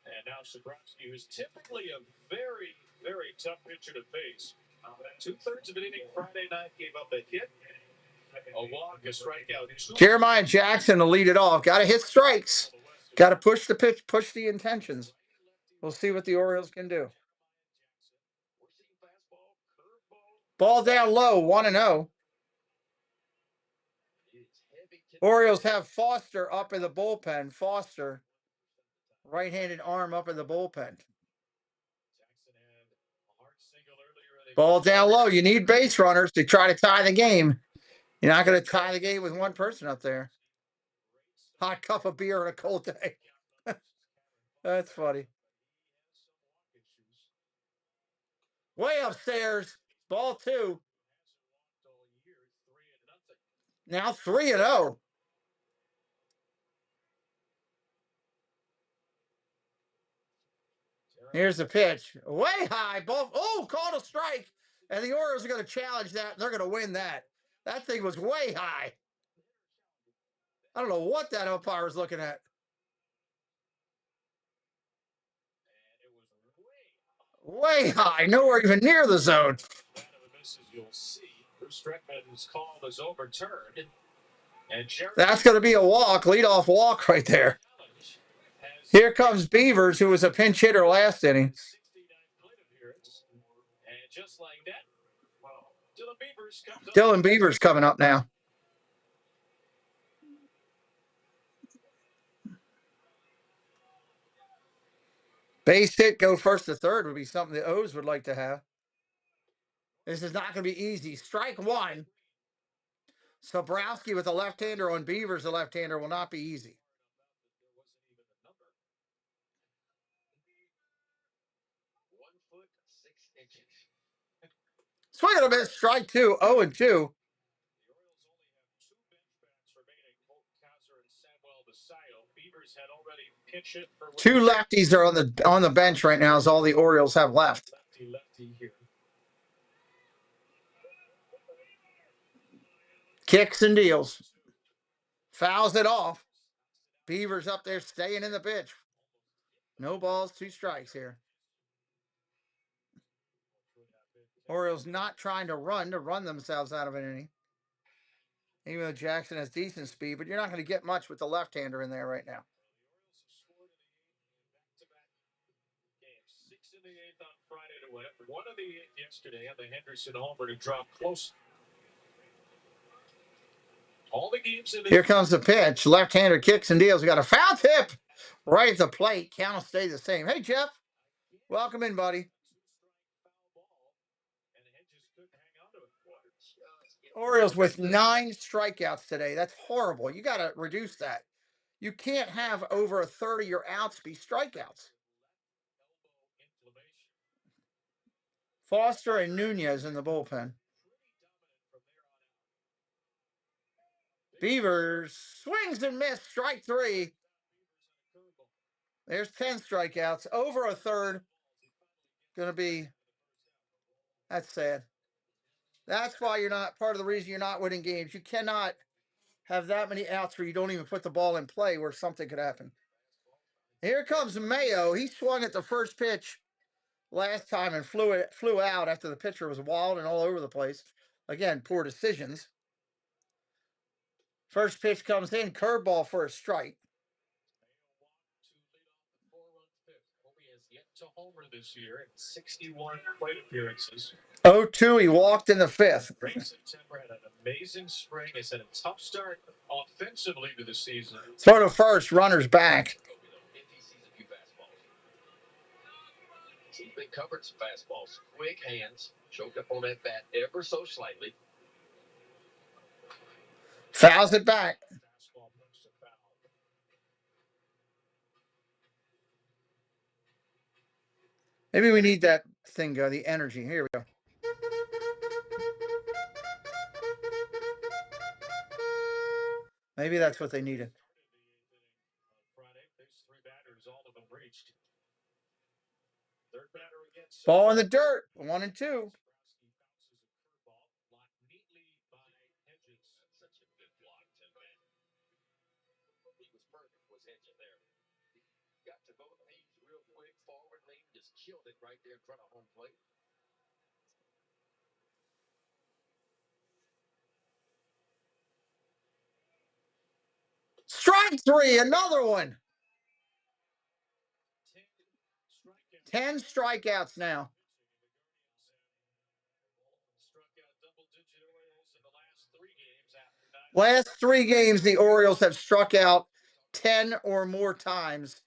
Speaker 3: And now Sabrowski, who's typically a very, very tough pitcher to face. 2/3 of an inning Friday night, gave up a hit, a walk, a strikeout.
Speaker 1: Jeremiah Jackson to lead it off. Got to hit strikes. Got to push the pitch, push the intentions. We'll see what the Orioles can do. Ball down low, 1-0. Orioles have Foster up in the bullpen. Foster, right-handed arm up in the bullpen. Ball down low. You need base runners to try to tie the game. You're not going to tie the game with one person up there. Hot cup of beer on a cold day. That's funny. Way upstairs. Ball 2. Now 3-0. Here's the pitch. Way high. Ball. Oh, called a strike. And the Orioles are going to challenge that. And they're going to win that. That thing was way high. I don't know what that umpire was looking at. Way high. Nowhere even near the zone.
Speaker 3: You'll see. Rutschman's call is overturned.
Speaker 1: That's going to be a walk. Leadoff walk right there. Here comes Beavers, who was a pinch hitter last inning.
Speaker 3: And just like that,
Speaker 1: Dylan Beavers coming up now. Base hit, go first to third would be something the O's would like to have. This is not going to be easy. Strike 1. Sobrowski with a left-hander on Beavers, a left-hander, will not be easy. Swing and a miss, strike 2, 0-2. Two lefties are on the bench right now. Is all the Orioles have left. Kicks and deals. Fouls it off. Beavers up there staying in the pitch. No balls, 2 strikes here. Orioles not trying to run themselves out of an inning. Even though Jackson has decent speed, but you're not going to get much with the left-hander in there right now.
Speaker 3: 6 in the 8th on Friday to win. 1 of the 8th yesterday, and the Henderson homer to drop close. All the games in the
Speaker 1: Here comes the pitch. Left-hander kicks and deals. We got a foul tip right at the plate. Count will stay the same. Hey, Jeff. Welcome in, buddy. Orioles with 9 strikeouts today. That's horrible. You got to reduce that. You can't have over a third of your outs be strikeouts. Foster and Nunez in the bullpen. Beavers swings and misses. Strike 3. There's 10 strikeouts. Over a third. Going to be. That's sad. That's why you're not, part of the reason you're not winning games. You cannot have that many outs where you don't even put the ball in play where something could happen. Here comes Mayo. He swung at the first pitch last time and flew out after the pitcher was wild and all over the place. Again, poor decisions. First pitch comes in, curveball for a strike.
Speaker 3: to homer this year in 61 plate appearances.
Speaker 1: 0-2, he walked in the 5th.
Speaker 3: Great September, had an amazing spring. It's had a tough start offensively to the season.
Speaker 1: Throw to first, runners back.
Speaker 2: If he sees a few fastballs. He's been covering some fastballs. Quick hands. Choked up on that bat ever so slightly.
Speaker 1: Fouls it back. Maybe we need that thing, the energy. Here we go. Maybe that's what they needed. Ball in the dirt. 1-2.
Speaker 2: Got to both knees real quick, forward lean, just killed it right there in front of home plate.
Speaker 1: Strike 3, another one. 10 strikeouts now. Last 3 games, the Orioles have struck out 10 or more times.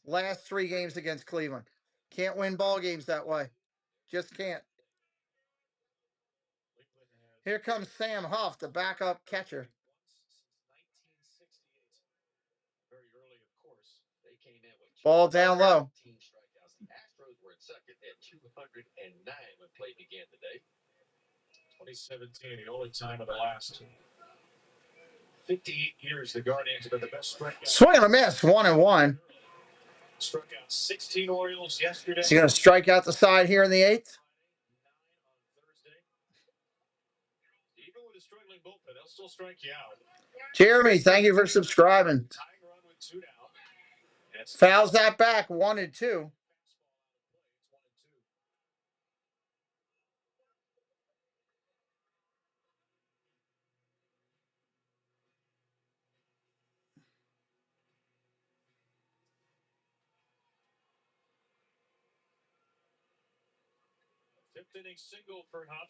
Speaker 1: Last 3 games against Cleveland. Can't win ball games that way. Just can't. Here comes Sam Huff, the backup catcher.
Speaker 2: Very early, of course. They came in with
Speaker 1: Ball down low.
Speaker 2: 18 strikeouts. The Astros were in second at 209 when play began today.
Speaker 3: 2017, the only time in the last 58 years the Guardians have been the best strikeout.
Speaker 1: Swing and a miss, 1-1.
Speaker 3: Struck out 16 Orioles yesterday.
Speaker 1: Is he going to strike out the side here in the 8th?
Speaker 3: 9 on Thursday. Even with a struggling bullpen, they'll still strike you out.
Speaker 1: Jeremy, thank you for subscribing.
Speaker 3: Tying run with 2 down.
Speaker 1: Fouls that back, 1-2.
Speaker 3: Fifth inning single for Huff.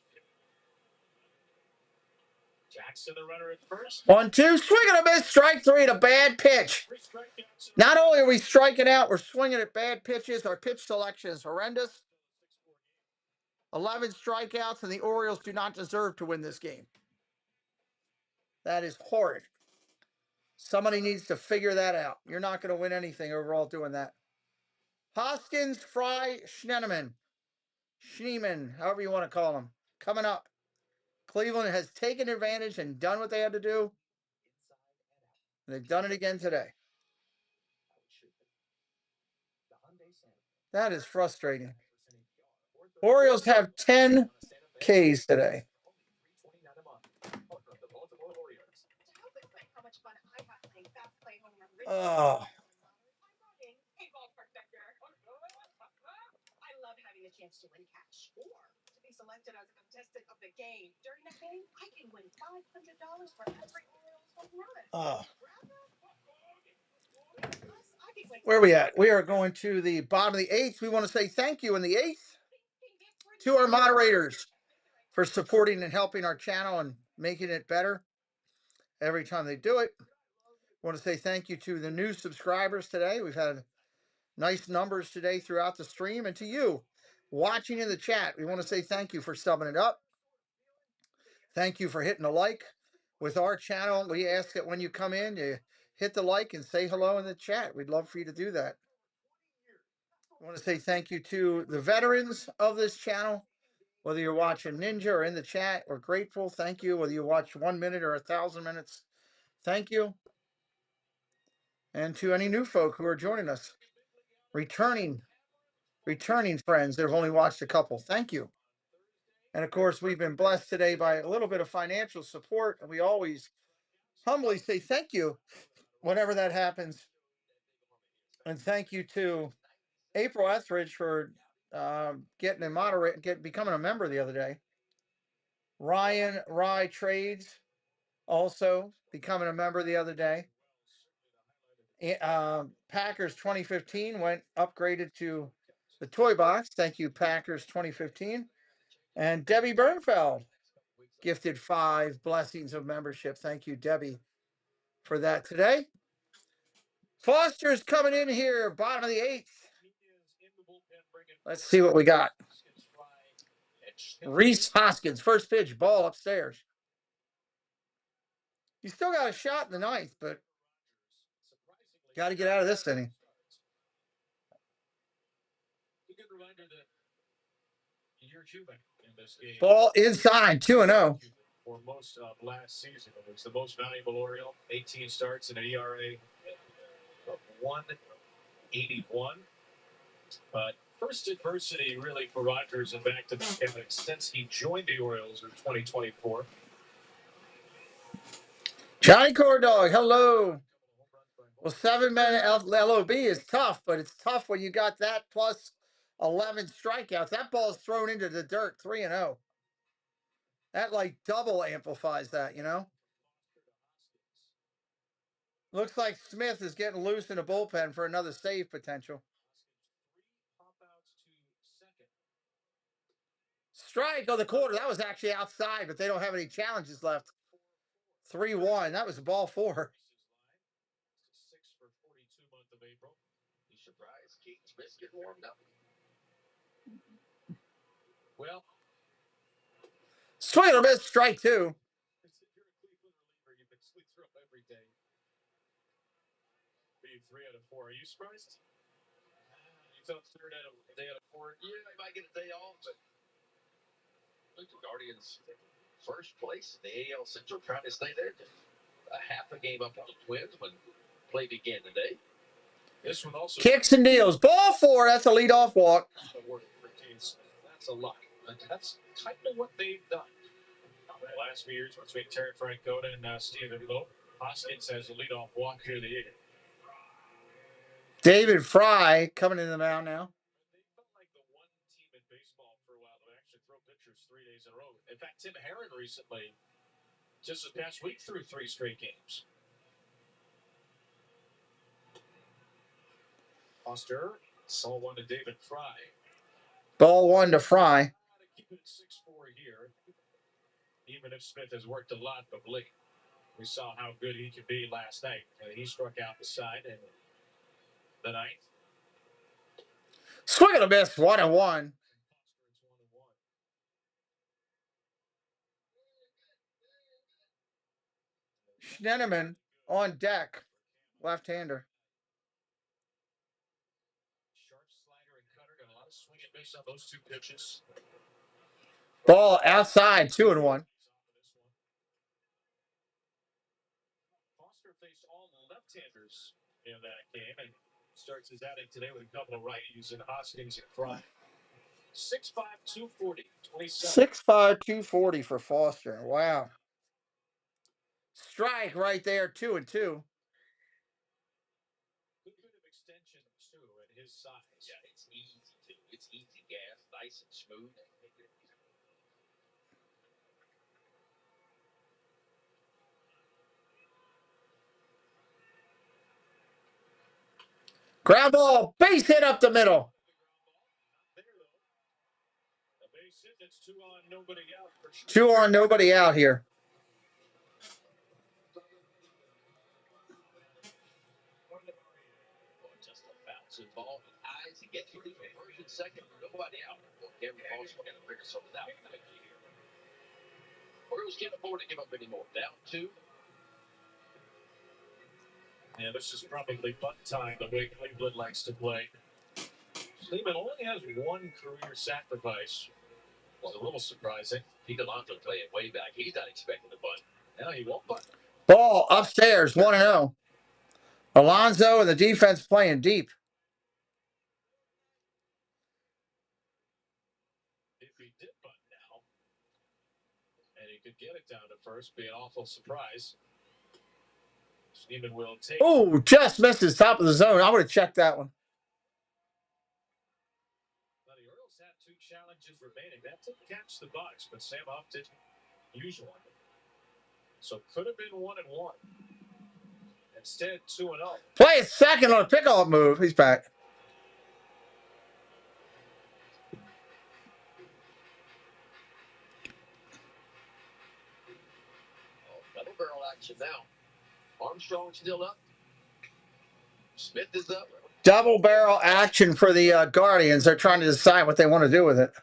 Speaker 3: Jackson, the runner at first.
Speaker 1: 1-2, swing and a miss, strike 3 at a bad pitch. Not only are we striking out, we're swinging at bad pitches. Our pitch selection is horrendous. 11 strikeouts, and the Orioles do not deserve to win this game. That is horrid. Somebody needs to figure that out. You're not going to win anything overall doing that. Hoskins, Fry, Schneemann, however you want to call them, coming up. Cleveland has taken advantage and done what they had to do. And they've done it again today. That is frustrating. Orioles have 10 Ks today. Oh.
Speaker 8: I love having the chance to win cash or to be selected as a contestant of the game. During that game, I can win $500 for every Orioles home run.
Speaker 1: Oh. Where are we at? We are going to the bottom of the 8th. We want to say thank you in the 8th to our moderators for supporting and helping our channel and making it better every time they do it. I want to say thank you to the new subscribers today. We've had nice numbers today throughout the stream. And to you watching in the chat, we want to say thank you for subbing it up. Thank you for hitting a like. With our channel, we ask that when you come in, you hit the like and say hello in the chat. We'd love for you to do that. I want to say thank you to the veterans of this channel. Whether you're watching Ninja or in the chat, we're grateful. Thank you. Whether you watch 1 minute or 1,000 minutes, thank you. And to any new folk who are joining us, returning friends that have only watched a couple, thank you. And of course, we've been blessed today by a little bit of financial support, and we always humbly say thank you whenever that happens. And thank you to April Etheridge for becoming a member the other day. Ryan Rye Trades also becoming a member the other day. Packers 2015 went upgraded to the toy box. Thank you, Packers 2015. And Debbie Bernfeld gifted 5 blessings of membership. Thank you, Debbie, for that today. Foster's coming in here, bottom of the 8th. Let's see what we got. Reese Hoskins, first pitch, ball upstairs. You still got a shot in the 9th, but got to get out of this inning. Ball inside, 2-0.
Speaker 3: For most of last season, it was the most valuable Oriole. 18 starts and an ERA of 1.81. But first adversity really for Rogers and back to back since he joined the Orioles in 2024.
Speaker 1: Johnny Cordog, hello. Well, 7-man LOB is tough, but it's tough when you got that plus 11 strikeouts. That ball's thrown into the dirt, 3-0. That like double amplifies that, you know? Looks like Smith is getting loose in the bullpen for another save potential. Strike of the quarter. That was actually outside, but they don't have any challenges left. 3-1. That was a ball 4.
Speaker 2: 6 for 42 month of April. You surprised Keith Smith getting warmed up? Well,
Speaker 1: Swing and a miss, strike two.
Speaker 3: If you're a Cleveland reliever, you basically throw every day. Being 3 out of 4. Are you surprised? You thought day out of 4?
Speaker 2: Yeah, they might get a day off, but the Guardians first place in the AL Central, trying to stay there. Just a half a game up on the Twins when play began today.
Speaker 3: This one also
Speaker 1: kicks and deals. Ball 4. That's a leadoff walk.
Speaker 3: That's a lot. That's kind of what they've done. The last few years between Terry Francona and Stephen Lowe, Hoskins has a leadoff walk here the 8th.
Speaker 1: David Fry coming in the mound now.
Speaker 3: They felt like the one team in baseball for a while that actually throw pitchers 3 days in a row. In fact, Tim Herron recently, just this past week, threw 3 straight games. Foster, ball 1 to David Fry.
Speaker 1: Ball 1 to Fry.
Speaker 3: Keep it 6-4 here. Even if Smith has worked a lot of late. We saw how good he could be last night. He struck out the side in the 9th.
Speaker 1: Swing and a miss, 1-1. Schneneman on deck, left-hander.
Speaker 3: Sharp slider and cutter, got a lot of swing and miss on those 2 pitches.
Speaker 1: Ball outside, 2-1.
Speaker 3: Foster faced all left-handers in that game and starts his outing today with a couple of righties and Hoskins and Fry. 6'5", 240, 27.
Speaker 1: 6'5", 240 for Foster. Wow. Strike right there, 2-2.
Speaker 3: Good bit of extension too at his size.
Speaker 2: Yeah, it's easy too. It's easy gas, nice and smooth.
Speaker 1: Ground ball, base hit up the middle.
Speaker 3: There though. A base hit, that's 2 on, nobody out for sure.
Speaker 1: 2 on, nobody out here.
Speaker 2: Just a bouncing ball with eyes. He gets ready for first and second. Nobody out. Well, Kevin Foster got to figure something out here. Orioles can't afford to give up any more. Down 2.
Speaker 3: Yeah, this is probably bunt time the way Cleveland likes to play. Cleveland only has 1 career sacrifice. It's a little surprising.
Speaker 2: Pete Alonso playing way back. He's not expecting the bunt. Now he won't bunt.
Speaker 1: Ball upstairs, 1-0. Alonso and the defense playing deep.
Speaker 3: If he did bunt now, and he could get it down to first, be an awful surprise. Schneemann will take.
Speaker 1: Oh, just missed his top of the zone. I would have checked that one.
Speaker 3: Now the Orioles have 2 challenges remaining. That did catch the Bucks, but Sam Huff didn't use one. So could have been 1-1. Instead, 2-0.
Speaker 1: Play it second on a pickoff move. He's back.
Speaker 2: Double barrel action now. Armstrong still up. Smith is up.
Speaker 1: Double barrel action for the Guardians. They're trying to decide what they want to do with it.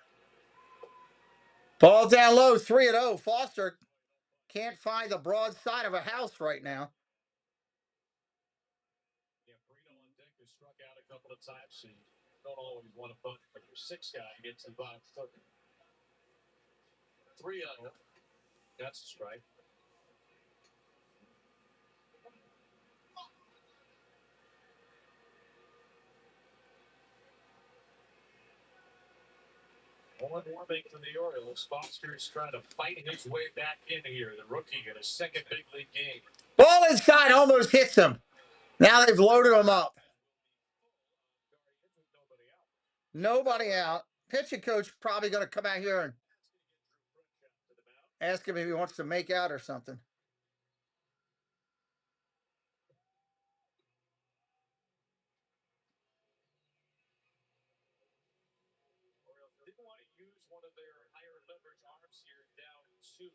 Speaker 1: Ball down low, 3-0. Foster can't find the broad side of a house right now.
Speaker 3: Yeah, Brito on deck has struck out a couple of times, so you don't always want to bunt, but your 6th guy gets to the bottom 3-0. That's a strike. One more thing for the Orioles. Foster is trying to fight his way back in here. The rookie in his 2nd big league game.
Speaker 1: Ball inside, almost hits him. Now they've loaded him up. Nobody out. Pitching coach probably going to come out here and ask him if he wants to make out or something.
Speaker 3: Didn't want to use one of their higher leverage arms here down 2,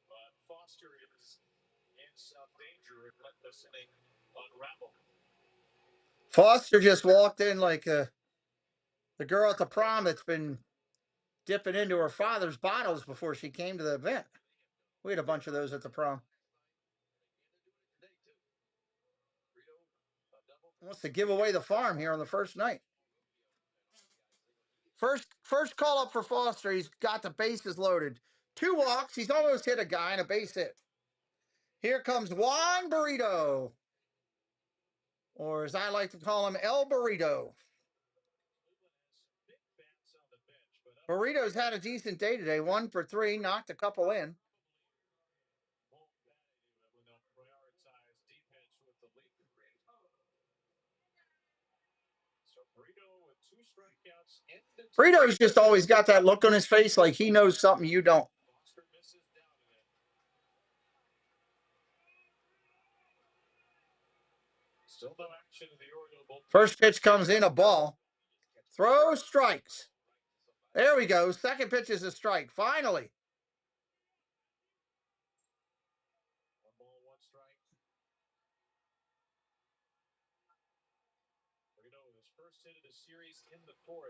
Speaker 3: but Foster is in some danger and let this inning unravel.
Speaker 1: Foster just walked in like the girl at the prom that's been dipping into her father's bottles before she came to the event. We had a bunch of those at the prom. Wants to give away the farm here on the first night. First call up for Foster. He's got the bases loaded. 2 walks. He's almost hit a guy and a base hit. Here comes Juan Burrito, or as I like to call him, El Burrito. Burrito's had a decent day today. 1 for 3, knocked a couple in. Burrito's just always got that look on his face like he knows something you don't. First pitch comes in, a ball. Throw, strikes. There we go. Second pitch is a strike. Finally.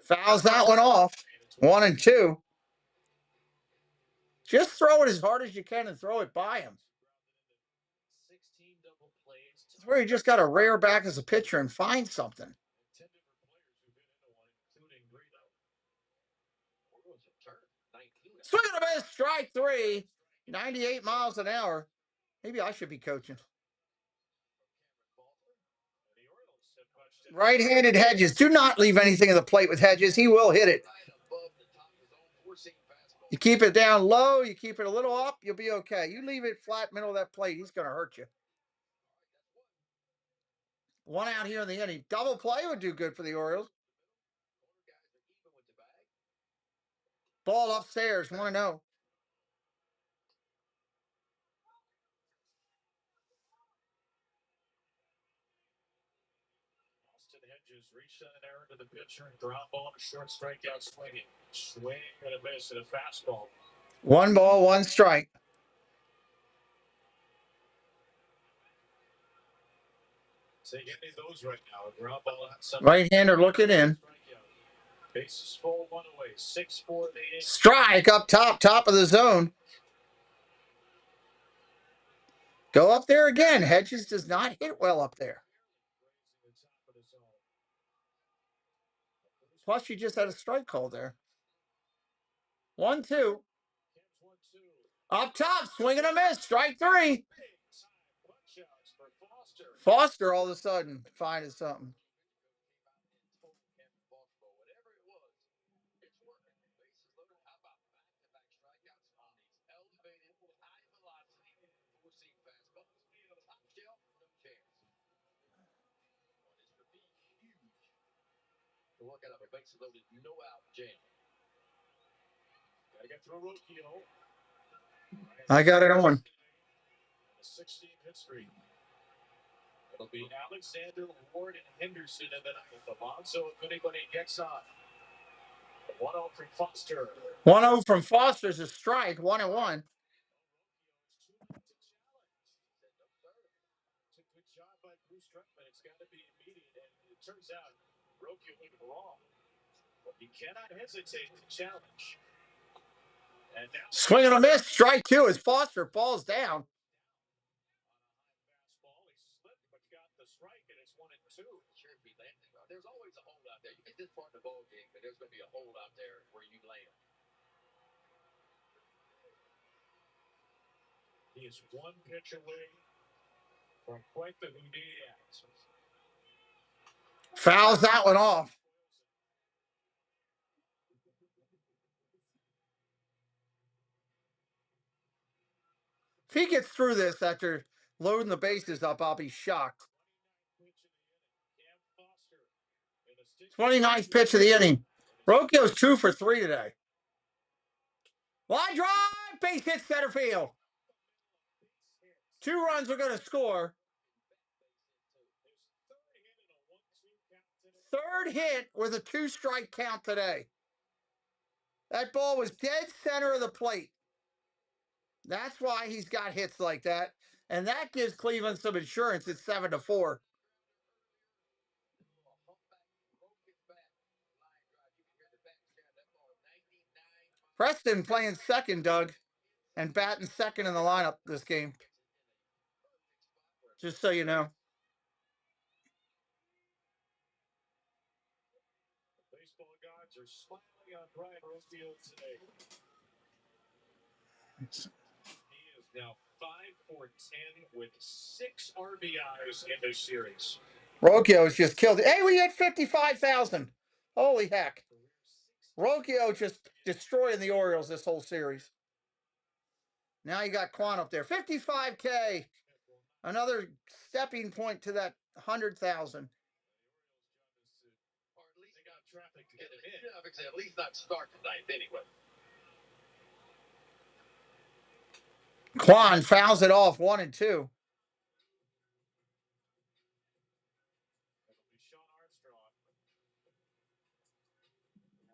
Speaker 1: Fouls that one off. 1 and 2. Just throw it as hard as you can and throw it by him. It's where you just got to rear back as a pitcher and find something. Swing and a miss, strike 3. 98 miles an hour. Maybe I should be coaching. Right-handed Hedges. Do not leave anything in the plate with Hedges. He will hit it. You keep it down low, you keep it a little up, you'll be okay. You leave it flat middle of that plate, he's going to hurt you. 1 out here in the inning. Double play would do good for the Orioles. Ball upstairs, 1-0.
Speaker 3: Hedges reached an error to the pitcher and ground ball and a short strikeout swinging. Swing and a miss and a fastball.
Speaker 1: 1 ball, 1 strike.
Speaker 3: Take any of those right now. A ground ball outside.
Speaker 1: Right-hander looking in.
Speaker 3: Bases full, 1 away. 6-4 the inning.
Speaker 1: Strike up top of the zone. Go up there again. Hedges does not hit well up there. Plus, you just had a strike call there. 1-2. Up top, swing and a miss. Strike 3. Foster all of a sudden finding something. I got it on.
Speaker 3: 16 hit streak. It'll be Alexander, Ward, and Henderson in the ninth. Alonso, if anybody gets on. 1-0 from Foster.
Speaker 1: 1-0 from Foster's a strike. 1-1.
Speaker 3: Good job by Bruce Trutman. It's got to be immediate, and it turns out Rokia went wrong. But he cannot hesitate to challenge. And now
Speaker 1: Swing and a miss. Strike 2 as Foster falls down.
Speaker 3: fastball. He slipped, but got the strike, and it's 1-2.
Speaker 2: Sure be landing. There's always a hold out there. You get this far in the ball game, but there's going to be a hold out there where you land.
Speaker 3: He is 1 pitch away from quite the Houdini act.
Speaker 1: Fouls that one off. If he gets through this after loading the bases up, I'll be shocked. 29th pitch of the inning. Rocchio's 2 for 3 today. Line drive, base hit center field. 2 runs are going to score. 3rd hit with a 2-strike count today. That ball was dead center of the plate. That's why he's got hits like that. And that gives Cleveland some insurance at 7-4. Preston playing second, Doug, and batting second in the lineup this game. Just so you know.
Speaker 3: Baseball gods are smiling on Brian Rosefield today. He is now 5 for 10 with 6 RBIs in this series.
Speaker 1: Rocchio's just killed it. Hey, we had 55,000. Holy heck. Rocchio just destroying the Orioles this whole series. Now you got Quan up there. 55K. Another stepping point to that 100,000.
Speaker 2: Or at least they got traffic to get him in. Yeah, at least not start tonight anyway.
Speaker 1: Quan fouls it off 1 and 2.
Speaker 3: It'll be Sean Armstrong.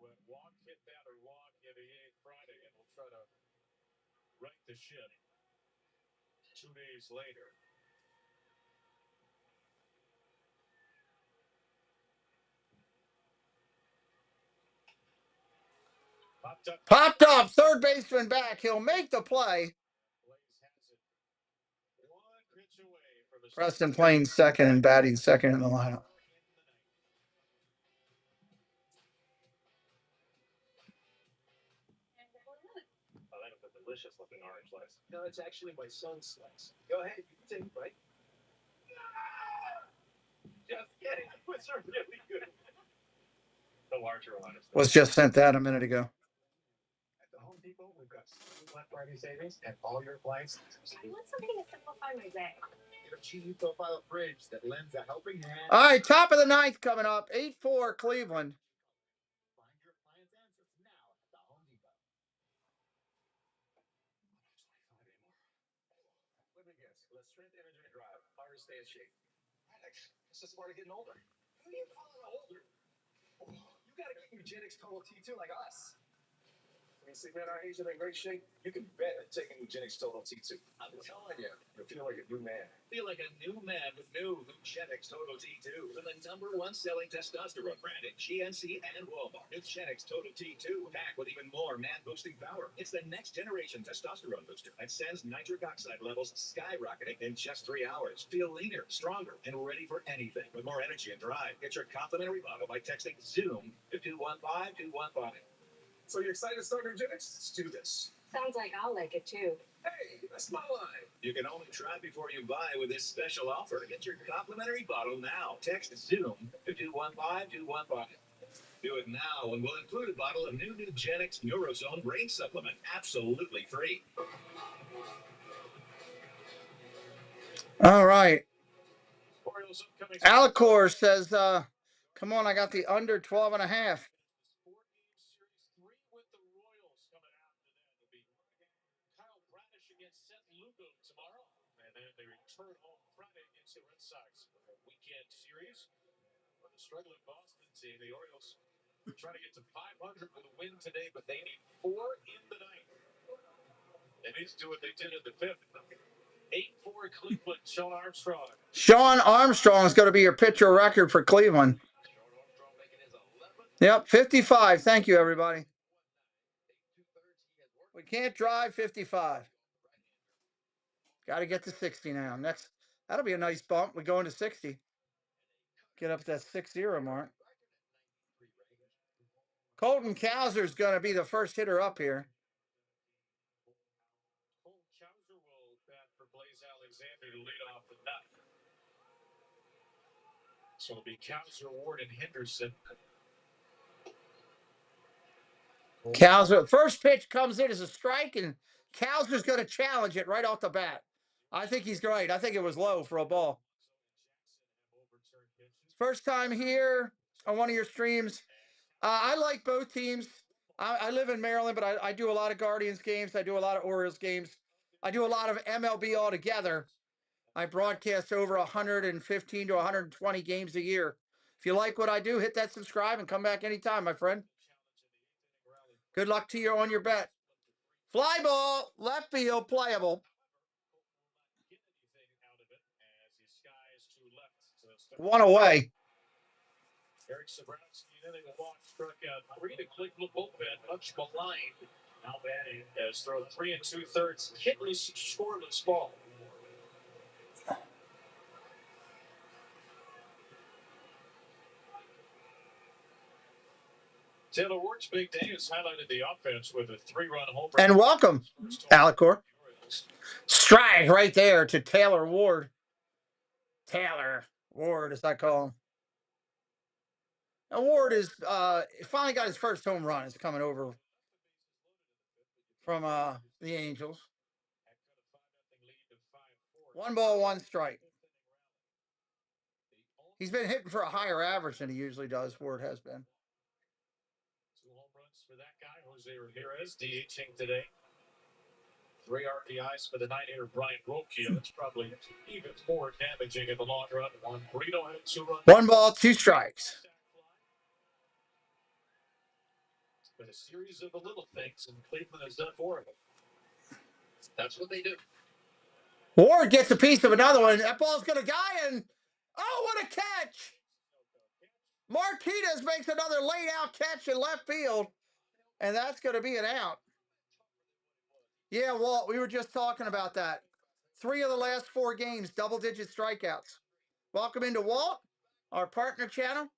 Speaker 3: Who went walk, hit batter, walk in the 8th Friday, and will try to right the ship 2 days later.
Speaker 1: Popped up. Third baseman back. He'll make the play. Preston playing second and batting second in the lineup.
Speaker 11: Oh, that is a delicious looking orange slice. No, it's actually my son's slice. Go ahead, you can take a bite. Just kidding. Those are really good. The larger one is.
Speaker 1: Was just sent that a minute ago.
Speaker 11: At the Home Depot, we've got Black Friday savings and all your appliances.
Speaker 14: I want something to simplify my day.
Speaker 2: Get a cheesy profile fridge that lends a helping hand.
Speaker 1: All right, top of the 9th coming up. 8-4 Cleveland.
Speaker 2: Find your appliance answers now at the Home Depot.
Speaker 11: Let me guess. Let's strength energy drive. Fire stay in shape. Alex, this is part of getting older. Who are you calling older? Oh, you gotta get Nugenix Total T2 like us. When you see men our age that are in great shape, you can bet at taking Nugenix Total T2. I'm telling you, you'll feel like a new man.
Speaker 3: Feel like a new man with new Nugenix Total T2. From the #1 selling testosterone brand at GNC and Walmart. Nugenix Total T2, packed with even more man-boosting power. It's the next generation testosterone booster that sends nitric oxide levels skyrocketing in just 3 hours. Feel leaner, stronger, and ready for anything with more energy and drive. Get your complimentary bottle by texting ZOOM to 215-215.
Speaker 11: So you excited to start Nugenix? Let's do this.
Speaker 14: Sounds like I'll like it too.
Speaker 11: Hey, that's my line.
Speaker 3: You can only try before you buy with this special offer. Get your complimentary bottle now. Text ZOOM to 215-215. Do it now, and we'll include a bottle of new Nugenix Neurozone Brain Supplement, absolutely free.
Speaker 1: All right. Alacor says, come on, I got the under 12.5.
Speaker 3: They return home Friday against the Red Sox for a weekend series. For the struggling Boston team, the Orioles trying to get to 500 with a win today, but they need 4 in the 9th. They need to do what they did in the 5th. 8-4 Cleveland, Sean Armstrong.
Speaker 1: Sean Armstrong is going to be your pitcher record for Cleveland. Yep, 55. Thank you, everybody. We can't drive 55. Got to get to 60 now. Next, that'll be a nice bump. We go into 60. Get up to that 6-0 mark. Colton Cowser is going to be the first hitter up here.
Speaker 3: Colton Cowser will bat for Blaze Alexander to lead off the nut. So it'll be Cowser, Ward, and Henderson.
Speaker 1: Cowser, first pitch comes in as a strike, and Cowser's going to challenge it right off the bat. I think he's great. I think it was low for a ball. First time here on one of your streams. I like both teams. I live in Maryland, but I do a lot of Guardians games. I do a lot of Orioles games. I do a lot of MLB altogether. I broadcast over 115 to 120 games a year. If you like what I do, hit that subscribe and come back anytime, my friend. Good luck to you on your bet. Fly ball, left field, playable. 1 away.
Speaker 3: Eric Sabrowski, then they walk, struck out 3 to Cleveland bullpen. Much maligned. Now batting has thrown 3 2/3 hitless, scoreless ball. Taylor Ward's big day has highlighted the offense with a 3-run home run.
Speaker 1: And welcome, Alicor. Strike right there to Taylor Ward. Taylor Ward, as I call him. And Ward is finally got his first home run. It's coming over from the Angels. 1 ball, 1 strike. He's been hitting for a higher average than he usually does. Ward has been.
Speaker 3: 2 home runs for that guy, José Ramírez, DHing today. 3 RBIs for the 9-hitter Brian Rokia. That's probably even more damaging in the long run. Juan Brito had 2 runs.
Speaker 1: 1 ball, 2 strikes.
Speaker 3: It's been a series of the little things, and Cleveland has done 4 of them. That's what they do.
Speaker 1: Ward gets a piece of another one. That ball's going to guy, and oh, what a catch! Martinez makes another laid-out catch in left field, and that's going to be an out. Yeah, Walt, we were just talking about that. 3 of the last 4 games, double-digit strikeouts. Welcome into Walt, our partner channel.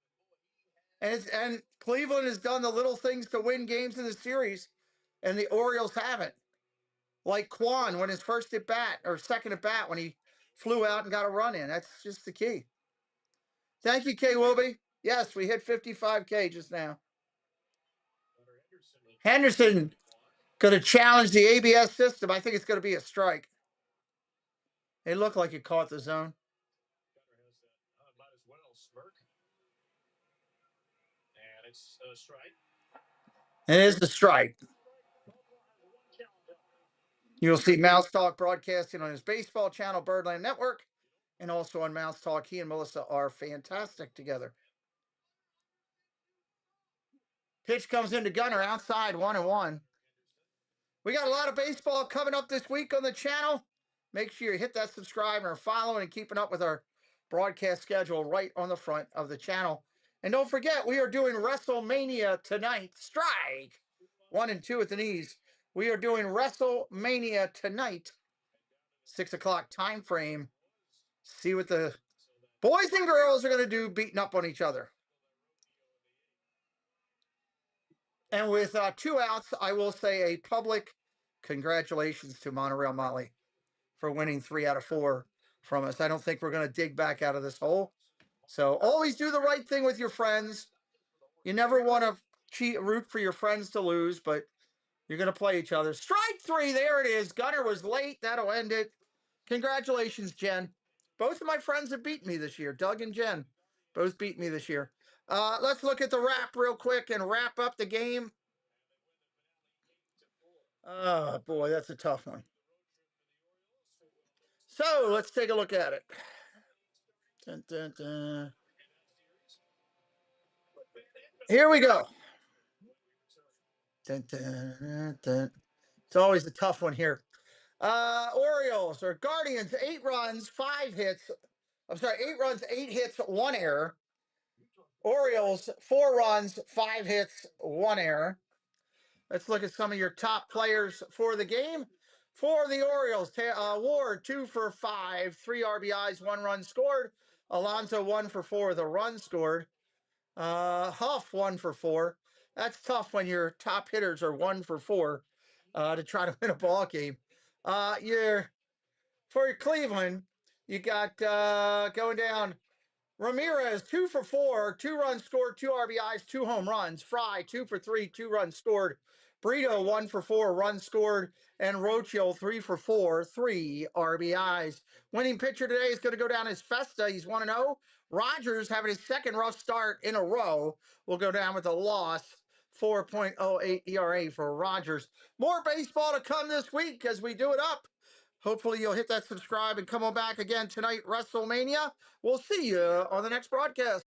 Speaker 1: And Cleveland has done the little things to win games in the series, and the Orioles haven't. Like Quan when his first at bat, or second at bat when he flew out and got a run in. That's just the key. Thank you, K. Wilby. Yes, we hit 55K just now. Henderson going to challenge the ABS system. I think it's going to be a strike. It looked like it caught the zone.
Speaker 3: Might as well smirk. And it's a strike.
Speaker 1: It is the strike. You'll see Mouse Talk broadcasting on his baseball channel, Birdland Network, and also on Mouse Talk. He and Melissa are fantastic together. Pitch comes into Gunner outside, 1-1. We got a lot of baseball coming up this week on the channel. Make sure you hit that subscribe and following and keeping up with our broadcast schedule right on the front of the channel. And don't forget, we are doing WrestleMania tonight. Strike! 1 and 2 at the knees. We are doing WrestleMania tonight. 6 o'clock time frame. See what the boys and girls are going to do beating up on each other. And with 2 outs, I will say a public congratulations to Monorail Molly for winning 3 out of 4 from us. I don't think we're going to dig back out of this hole. So always do the right thing with your friends. You never want to root for your friends to lose, but you're going to play each other. Strike 3, there it is. Gunner was late. That'll end it. Congratulations, Jen. Both of my friends have beaten me this year. Doug and Jen both beat me this year. Let's look at the wrap real quick and wrap up the game. Oh, boy, that's a tough one. So let's take a look at it. Dun, dun, dun. Here we go. Dun, dun, dun, dun. It's always a tough one here. Orioles or Guardians, 8 runs, 5 hits. I'm sorry, 8 runs, 8 hits, 1 error. Orioles, 4 runs, 5 hits, 1 error. Let's look at some of your top players for the game. For the Orioles, Ward, 2 for 5, 3 RBIs, 1 run scored. Alonso, 1 for 4 with a run scored. Huff, 1 for 4. That's tough when your top hitters are 1 for 4 to try to win a ball game. For Cleveland, you got going down Ramirez, 2 for 4, 2 runs scored, 2 RBIs, 2 home runs. Fry, 2 for 3, 2 runs scored. Brito, 1 for 4, runs scored. And Rochio, 3 for 4, 3 RBIs. Winning pitcher today is going to go down as Festa. He's 1-0. Rogers, having his second rough start in a row, will go down with a loss. 4.08 ERA for Rogers. More baseball to come this week as we do it up. Hopefully you'll hit that subscribe and come on back again tonight, WrestleMania. We'll see you on the next broadcast.